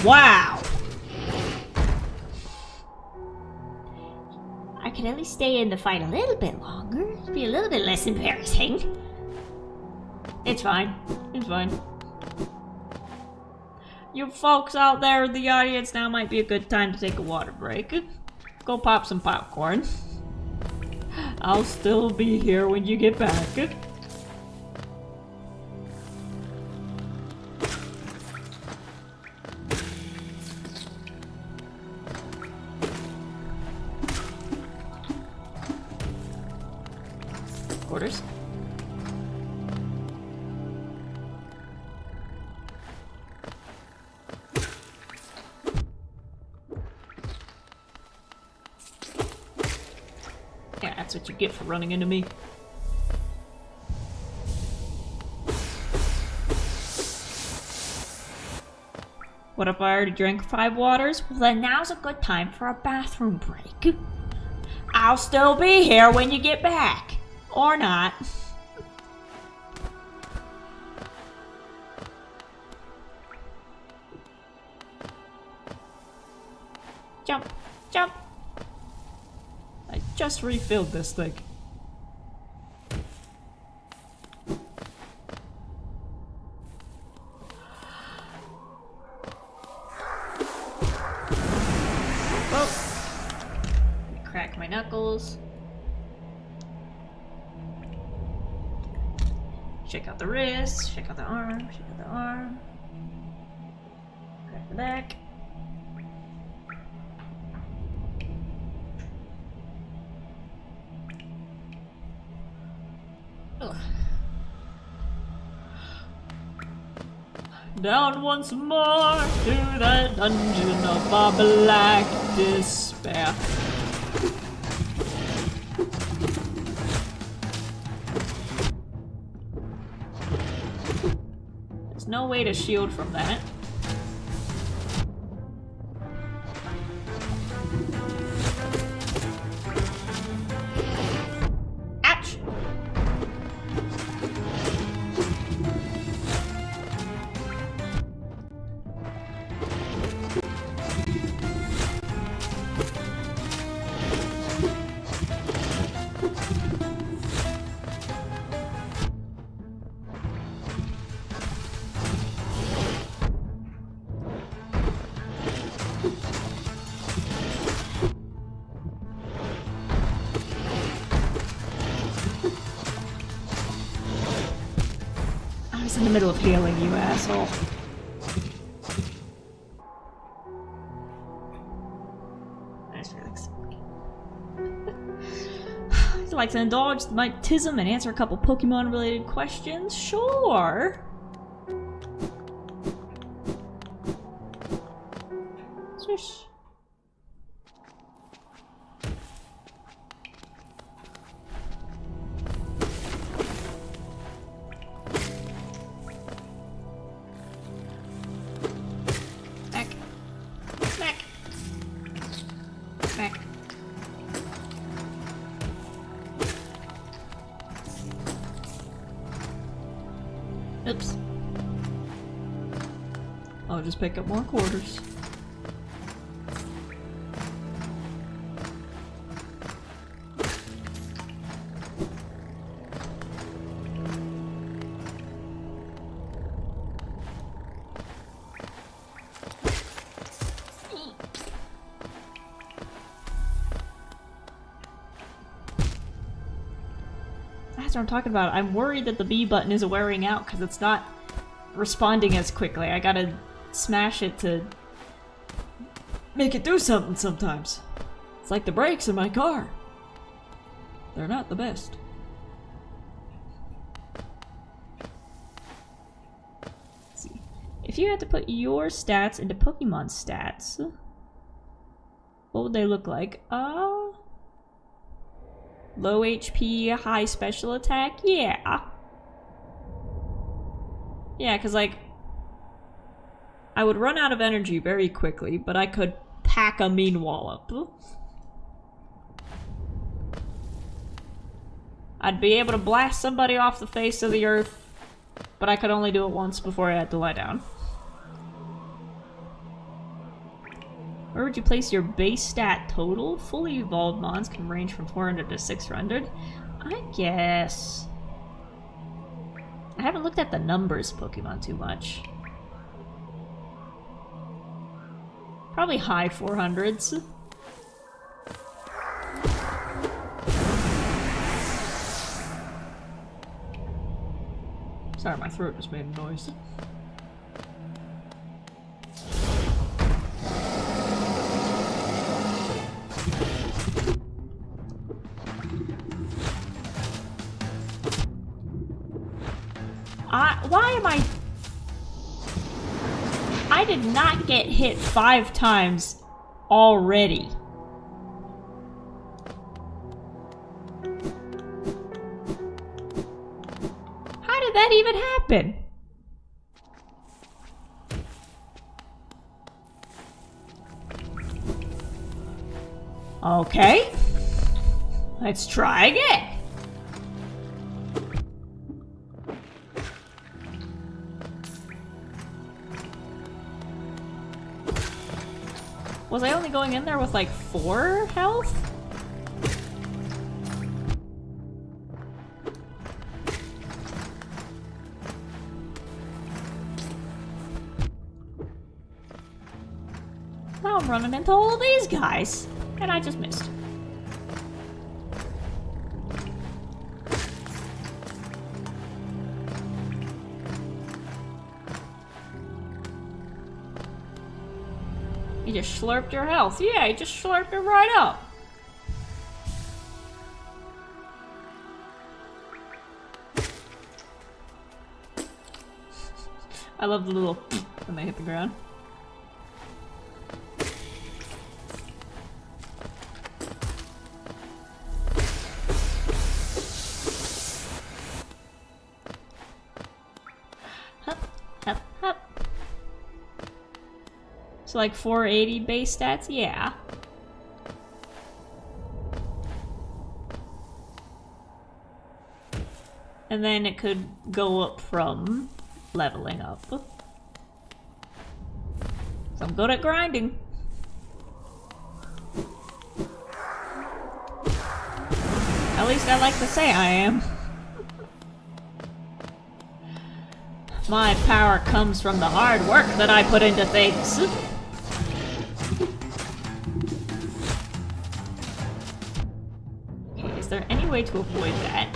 Wow! I could at least stay in the fight a little bit longer. It'd be a little bit less embarrassing. It's fine. It's fine. You folks out there in the audience, now might be a good time to take a water break. Go pop some popcorn. I'll still be here when you get back. Quarters. Yeah, that's what you get for running into me. What if I already drank 5 waters? Well, then now's a good time for a bathroom break. I'll still be here when you get back. Or not. Jump, jump. I just refilled this thing. Oh. Crack my knuckles. Check out the wrist, check out the arm, check out the arm. Crack the back. Ugh. Down once more to the dungeon of our black despair. No way to shield from that. Ouch! In the middle of healing, you asshole. Nice relax. you like to indulge my tism and answer a couple Pokemon-related questions? Sure. Swish. Back. Back. Back. Oops. I'll just pick up more quarters. That's what I'm talking about. I'm worried that the B button is wearing out because it's not responding as quickly. I gotta smash it to make it do something sometimes. It's like the brakes in my car. They're not the best. Let's see. If you had to put your stats into Pokemon stats, what would they look like? Low HP, high special attack? Yeah. Yeah, because, like, I would run out of energy very quickly, but I could pack a mean wallop. I'd be able to blast somebody off the face of the earth, but I could only do it once before I had to lie down. Where would you place your base stat total? Fully evolved mons can range from 400 to 600. I guess... I haven't looked at the numbers Pokemon too much. Probably high 400s. Sorry, my throat just made a noise. Why am I did not get hit 5 times already. How did that even happen? Okay. Let's try again. Was I only going in there with like 4 health? Now I'm running into all these guys, and I just missed. You just slurped your health. Yeah, you just slurped it right up. I love the little when they hit the ground. Hup, hup, hup. So like 480 base stats? Yeah. And then it could go up from leveling up. So I'm good at grinding. At least I like to say I am. My power comes from the hard work that I put into things. Okay, is there any way to avoid that?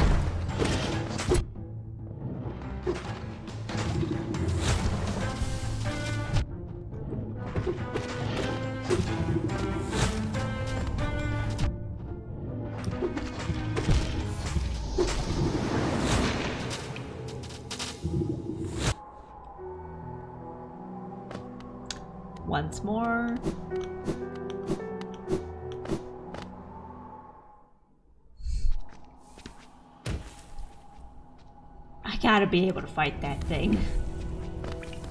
Once more. I gotta be able to fight that thing.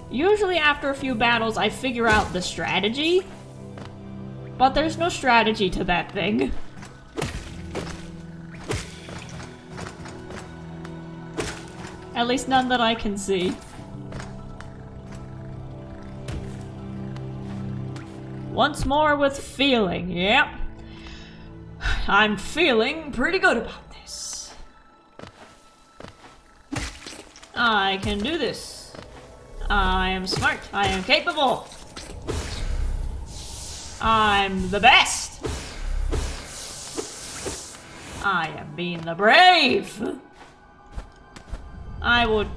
Usually after a few battles, I figure out the strategy. But there's no strategy to that thing. At least none that I can see. Once more with feeling, yep. I'm feeling pretty good about this. I can do this. I am smart. I am capable. I'm the best. I am being the brave. I will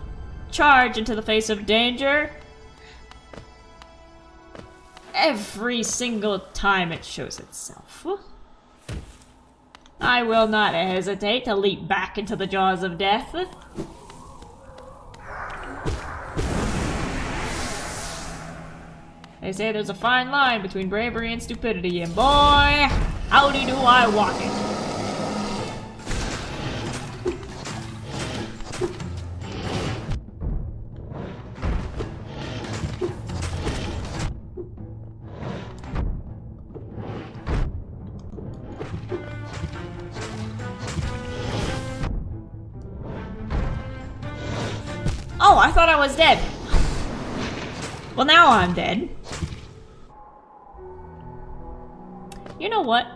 charge into the face of danger every single time it shows itself. I will not hesitate to leap back into the jaws of death. They say there's a fine line between bravery and stupidity, and boy, howdy do I walk it. Oh, I thought I was dead. Well, now I'm dead. You know what?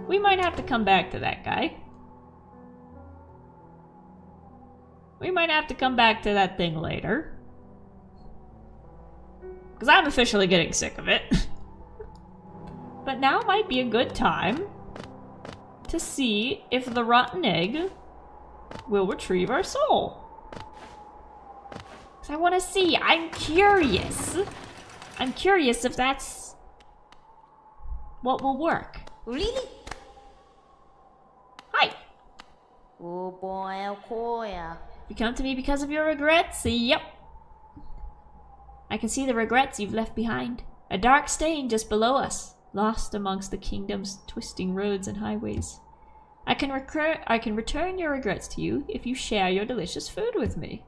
We might have to come back to that guy. We might have to come back to that thing later. Because I'm officially getting sick of it. But now might be a good time to see if the rotten egg will retrieve our soul. Because I want to see. I'm curious. I'm curious if that's what will work. Really? Hi. Oh boy, oh boy. You come to me because of your regrets? Yep. I can see the regrets you've left behind. A dark stain just below us, lost amongst the kingdom's twisting roads and highways. I can return your regrets to you if you share your delicious food with me.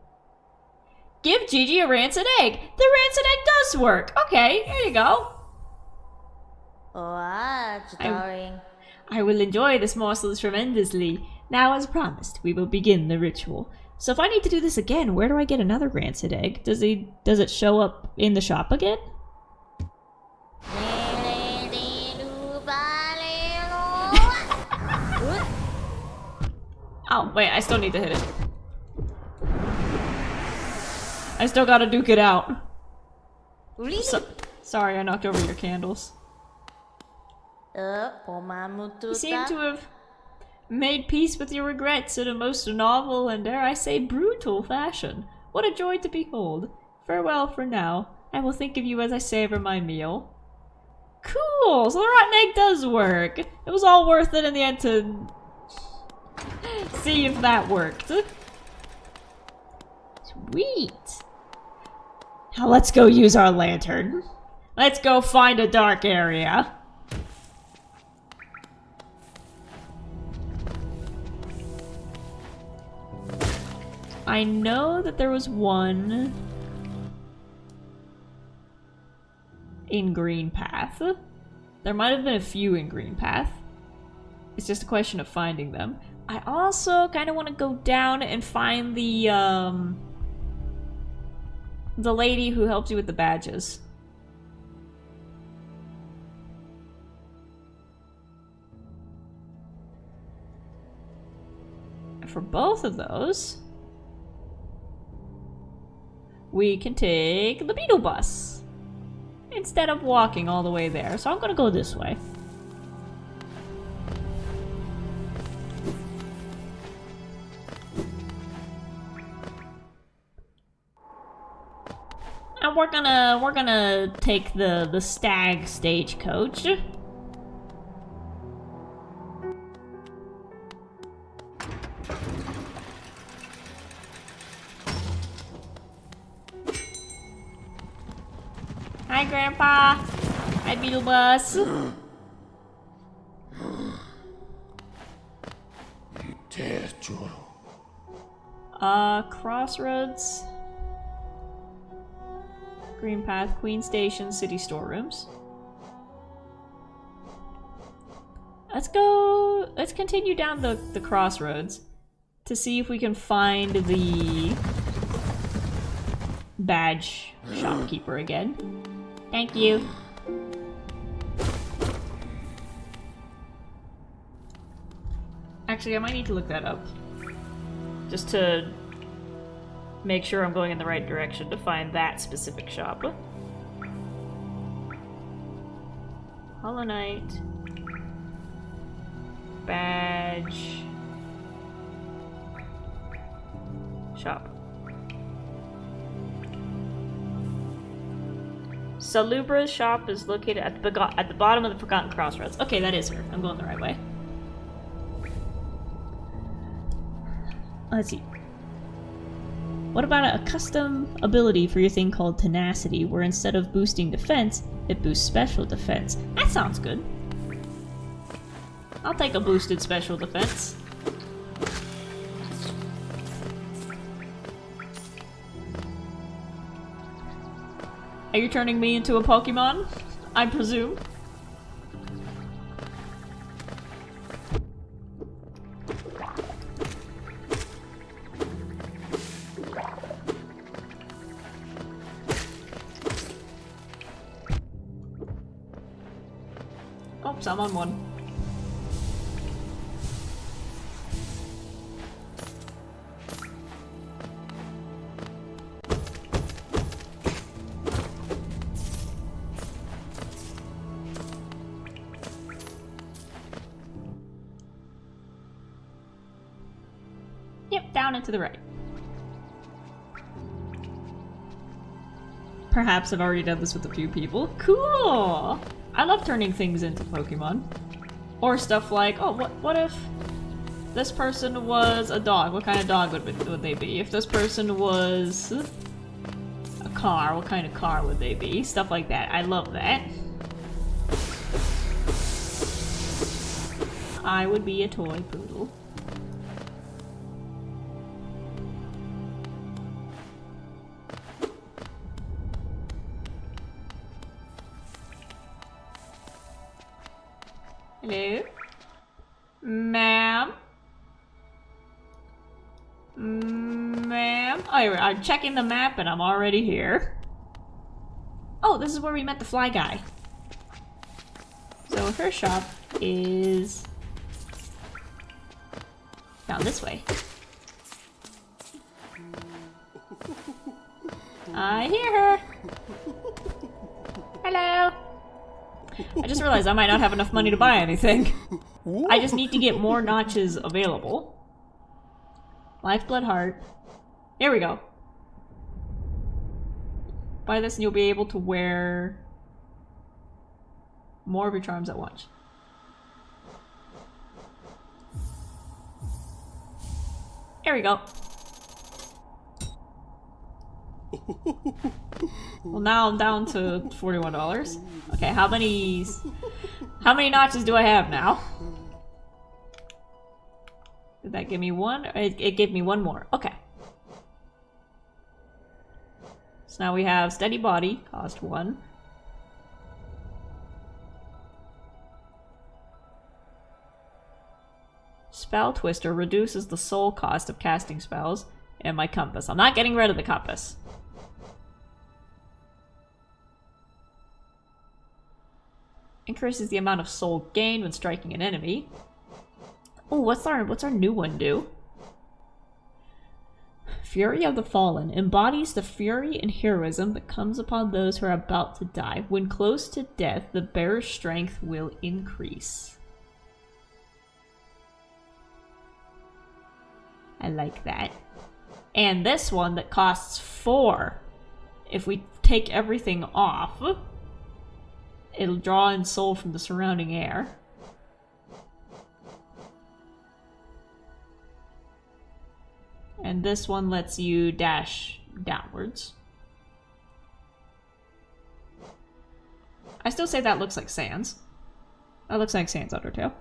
Give Gigi a rancid egg. The rancid egg does work. Okay, here you go. What, darling? I will enjoy this morsel tremendously. Now, as promised, we will begin the ritual. So if I need to do this again, where do I get another rancid egg? Does it show up in the shop again? Oh, wait, I still need to hit it. I still gotta duke it out. Really? Sorry, I knocked over your candles. You You seem to have made peace with your regrets in a most novel and, dare I say, brutal fashion. What a joy to behold. Farewell for now. I will think of you as I savor my meal. Cool! So the rotten egg does work. It was all worth it in the end to see if that worked. Sweet. Now let's go use our lantern. Let's go find a dark area. I know that there was one in Green Path. There might have been a few in Green Path. It's just a question of finding them. I also kind of want to go down and find the lady who helps you with the badges. For both of those, we can take the beetle bus instead of walking all the way there. So I'm gonna go this way. And we're gonna take the stag stagecoach. Hi, Grandpa. Hi, Beetlebus. Crossroads. Green Path, Queen Station, City Storerooms. Let's continue down the crossroads to see if we can find the badge shopkeeper again. Thank you. Actually, I might need to look that up. Just to make sure I'm going in the right direction to find that specific shop. Hollow Knight. Badge. Shop. Salubra's shop is located at the bottom of the Forgotten Crossroads. Okay, that is her. I'm going the right way. Let's see. What about a custom ability for your thing called Tenacity, where instead of boosting defense, it boosts special defense? That sounds good. I'll take a boosted special defense. Are you turning me into a Pokemon? I presume. Oops, I'm on one. Yep, down and to the right. Perhaps I've already done this with a few people. Cool! I love turning things into Pokemon. Or stuff like, oh, what if this person was a dog? What kind of dog would they be? If this person was a car, what kind of car would they be? Stuff like that. I love that. I would be a toy poodle. Hello? Ma'am? Ma'am? Oh, I'm checking the map and I'm already here. Oh, this is where we met the fly guy. So her shop is down this way. I hear her. Hello. I just realized I might not have enough money to buy anything. I just need to get more notches available. Lifeblood Heart. Here we go. Buy this and you'll be able to wear more of your charms at once. There we go. Well, now I'm down to $41. Okay, how many notches do I have now? Did that give me one? It gave me one more. Okay. So now we have Steady Body, cost 1. Spell Twister reduces the soul cost of casting spells. And my compass. I'm not getting rid of the compass. Increases the amount of soul gained when striking an enemy. Oh, what's our new one do? Fury of the Fallen embodies the fury and heroism that comes upon those who are about to die. When close to death, the bearer's strength will increase. I like that. And this one that costs 4. If we take everything off, it'll draw in soul from the surrounding air. And this one lets you dash downwards. I still say that looks like Sans. That looks like Sans Undertale.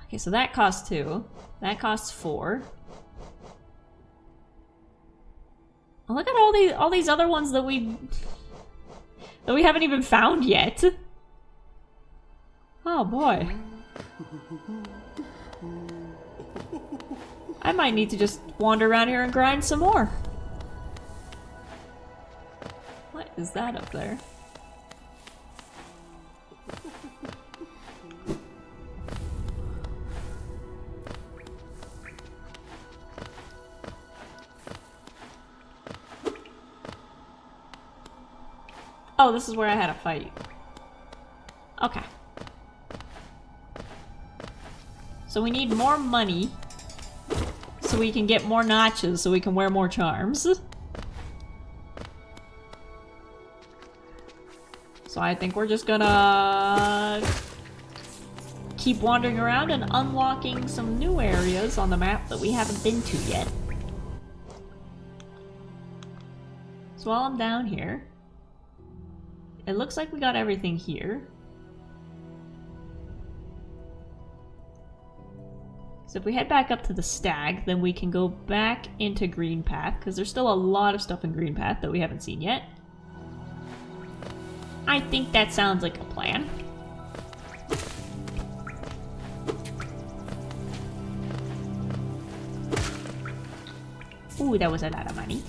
Okay, so that costs 2. That costs 4. Oh, look at all these other ones that we haven't even found yet. Oh boy. I might need to just wander around here and grind some more. What is that up there? Oh, this is where I had a fight. Okay. So we need more money so we can get more notches so we can wear more charms. So I think we're just gonna keep wandering around and unlocking some new areas on the map that we haven't been to yet. So while I'm down here, it looks like we got everything here. So if we head back up to the stag, then we can go back into Green Path, because there's still a lot of stuff in Green Path that we haven't seen yet. I think that sounds like a plan. Ooh, that was a lot of money.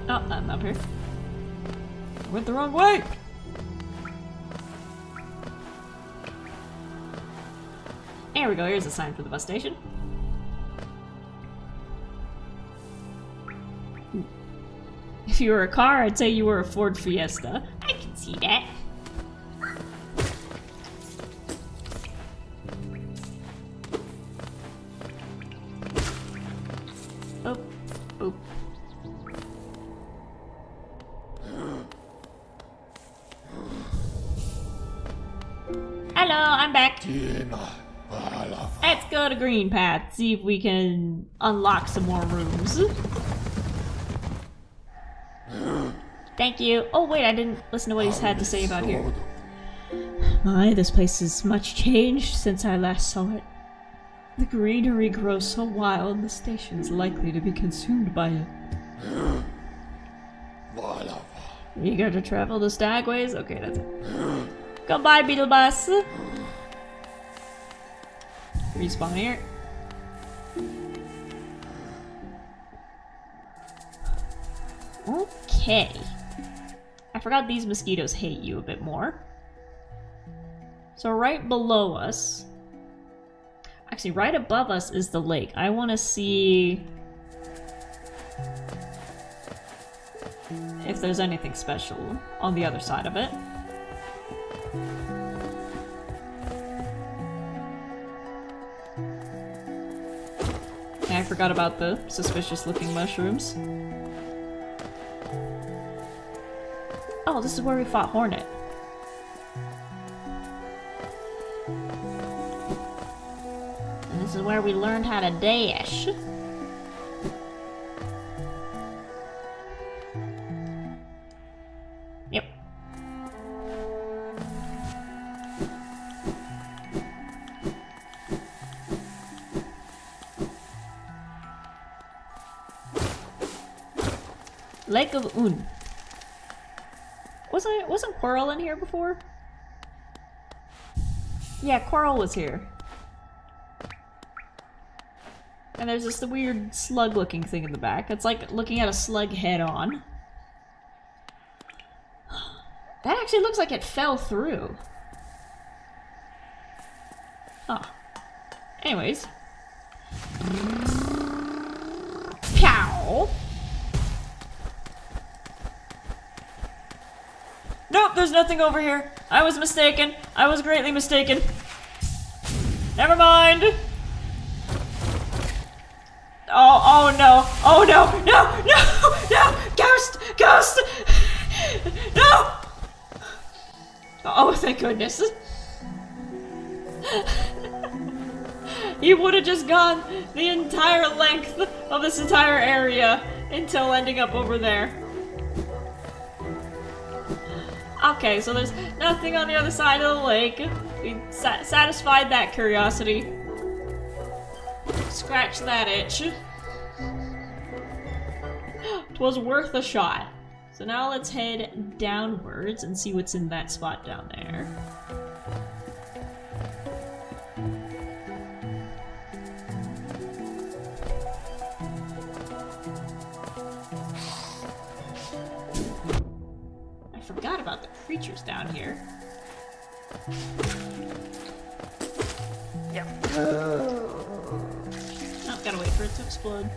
Oh, I'm up here. I went the wrong way! There we go, here's a sign for the bus station. If you were a car, I'd say you were a Ford Fiesta. I can see that. Oh, oh. Hello, I'm back. Let's go to Green Path, see if we can unlock some more rooms. Thank you. Oh wait, I didn't listen to what he's had to say about here. My, this place is much changed since I last saw it. The greenery grows so wild, the station's likely to be consumed by it. Eager to travel the stagways? Okay, that's it. Goodbye, Beetle Bus! Respawn here. Okay. I forgot these mosquitoes hate you a bit more. So right below us... Actually, right above us is the lake. I want to see... if there's anything special on the other side of it. I forgot about the suspicious-looking mushrooms. Oh, this is where we fought Hornet. And this is where we learned how to dash. Yep. Lake of Un. Wasn't Quirrell in here before? Yeah, Quirrell was here. And there's this weird slug-looking thing in the back. It's like looking at a slug head-on. That actually looks like it fell through. Huh. Anyways. Pow! Nope, there's nothing over here. I was mistaken. I was greatly mistaken. Never mind. Oh no! Oh no! No! No! No! Ghost! Ghost! No! Oh, thank goodness. He would have just gone the entire length of this entire area until ending up over there. Okay, so there's nothing on the other side of the lake. We satisfied that curiosity. Scratch that itch. 'Twas worth a shot. So now let's head downwards and see what's in that spot down there. I forgot about the creatures down here. Yep. Oh, gotta wait for it to explode.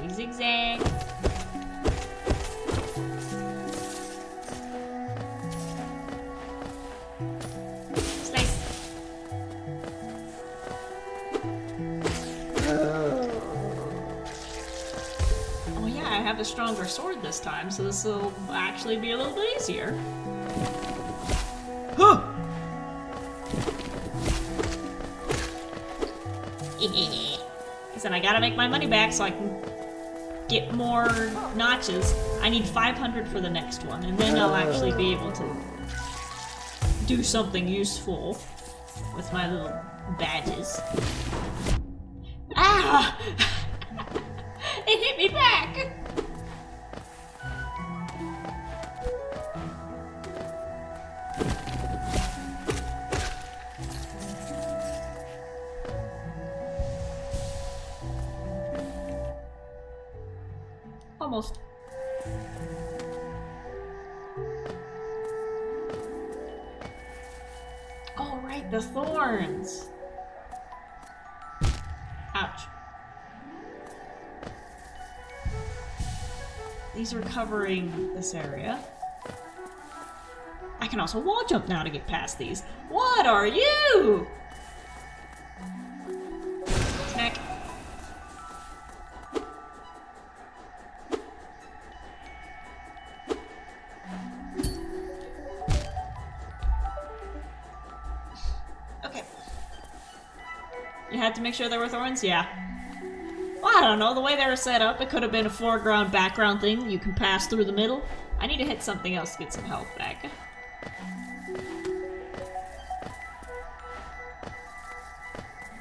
We zigzag. Slice. Oh yeah, I have a stronger sword this time, so this will actually be a little bit easier. Huh! Listen, I gotta make my money back so I can get more notches. I need 500 for the next one, and then I'll actually be able to do something useful with my little badges. Ah! It hit me back! Almost. Oh, right, the thorns. Ouch. These are covering this area. I can also wall jump now to get past these. What are you? Snack. Okay. You had to make sure there were thorns? Yeah. Well, I don't know, the way they were set up, it could have been a foreground, background thing. You can pass through the middle. I need to hit something else to get some health back.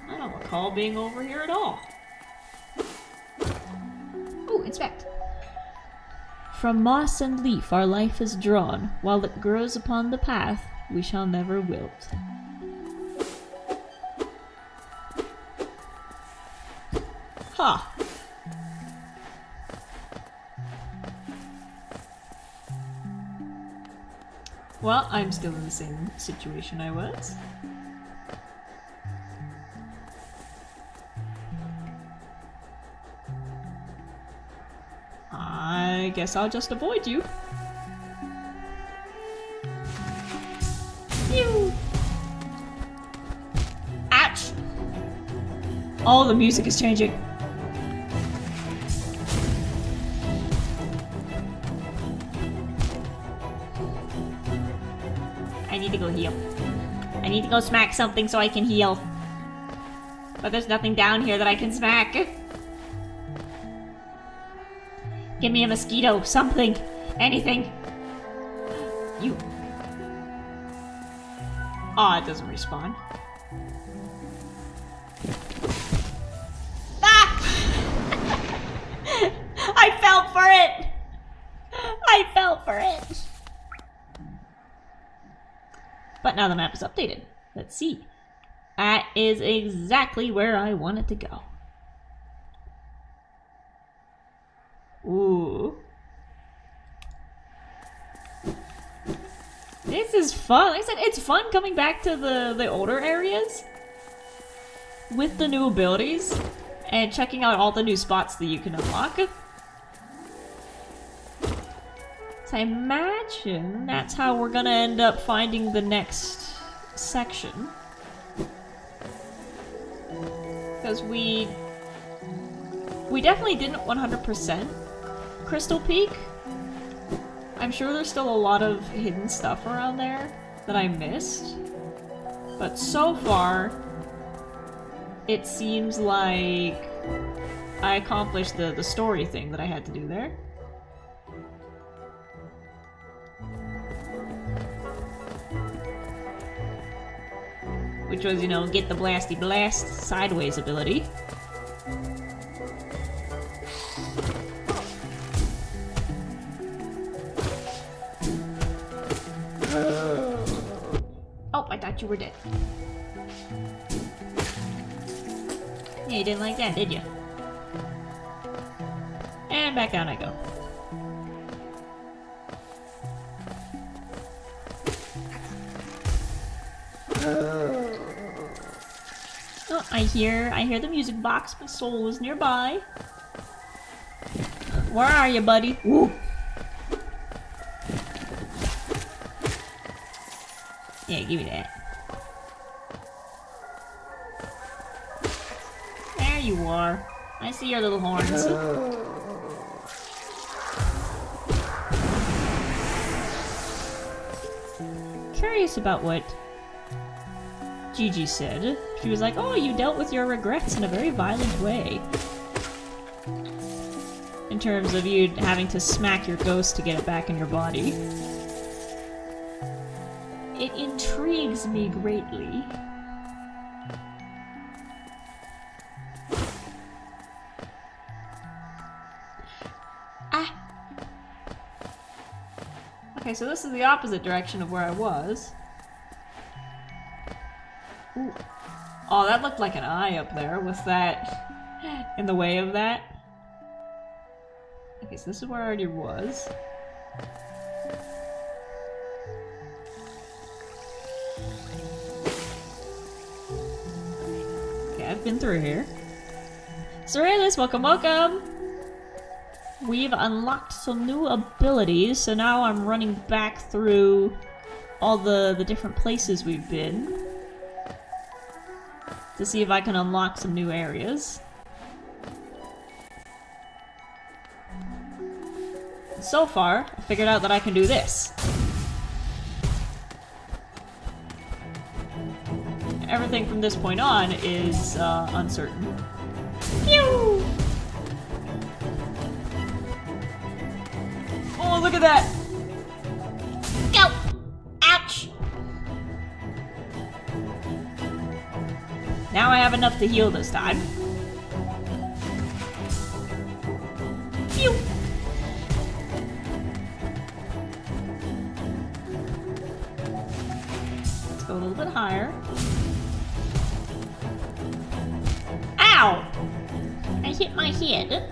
I don't recall being over here at all. Ooh, inspect. From moss and leaf our life is drawn. While it grows upon the path, we shall never wilt. Huh. Well, I'm still in the same situation I was. I guess I'll just avoid you. Phew. Ouch! Oh, the music is changing. I need to go heal. I need to go smack something so I can heal. But there's nothing down here that I can smack. Give me a mosquito, something, anything. You. Aw, it doesn't respawn. Ah! I fell for it! I fell for it! But now the map is updated. Let's see. That is exactly where I want it to go. Ooh. This is fun. Like I said, it's fun coming back to the older areas with the new abilities and checking out all the new spots that you can unlock. So I imagine that's how we're gonna end up finding the next section. Because we definitely didn't 100% Crystal Peak. I'm sure there's still a lot of hidden stuff around there that I missed. But so far, it seems like I accomplished the story thing that I had to do there. Which was, you know, get the blasty blast sideways ability. Oh, I thought you were dead. Yeah, you didn't like that, did you? And back down I go. Oh, I hear the music box. My soul is nearby. Where are you, buddy? Woo. Yeah, give me that. There you are. I see your little horns. Curious about what Gigi said. She was like, oh, you dealt with your regrets in a very violent way. In terms of you having to smack your ghost to get it back in your body. It intrigues me greatly. Ah! Okay, so this is the opposite direction of where I was. Ooh. Oh, that looked like an eye up there. Was that in the way of that? Okay, so this is where I already was. Okay, I've been through here. Soraylis, welcome, welcome! We've unlocked some new abilities, so now I'm running back through all the different places we've been to see if I can unlock some new areas. So far, I figured out that I can do this. Everything from this point on is uncertain. Pew! Oh, look at that! Go! Ouch! Now I have enough to heal this time. Pew! Let's go a little bit higher. Ow! I hit my head.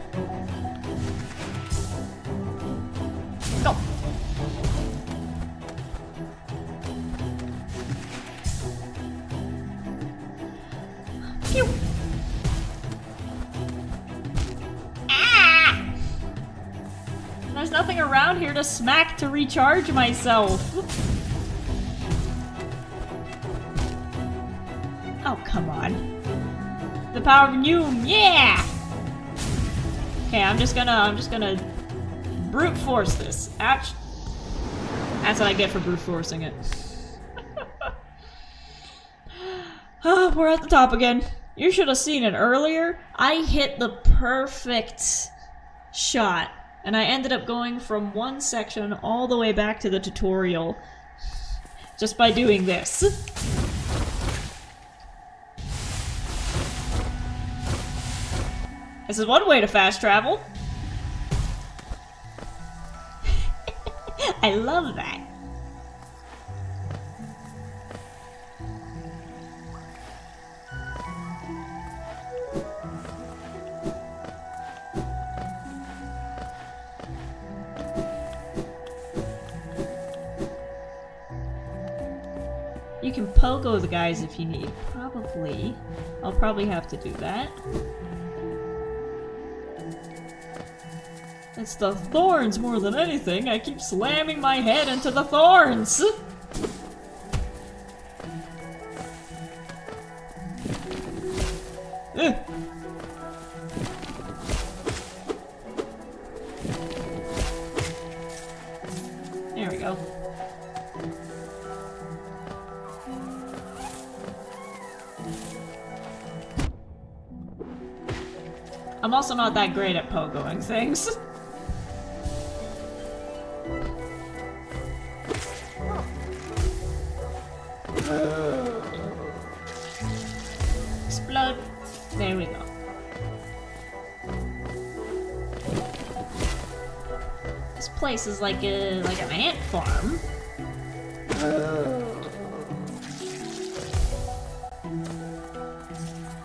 Go! Pew! Ah! There's nothing around here to smack to recharge myself. Oh, come on. The power of Noom, yeah! Okay, I'm just gonna brute force this. Ouch. That's what I get for brute forcing it. Oh, we're at the top again. You should have seen it earlier. I hit the perfect shot, and I ended up going from one section all the way back to the tutorial just by doing this. This is one way to fast travel. I love that. You can pogo the guys if you need. Probably. I'll probably have to do that. It's the thorns more than anything. I keep slamming my head into the thorns. Ugh. There we go. I'm also not that great at pogoing things. Explode. There we go. This place is like an ant farm.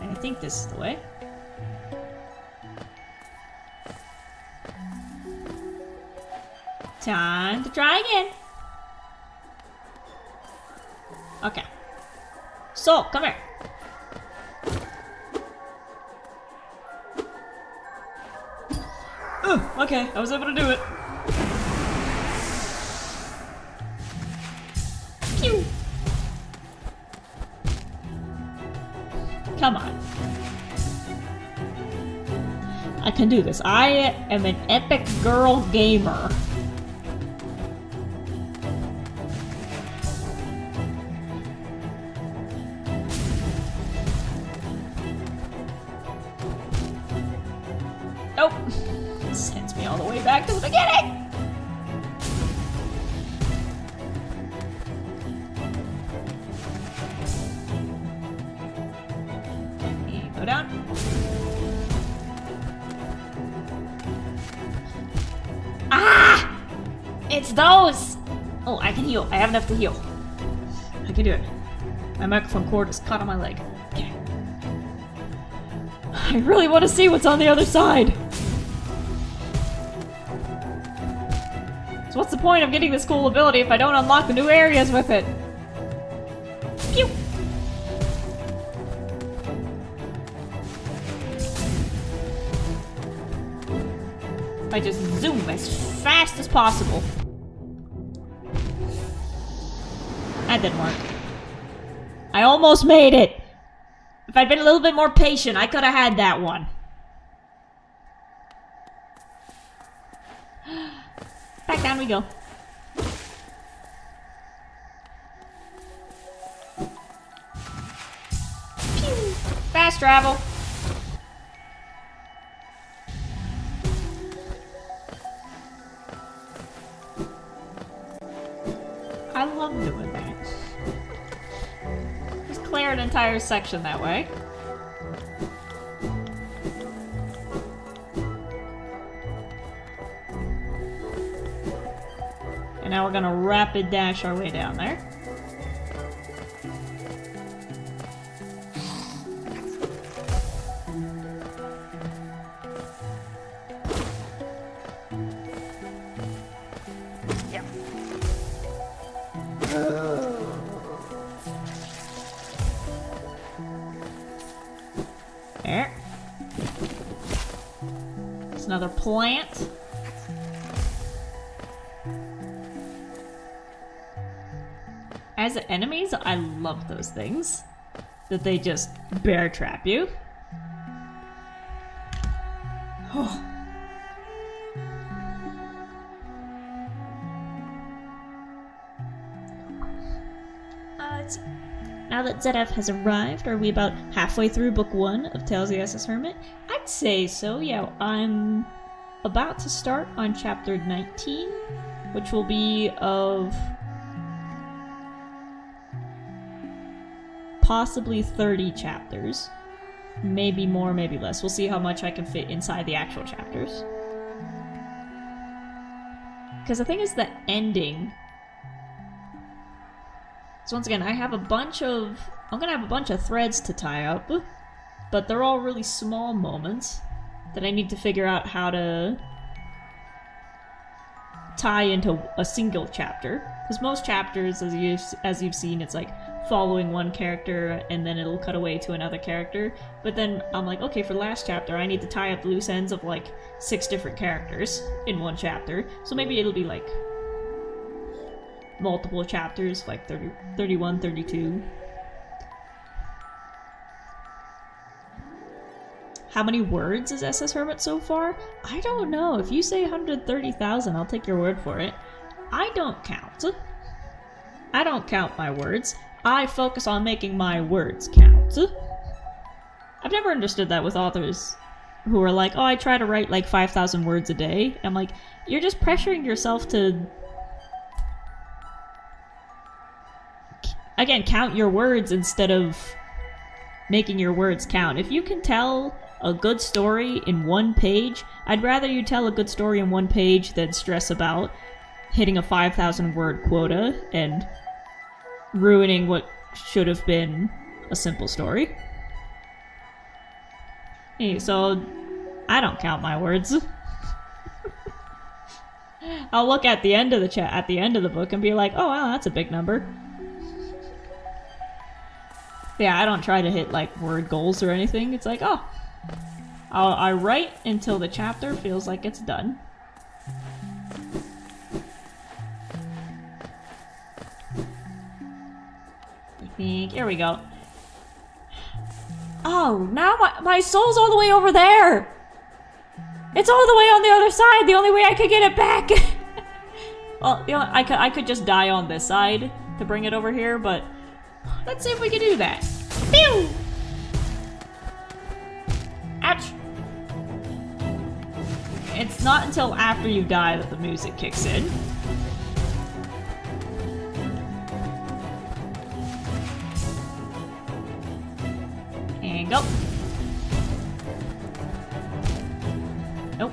I think this is the way. Time to try again. Okay. So, come here. Okay, I was able to do it. Pew! Come on. I can do this. I am an epic girl gamer. Nope. Sends me all the way back to the beginning! And go down. Ah! It's those! Oh, I can heal. I have enough to heal. I can do it. My microphone cord is caught on my leg. Okay. I really want to see what's on the other side. So what's the point of getting this cool ability if I don't unlock the new areas with it? Pew! I just zoom as fast as possible. That didn't work. I almost made it! If I'd been a little bit more patient, I could have had that one. Back down we go. Pew! Fast travel. I love doing that. Just clear an entire section that way. And now we're gonna rapid dash our way down there. Yep. There. There's another plant. As enemies, I love those things. That they just bear trap you. Oh. Let's see. Now that Zedef has arrived, are we about halfway through book 1 of Tales of the SS Hermit? I'd say so, yeah. I'm about to start on chapter 19, which will be of possibly 30 chapters. Maybe more, maybe less. We'll see how much I can fit inside the actual chapters. Because the thing is the ending. So once again, I'm gonna have a bunch of threads to tie up, but they're all really small moments that I need to figure out how to tie into a single chapter. Because most chapters, as you've seen, it's like following one character and then it'll cut away to another character. But then I'm like, okay, for the last chapter, I need to tie up the loose ends of like 6 different characters in one chapter. So maybe it'll be like multiple chapters, like 30, 31, 32. How many words is SS Hermit so far? I don't know. If you say 130,000, I'll take your word for it. I don't count. I don't count my words. I focus on making my words count. I've never understood that with authors who are like, oh, I try to write like 5,000 words a day. I'm like, you're just pressuring yourself to, again, count your words instead of making your words count. If you can tell a good story in one page, I'd rather you tell a good story in one page than stress about hitting a 5,000 word quota and ruining what should have been a simple story. Hey, so I don't count my words. I'll look at the end of the book and be like, oh wow, that's a big number. Yeah, I don't try to hit like word goals or anything. It's like, oh, I write until the chapter feels like it's done. I think, here we go. Oh, now my soul's all the way over there! It's all the way on the other side! The only way I could get it back! Well, I could just die on this side to bring it over here, but let's see if we can do that. Pew! Ouch! It's not until after you die that the music kicks in. And go. Nope.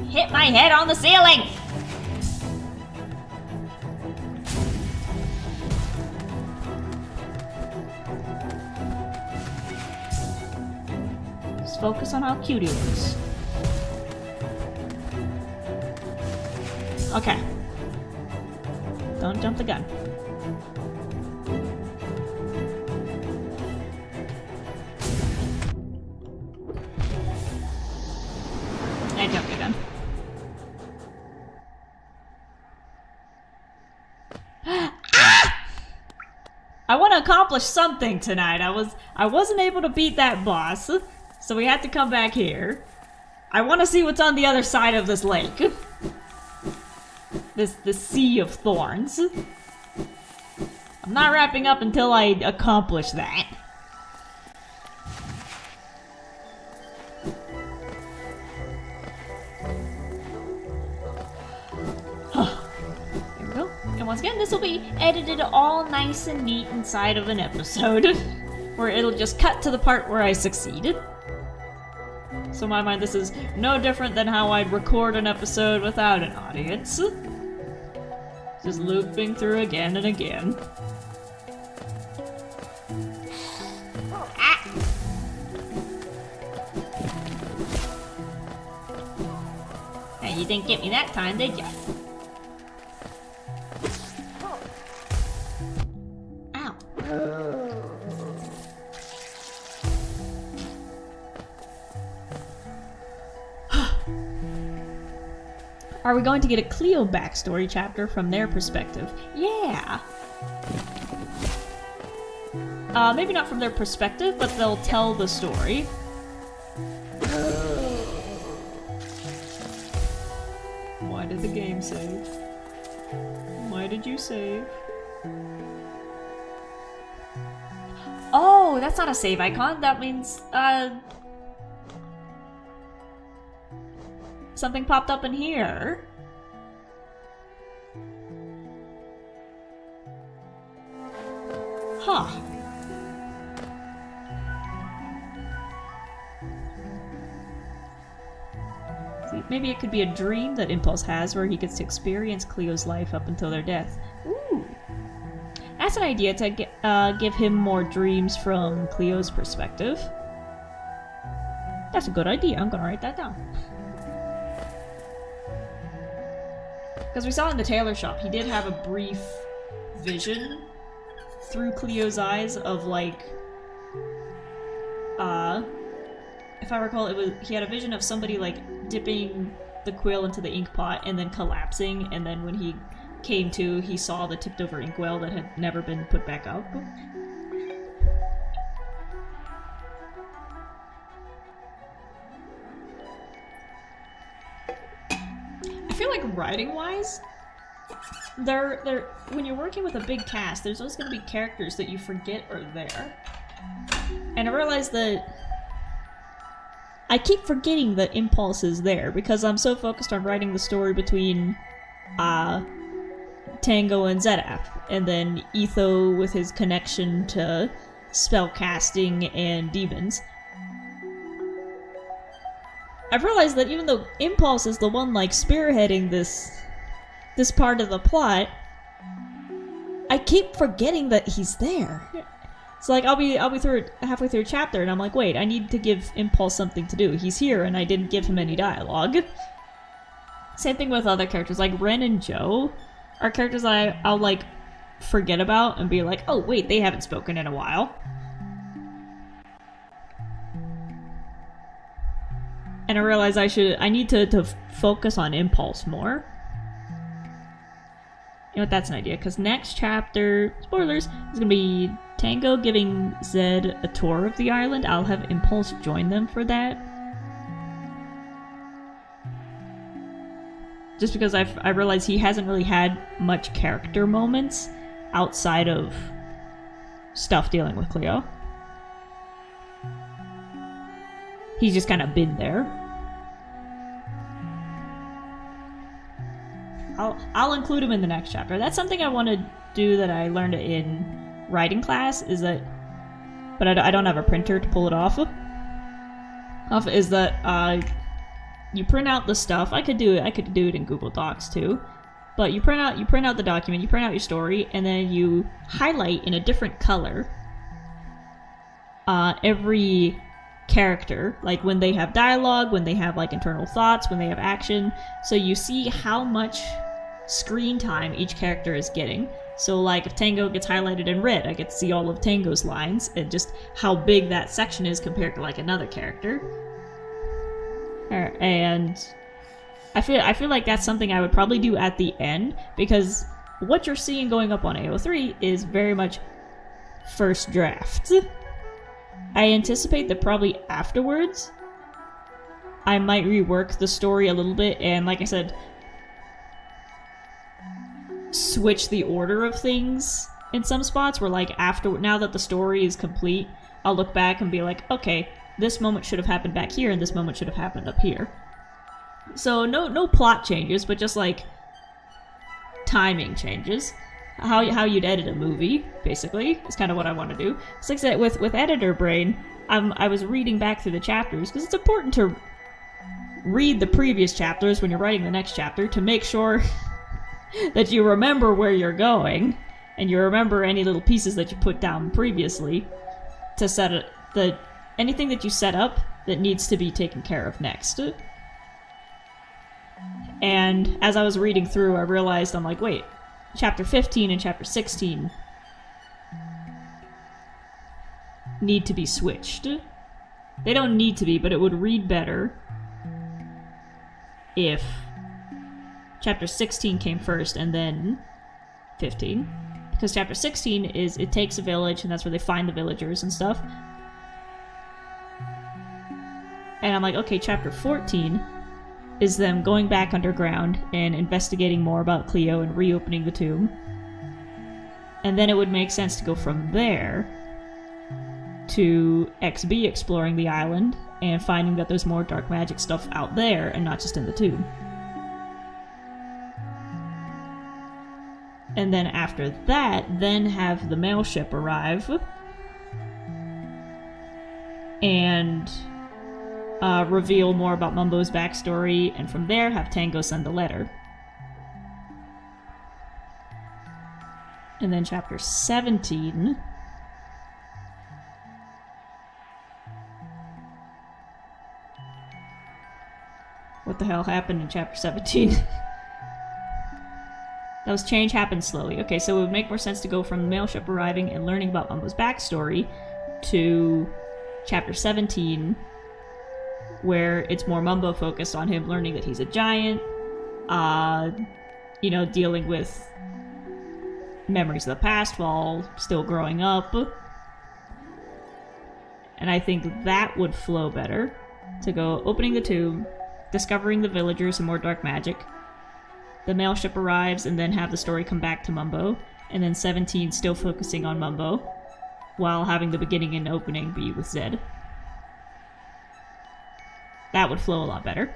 Hit my head on the ceiling! Just focus on how cute he looks. Okay. Don't jump the gun. I jumped the gun. I want to accomplish something tonight. I wasn't able to beat that boss, so we had to come back here. I want to see what's on the other side of this lake. This sea of thorns. I'm not wrapping up until I accomplish that. There we go. And once again, this will be edited all nice and neat inside of an episode, where it'll just cut to the part where I succeeded. So in my mind, this is no different than how I'd record an episode without an audience. Just looping through again and again. Ah! Hey, you didn't get me that time, did ya? Ow. Are we going to get a Cleo backstory chapter from their perspective? Yeah! Maybe not from their perspective, but they'll tell the story. Why did the game save? Why did you save? Oh, that's not a save icon. That means, something popped up in here. Huh. See, maybe it could be a dream that Impulse has where he gets to experience Cleo's life up until their death. Ooh. That's an idea to give him more dreams from Cleo's perspective. That's a good idea. I'm gonna write that down. Because we saw in the tailor shop, he did have a brief vision through Cleo's eyes of, like, if I recall, he had a vision of somebody like dipping the quill into the ink pot and then collapsing, and then when he came to, he saw the tipped over inkwell that had never been put back up. I feel like writing-wise, when you're working with a big cast, there's always going to be characters that you forget are there. And I realized that I keep forgetting that Impulse is there because I'm so focused on writing the story between Tango and Zedap, and then Etho with his connection to spellcasting and demons. I've realized that even though Impulse is the one like spearheading this part of the plot, I keep forgetting that he's there. It's like I'll be halfway through a chapter and I'm like, wait, I need to give Impulse something to do. He's here and I didn't give him any dialogue. Same thing with other characters, like Ren and Joe are characters that I'll like forget about and be like, oh wait, they haven't spoken in a while. And I realize I need to focus on Impulse more. You know what, that's an idea, because next chapter, spoilers, is gonna be Tango giving Zed a tour of the island. I'll have Impulse join them for that. Just because I realize he hasn't really had much character moments outside of stuff dealing with Cleo. He's just kind of been there. I'll include him in the next chapter. That's something I want to do that I learned in writing class, is that, but I don't have a printer to pull it off, is that you print out the stuff. I could do it in Google Docs too, but you print out the document, you print out your story, and then you highlight in a different color every character, like when they have dialogue, when they have like internal thoughts, when they have action, so you see how much screen time each character is getting. So like if Tango gets highlighted in red, I get to see all of Tango's lines and just how big that section is compared to like another character. And I feel like that's something I would probably do at the end, because what you're seeing going up on AO3 is very much first draft. I anticipate that probably afterwards I might rework the story a little bit and, like I said, switch the order of things in some spots where, like, now that the story is complete, I'll look back and be like, okay, this moment should have happened back here and this moment should have happened up here. So no plot changes, but just like timing changes. How you'd edit a movie, basically, is kind of what I want to do. It's like I said, with Editor Brain, I was reading back through the chapters, because it's important to read the previous chapters when you're writing the next chapter to make sure that you remember where you're going, and you remember any little pieces that you put down previously to set it, anything that you set up that needs to be taken care of next. And as I was reading through, I realized, I'm like, wait, Chapter 15 and Chapter 16 need to be switched. They don't need to be, but it would read better if Chapter 16 came first and then 15. Because Chapter 16 is, it takes a village, and that's where they find the villagers and stuff. And I'm like, okay, Chapter 14 is them going back underground and investigating more about Cleo and reopening the tomb. And then it would make sense to go from there to XB exploring the island and finding that there's more dark magic stuff out there and not just in the tomb. And then after that, then have the mail ship arrive and reveal more about Mumbo's backstory, and from there have Tango send the letter. And then Chapter 17... What the hell happened in Chapter 17? Those change happened slowly. Okay, so it would make more sense to go from the mail ship arriving and learning about Mumbo's backstory to Chapter 17 where it's more Mumbo focused on him learning that he's a giant, dealing with memories of the past while still growing up. And I think that would flow better to go opening the tomb, discovering the villagers and more dark magic. The mail ship arrives, and then have the story come back to Mumbo, and then 17 still focusing on Mumbo, while having the beginning and opening be with Zed. That would flow a lot better.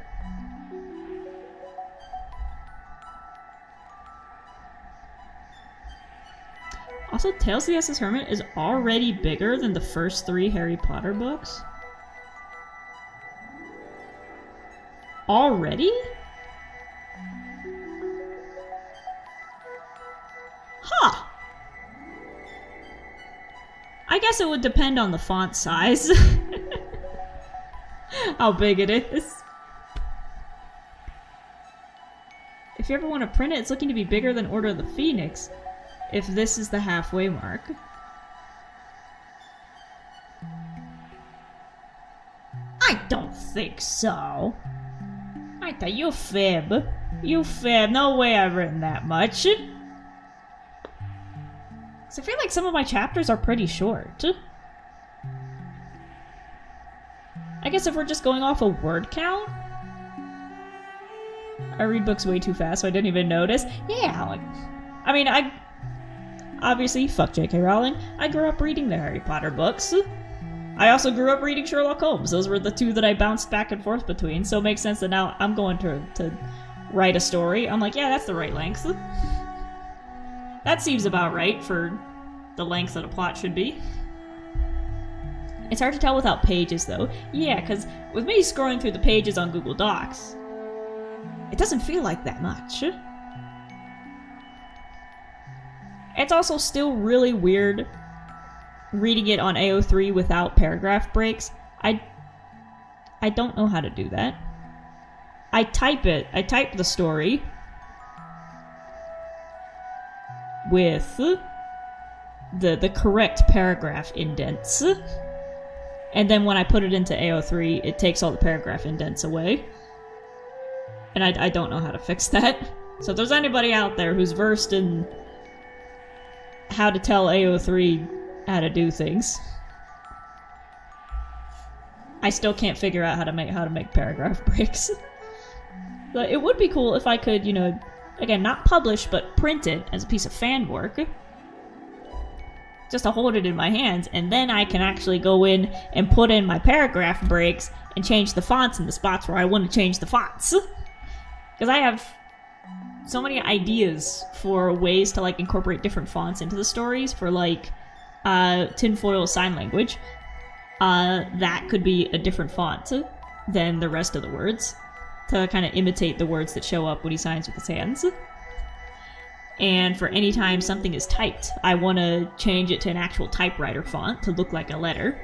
Also, Tales of the Estes Hermit is already bigger than the first 3 Harry Potter books. Already? Huh. I guess it would depend on the font size. How big it is. If you ever want to print it, it's looking to be bigger than Order of the Phoenix, if this is the halfway mark. I don't think so. I thought you fib. You fib. No way I've written that much. So I feel like some of my chapters are pretty short. I guess if we're just going off a word count, I read books way too fast, so I didn't even notice. Yeah, like, I mean, obviously, fuck J.K. Rowling. I grew up reading the Harry Potter books. I also grew up reading Sherlock Holmes. Those were the 2 that I bounced back and forth between, so it makes sense that now I'm going to write a story. I'm like, yeah, that's the right length. That seems about right for the length that a plot should be. It's hard to tell without pages, though. Yeah, because with me scrolling through the pages on Google Docs, it doesn't feel like that much. It's also still really weird reading it on AO3 without paragraph breaks. I don't know how to do that. I type the story with the correct paragraph indents. And then when I put it into AO3, it takes all the paragraph indents away. And I don't know how to fix that. So if there's anybody out there who's versed in how to tell AO3 how to do things, I still can't figure out how to make paragraph breaks. But it would be cool if I could, again, not publish, but print it as a piece of fan work. Just to hold it in my hands, and then I can actually go in and put in my paragraph breaks and change the fonts in the spots where I want to change the fonts. Because I have so many ideas for ways to, like, incorporate different fonts into the stories for, like, tinfoil sign language. That could be a different font than the rest of the words to kind of imitate the words that show up when he signs with his hands. And for any time something is typed, I want to change it to an actual typewriter font to look like a letter.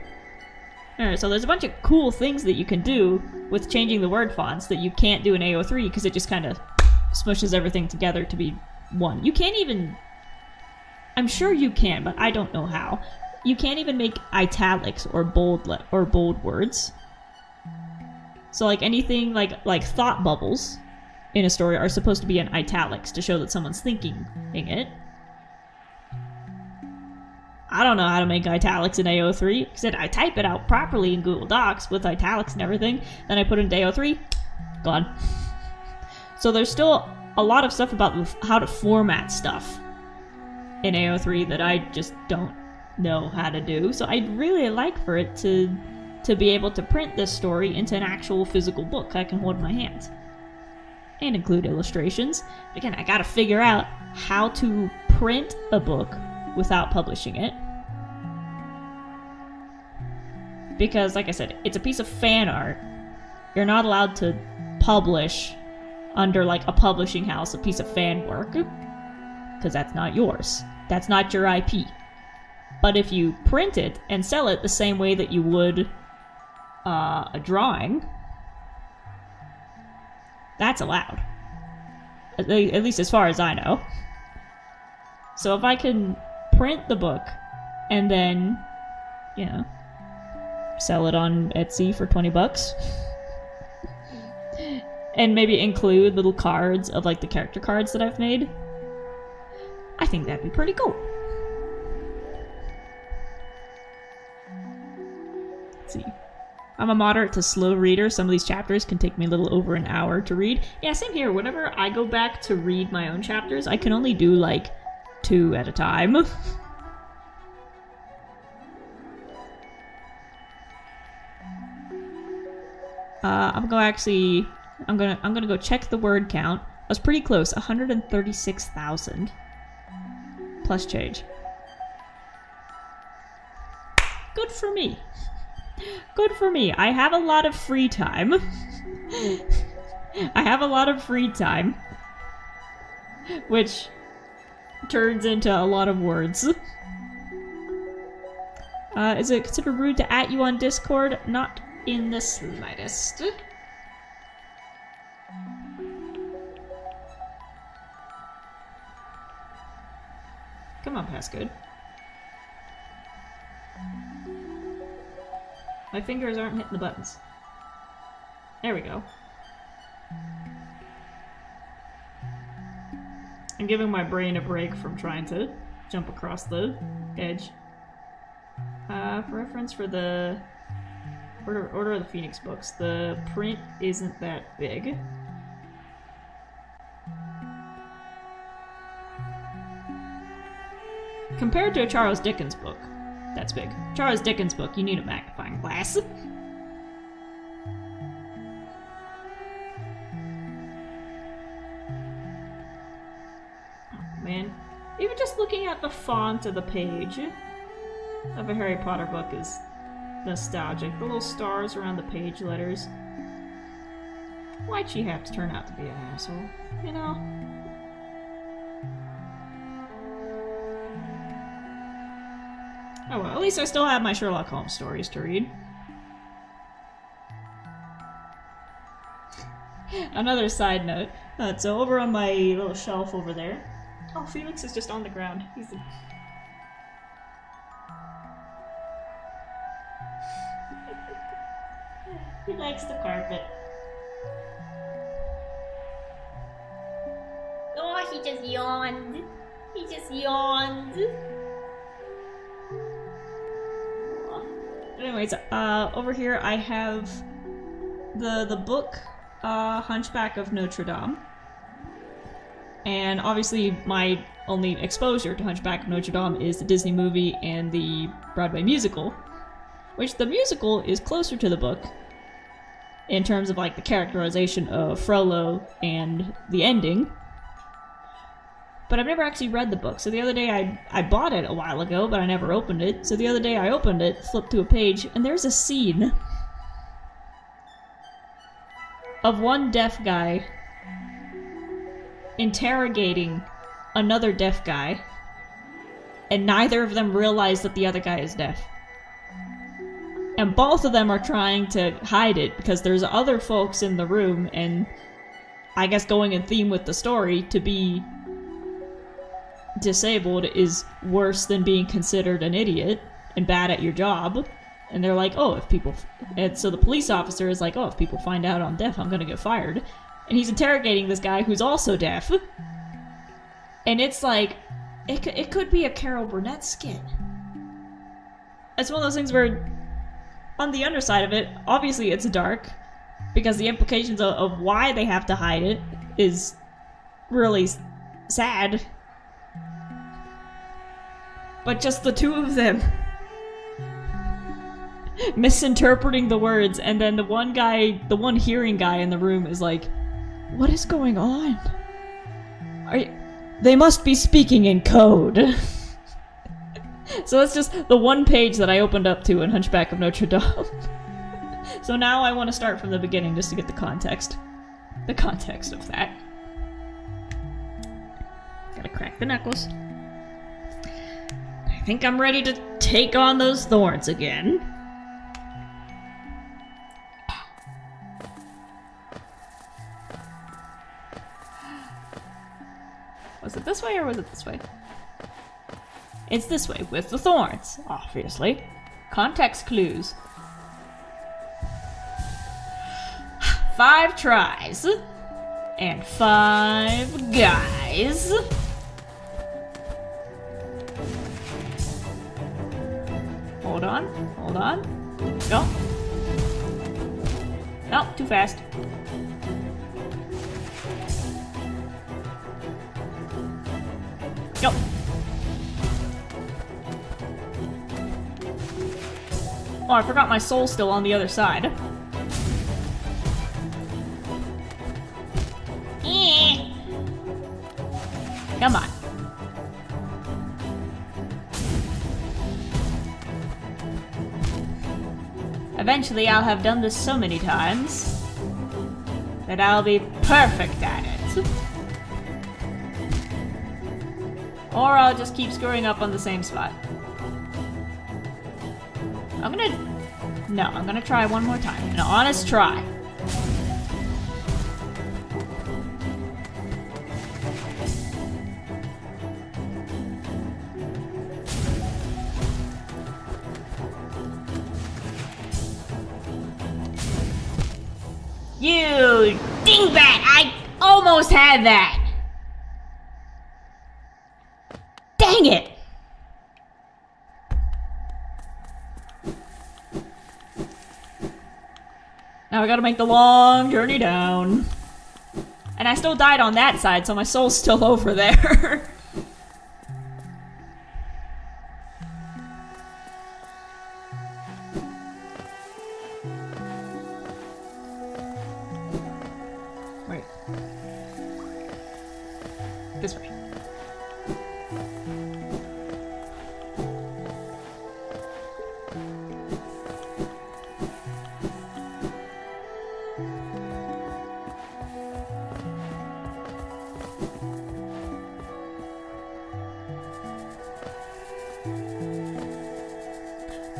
Alright, so there's a bunch of cool things that you can do with changing the word fonts that you can't do in AO3 because it just kind of smushes everything together to be one. You can't even... I'm sure you can, but I don't know how. You can't even make italics or bold words. So like anything like thought bubbles in a story are supposed to be in italics to show that someone's thinking it. I don't know how to make italics in AO3. Except I type it out properly in Google Docs with italics and everything. Then I put it into AO3. Gone. So there's still a lot of stuff about how to format stuff in AO3 that I just don't know how to do. So I'd really like for it to be able to print this story into an actual physical book I can hold in my hands. And include illustrations. Again, I gotta figure out how to print a book without publishing it. Because, like I said, it's a piece of fan art. You're not allowed to publish under, like, a publishing house a piece of fan work. Because that's not yours. That's not your IP. But if you print it and sell it the same way that you would a drawing, that's allowed. At least as far as I know. So if I can print the book and then, sell it on Etsy for $20, and maybe include little cards of like the character cards that I've made. I think that'd be pretty cool. Let's see. I'm a moderate to slow reader. Some of these chapters can take me a little over an hour to read. Yeah, same here. Whenever I go back to read my own chapters, I can only do like 2 at a time. I'm gonna go check the word count. I was pretty close, 136,000 plus change. Good for me. Good for me. I have a lot of free time. I have a lot of free time, which turns into a lot of words. Is it considered rude to @ you on Discord? Not in the slightest. Come on, pass good. My fingers aren't hitting the buttons. There we go. I'm giving my brain a break from trying to jump across the edge. For reference for the Order of the Phoenix books, the print isn't that big. Compared to a Charles Dickens book, that's big. Charles Dickens book, you need a magnifying glass. Oh man, even just looking at the font of the page of a Harry Potter book is nostalgic. The little stars around the page letters. Why'd she have to turn out to be an asshole? You know? Oh well, at least I still have my Sherlock Holmes stories to read. Another side note. So over on my little shelf over there. Oh, Felix is just on the ground. He's a... He likes the carpet. Oh, he just yawned. He just yawned. Anyways, over here I have the book Hunchback of Notre Dame. And obviously my only exposure to Hunchback of Notre Dame is the Disney movie and the Broadway musical, which the musical is closer to the book in terms of like the characterization of Frollo and the ending. But I've never actually read the book. So the other day I bought it a while ago, but I never opened it. So the other day I opened it, flipped to a page, and there's a scene of one deaf guy interrogating another deaf guy, and neither of them realize that the other guy is deaf. And both of them are trying to hide it because there's other folks in the room, and I guess going in theme with the story, to be disabled is worse than being considered an idiot and bad at your job. And they're like, oh, if people... And so the police officer is like, oh, if people find out I'm deaf, I'm gonna get fired. And he's interrogating this guy who's also deaf. And it's like, it could be a Carol Burnett skit. It's one of those things where, on the underside of it, obviously it's dark, because the implications of why they have to hide it is really sad. But just the two of them misinterpreting the words, and then the one guy, the one hearing guy in the room is like, what is going on? They must be speaking in code. So it's just the one page that I opened up to in Hunchback of Notre Dame. So now I want to start from the beginning just to get the context. The context of that. Gotta crack the knuckles. I think I'm ready to take on those thorns again. Was it this way or was it this way? It's this way, with the thorns, obviously. Context clues. 5 tries. And 5 guys. Hold on, hold on. Go. No, too fast. Go. Oh, I forgot my soul's still on the other side. Come on. Eventually, I'll have done this so many times that I'll be perfect at it. Or I'll just keep screwing up on the same spot. I'm gonna try one more time. An honest try. You dingbat! I almost had that! Dang it! Now I gotta make the long journey down. And I still died on that side, so my soul's still over there. Wait. This way.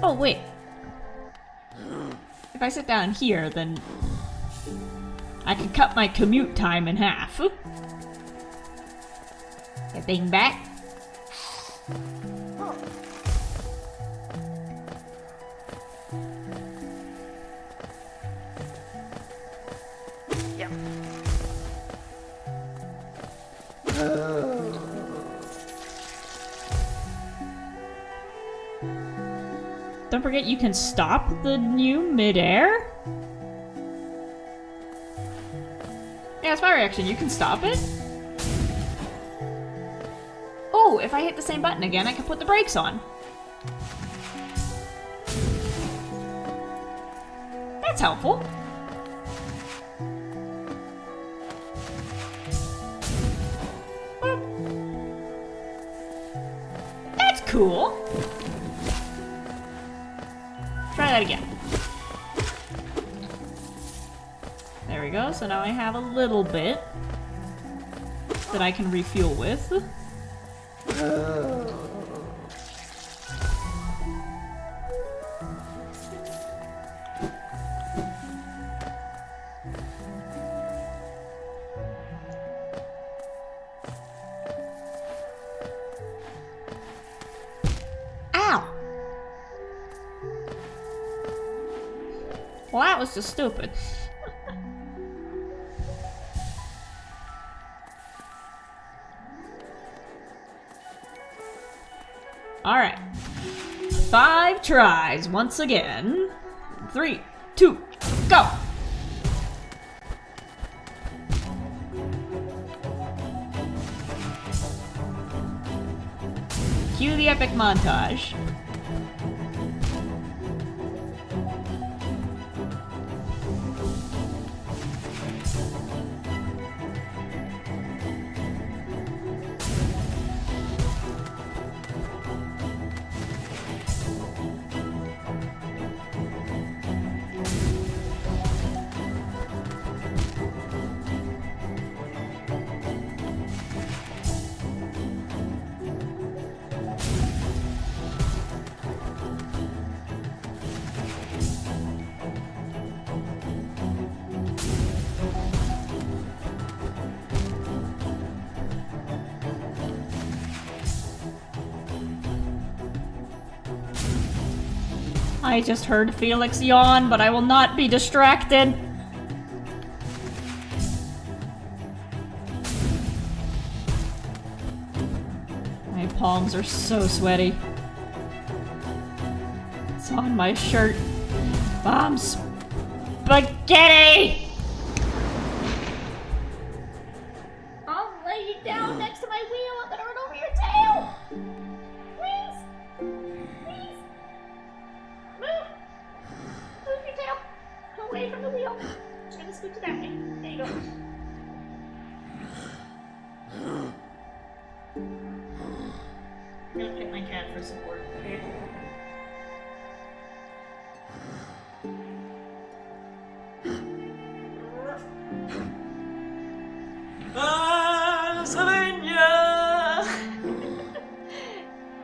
Oh, wait. If I sit down here, then I can cut my commute time in half. Getting back. Yep. Don't forget you can stop the new midair. Yeah, it's my reaction. You can stop it. Oh, if I hit the same button again, I can put the brakes on. That's helpful. That's cool. Try that again. There we go, so now I have a little bit that I can refuel with. Ow! Well, that was just stupid. Alright. 5 tries once again. 3, 2, go! Cue the epic montage. I just heard Felix yawn, but I will not be distracted. palms are so sweaty. It's on my shirt. Bomb spaghetti! I'll lay you down next to my wheel. I'm gonna run over your tail. Please. Please. Move. Move your tail. Away from the wheel. I'm gonna scoot to that way. There you go. I'm gonna pick my cat for support. Okay.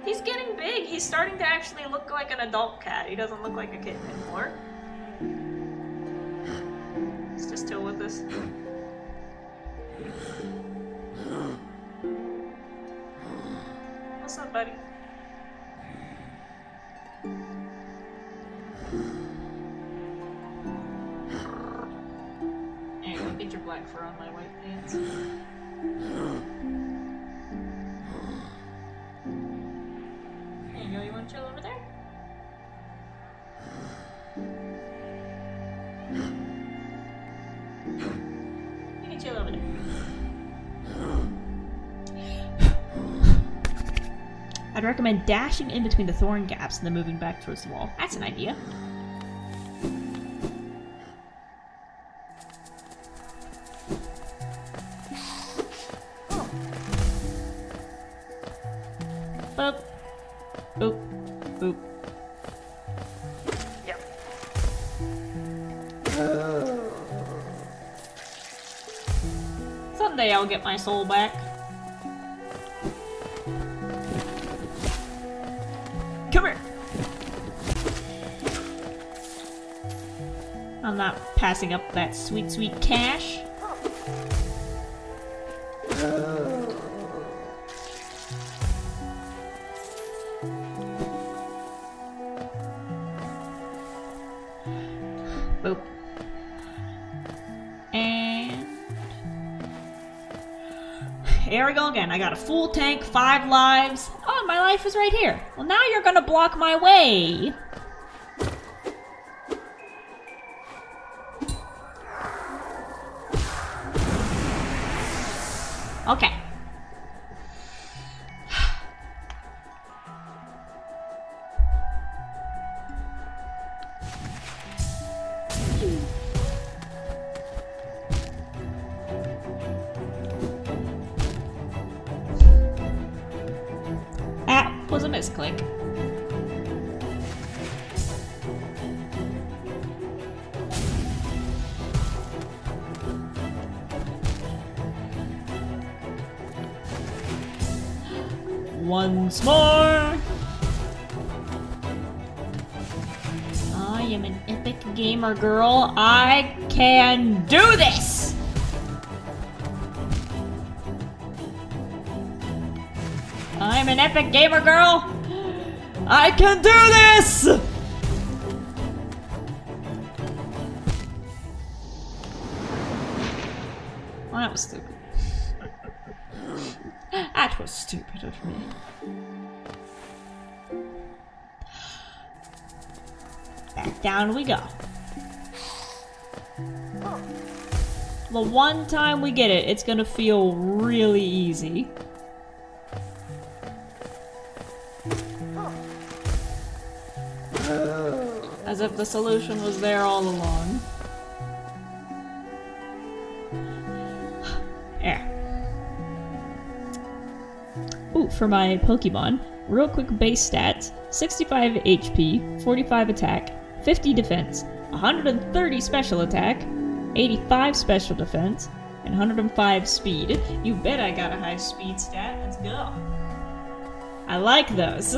He's getting big. He's starting to actually look like an adult cat. He doesn't look like a kitten anymore. Let's just chill with this. What's up, buddy? There you go, get your black fur on my white pants. There you go, you wanna chill over there? You can chill over there. I'd recommend dashing in between the thorn gaps and then moving back towards the wall. That's an idea. Boop. Boop. Boop. Yep. Someday I'll get my soul back. Come here! I'm not passing up that sweet, sweet cash. Boop. And here we go again. I got a full tank, 5 lives. Oh, my life is right here. Well, now you're gonna block my way. Okay. That was a misclick. Once more! I am an epic gamer girl. I can do this! I'm an epic gamer girl. I can do this! Well, that was stupid. That was stupid of me. Back down we go. The one time we get it, it's gonna feel really easy. As if the solution was there all along. Yeah. Ooh, for my Pokemon, real quick base stats, 65 HP, 45 attack, 50 defense, 130 special attack, 85 special defense, and 105 speed. You bet I got a high speed stat. Let's go. I like those.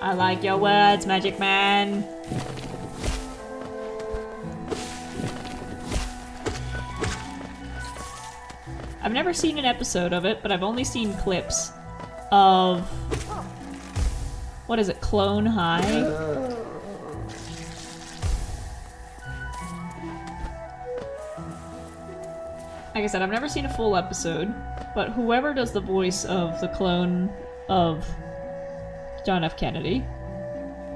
I like your words, Magic Man. I've never seen an episode of it, but I've only seen clips of... What is it, Clone High? like I said, I've never seen a full episode, but whoever does the voice of the clone of John F. Kennedy,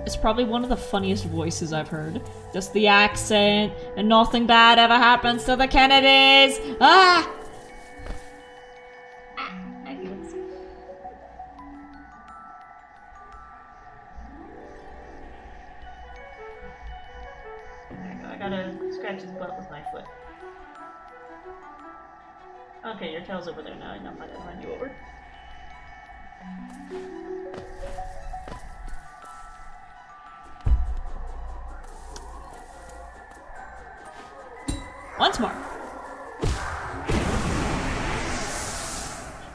it's probably one of the funniest voices I've heard. Just the accent, and nothing bad ever happens to the Kennedys! Ah! I gotta scratch his butt with my foot. Okay, your tail's over there now. I'm not gonna run you over. Once more.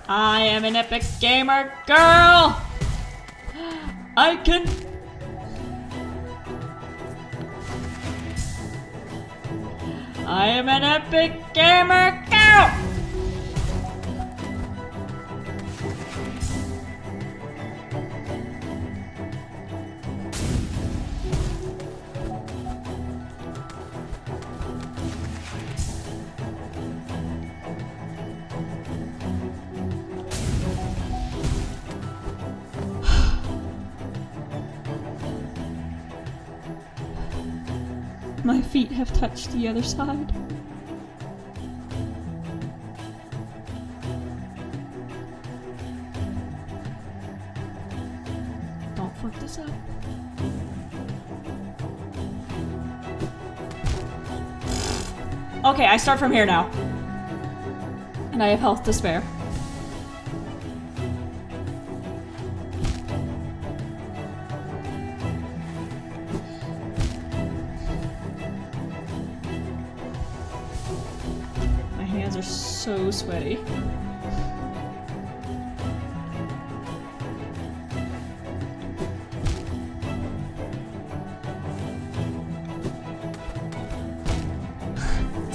I am an epic gamer girl! I can... I am an epic gamer girl! My feet have touched the other side. Don't fuck this up. Okay, I start from here now. And I have health to spare. My hands are so sweaty.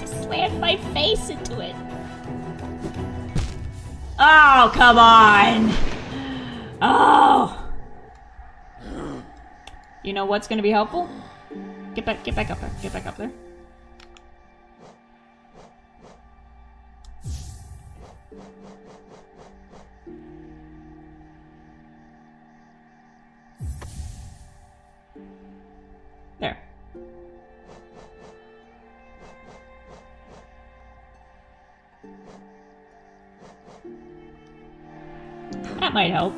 Slammed my face into it. Oh, come on! Oh! You know what's gonna be helpful? Get back up there. Get back up there. There. That might help.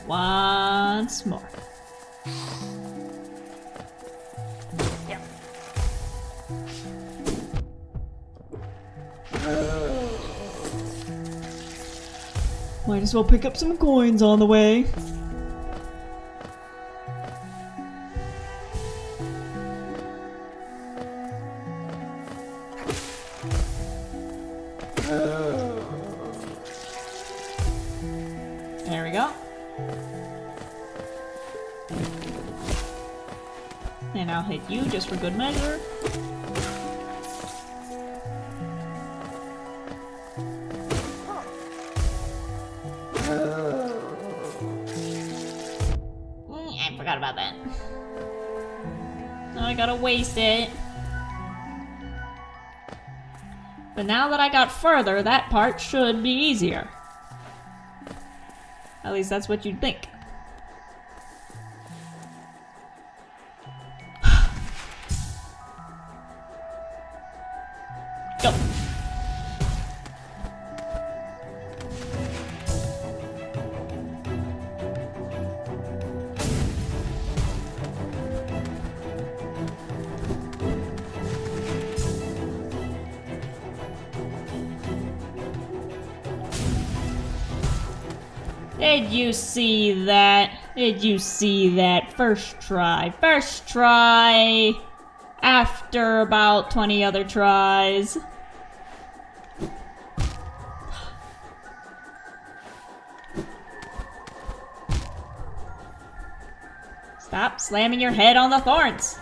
Once more. Yep. Might as well pick up some coins on the way. There we go. And I'll hit you just for good measure. I forgot about that. Now I gotta waste it. But now that I got further, that part should be easier. At least that's what you'd think. Go. Did you see that? Did you see that? First try. First try! After about 20 other tries. Stop slamming your head on the thorns!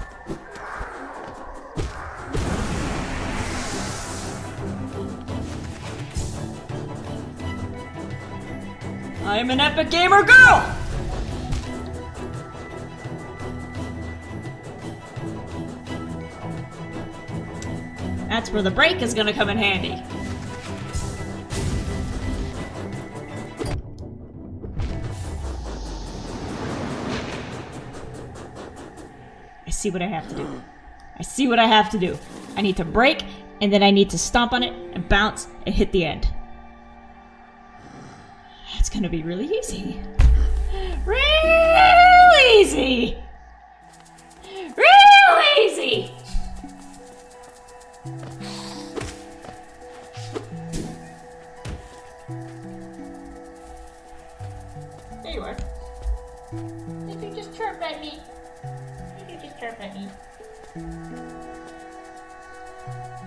I am an epic gamer girl! That's where the brake is gonna come in handy. I see what I have to do. I see what I have to do. I need to brake, and then I need to stomp on it, and bounce, and hit the end. That's gonna be really easy. Real easy! Real easy! There you are. Did you just chirp at me? Did you just chirp at me?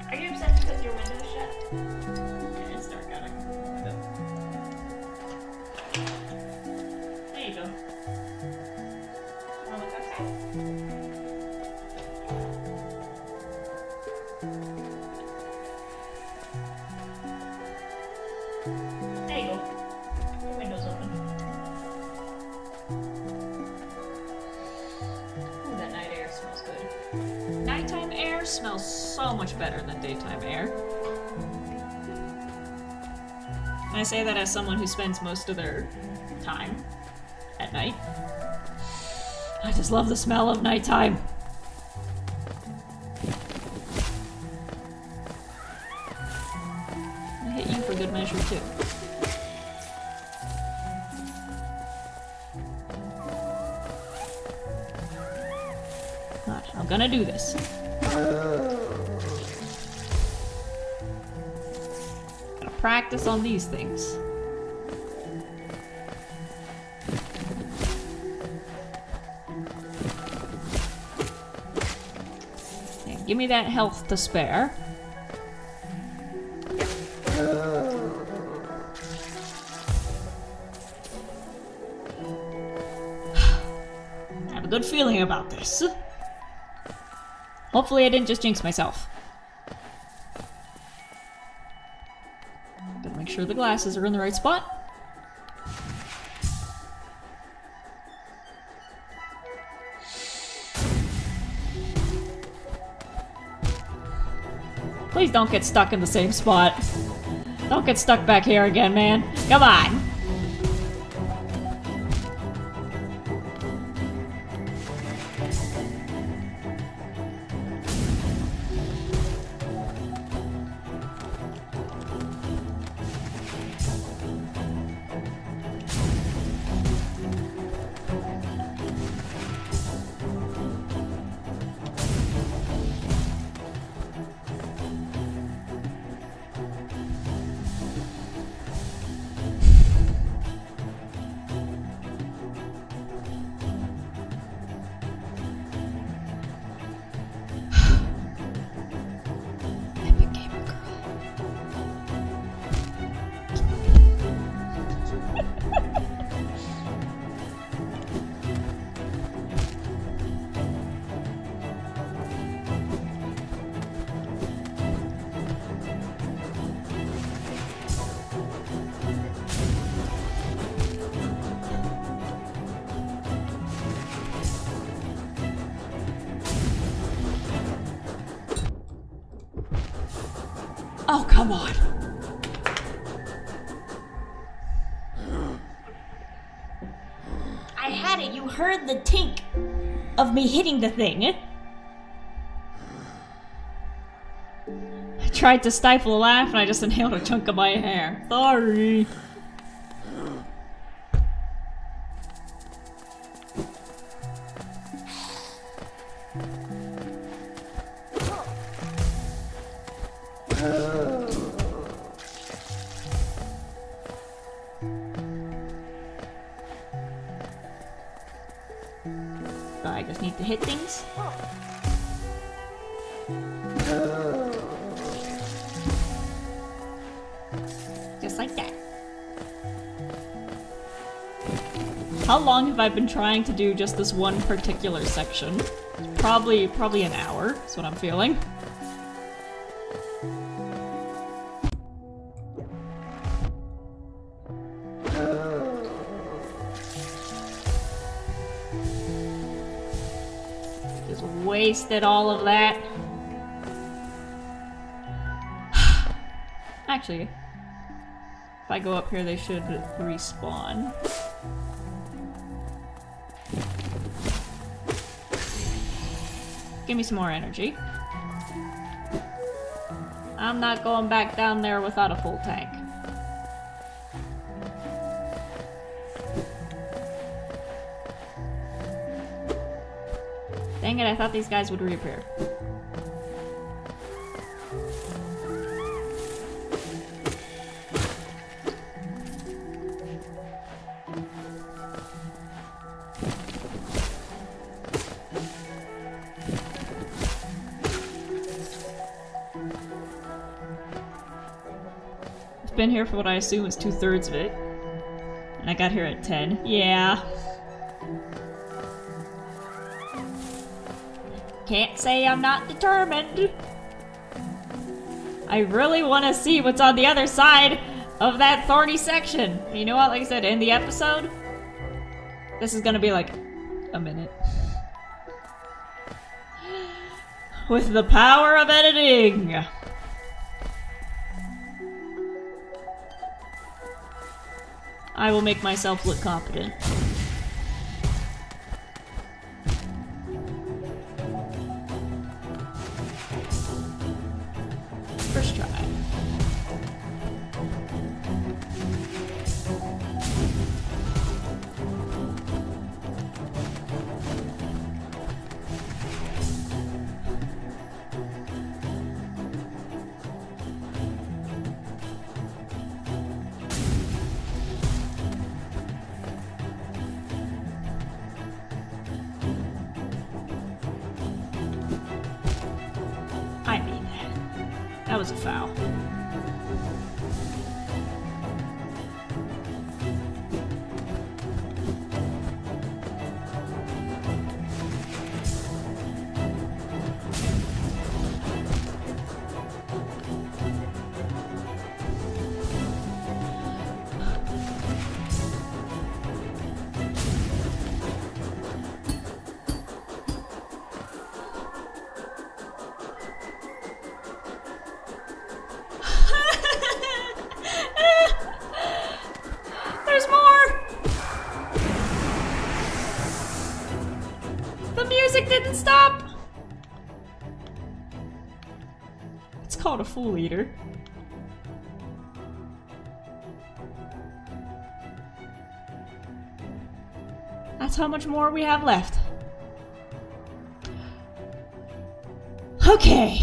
Are you upset because your window's shut? Yeah, it's dark out. I can open the window. There you go. Wanna look outside? There you go. Your window's open. Ooh, that night air smells good. Nighttime air smells so much better than daytime air. And I say that as someone who spends most of their time at night. I just love the smell of nighttime. I hit you for good measure too. Alright, I'm gonna do this. Gotta practice on these things. And give me that health to spare. I have a good feeling about this. Hopefully I didn't just jinx myself. Gotta make sure the glasses are in the right spot. Please don't get stuck in the same spot. Don't get stuck back here again, man. Come on. Epic gamer girl. Oh, come on. I had it. You heard the tink of me hitting the thing. I tried to stifle a laugh and I just inhaled a chunk of my hair. Sorry. I just need to hit things. Just like that. How long have I been trying to do just this one particular section? Probably an hour, is what I'm feeling. Just wasted all of that. Actually, if I go up here, they should respawn. Give me some more energy. I'm not going back down there without a full tank. Dang it, I thought these guys would reappear. I've been here for what I assume is 2/3 of it. And I got here at 10. Yeah. Can't say I'm not determined. I really want to see what's on the other side of that thorny section. And you know what? Like I said, in the episode, this is gonna be like a minute. With the power of editing. I will make myself look competent. First try. I mean, that was a foul. There's more! The music didn't stop! It's called a Fool Eater. That's how much more we have left. Okay.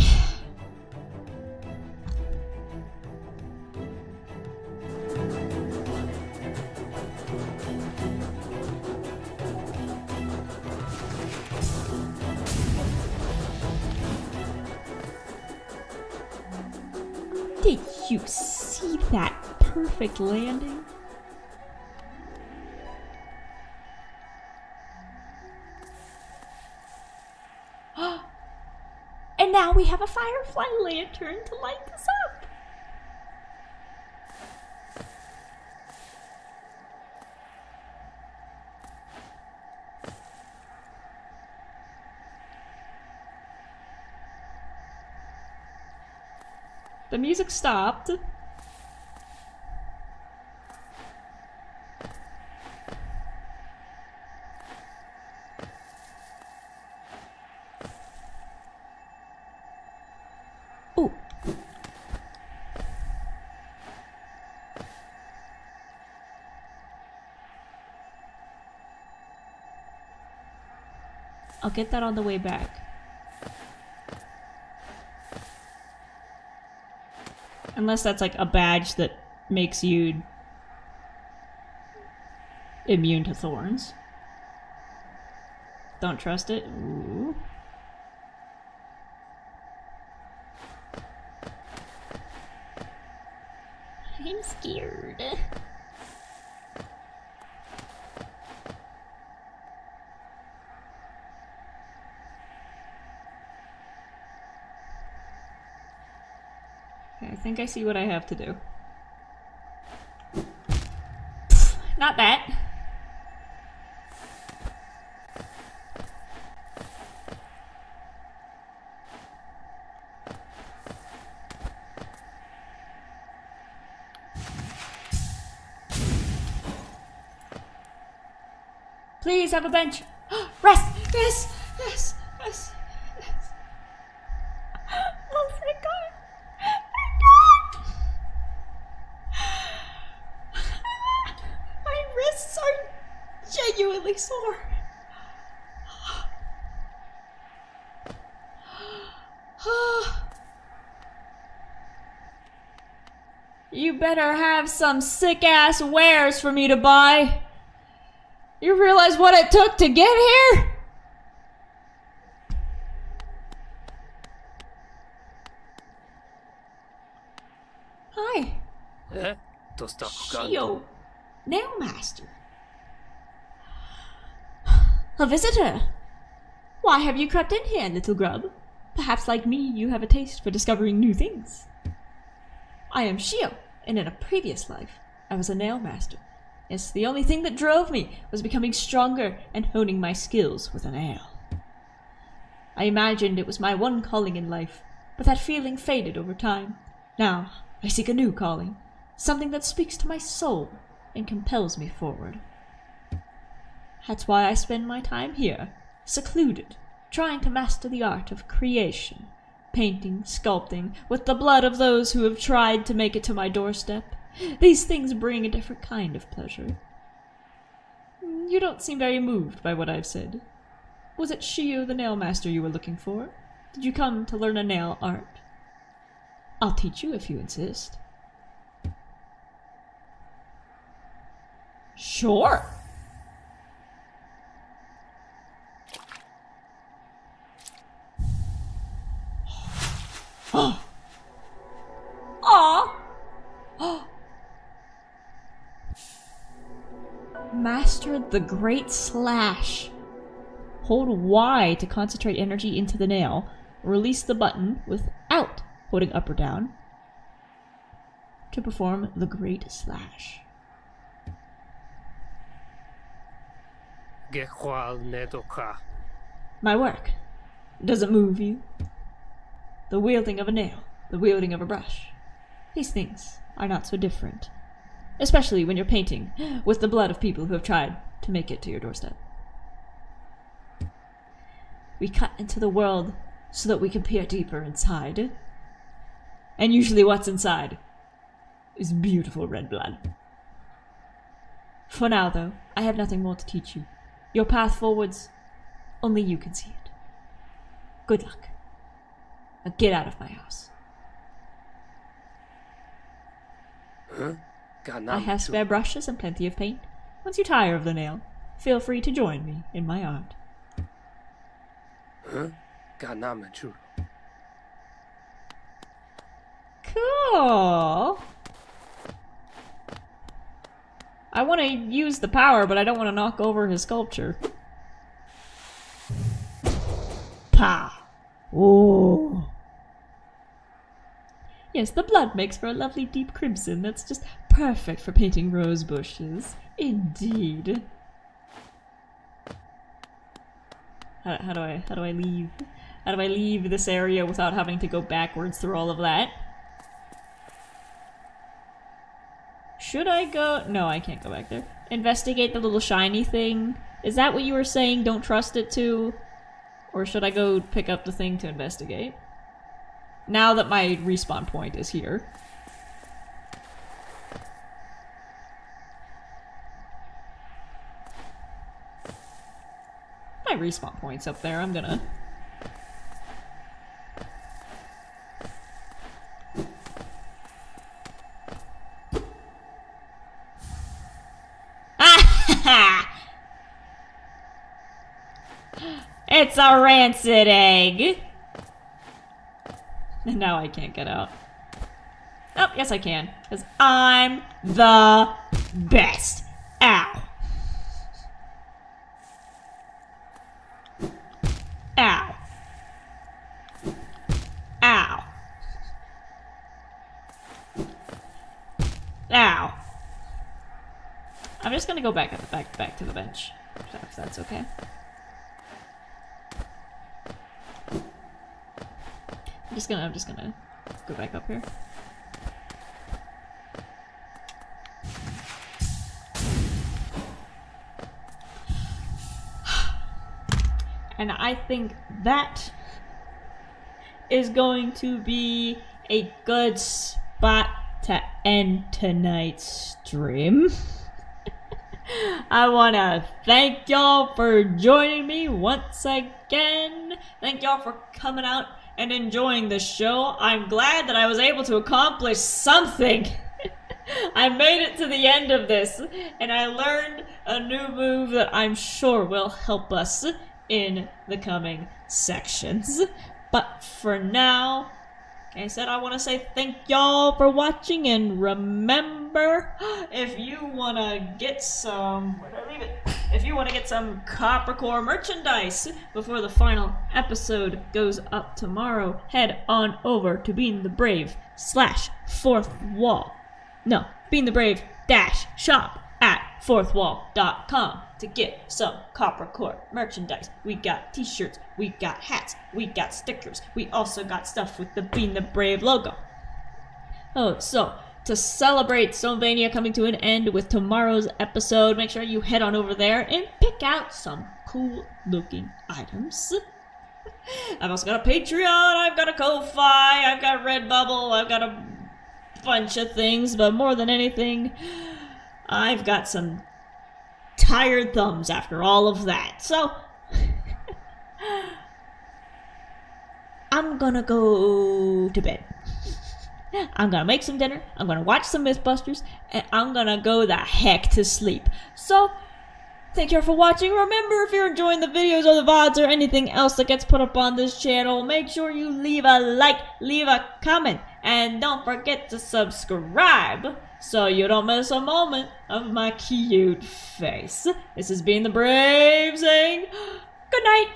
Did you see that perfect landing? And now we have a firefly lantern to light us up. The music stopped. Ooh. I'll get that on the way back. Unless that's like a badge that makes you immune to thorns. Don't trust it. Ooh. I'm scared. Okay, I think I see what I have to do. Not that. Please have a bench. Rest! Yes! Yes! Yes! Yes! Oh, thank God! Thank God! My wrists are genuinely sore. You better have some sick-ass wares for me to buy. You realize what it took to get here? Hi. Shio, nail master. A visitor. Why have you crept in here, little grub? Perhaps like me, you have a taste for discovering new things. I am Shio, and in a previous life, I was a nail master. Yes, the only thing that drove me was becoming stronger and honing my skills with a nail. I imagined it was my one calling in life, but that feeling faded over time. Now, I seek a new calling, something that speaks to my soul and compels me forward. That's why I spend my time here, secluded, trying to master the art of creation, painting, sculpting, with the blood of those who have tried to make it to my doorstep. These things bring a different kind of pleasure. You don't seem very moved by what I've said. Was it Shio the nail master you were looking for? Did you come to learn a nail art? I'll teach you if you insist. Sure. Oh. Aw. Master the Great Slash. Hold Y to concentrate energy into the nail. Release the button without holding up or down to perform the Great Slash. My work. Does it move you? The wielding of a nail, the wielding of a brush. These things are not so different, especially when you're painting with the blood of people who have tried to make it to your doorstep. We cut into the world so that we can peer deeper inside. And usually what's inside is beautiful red blood. For now, though, I have nothing more to teach you. Your path forwards, only you can see it. Good luck. Now get out of my house. I have spare brushes and plenty of paint. Once you tire of the nail, feel free to join me in my art. Cool. I want to use the power, but I don't want to knock over his sculpture. Pa. Ooh. Yes, the blood makes for a lovely deep crimson that's just perfect for painting rose bushes. Indeed. How do I leave? How do I leave this area without having to go backwards through all of that? Should I go? No, I can't go back there. Investigate the little shiny thing. Is that what you were saying? Don't trust it to? Or should I go pick up the thing to investigate? Now that my respawn point is here. My respawn point's up there, I'm gonna... It's a rancid egg! And now I can't get out. Oh, yes I can. Because I'm the best. Ow. Ow. Ow. Ow. I'm just gonna go back to the bench. If that's okay. I'm just gonna go back up here. And I think that is going to be a good spot to end tonight's stream. I want to thank y'all for joining me once again. Thank y'all for coming out and enjoying the show. I'm glad that I was able to accomplish something. I made it to the end of this, and I learned a new move that I'm sure will help us in the coming sections. But for now, like I said, I want to say thank y'all for watching, and remember, if you want to get some, where did I leave it? If you want to get some Copper Core merchandise before the final episode goes up tomorrow, head on over to Being the Brave /4th Wall. No, Being the Brave -shop at fourthwall.com to get some Copper Core merchandise. We got t-shirts, we got hats, we got stickers, we also got stuff with the Being the Brave logo. Oh, so to celebrate Sylvania coming to an end with tomorrow's episode, make sure you head on over there and pick out some cool looking items. I've also got a Patreon, I've got a Ko-Fi, I've got Redbubble, I've got a bunch of things, but more than anything, I've got some tired thumbs after all of that. So, I'm gonna go to bed. I'm gonna make some dinner, I'm gonna watch some Mythbusters, and I'm gonna go the heck to sleep. So, thank you for watching. Remember, if you're enjoying the videos or the VODs or anything else that gets put up on this channel, make sure you leave a like, leave a comment, and don't forget to subscribe so you don't miss a moment of my cute face. This is Being the Brave saying good night.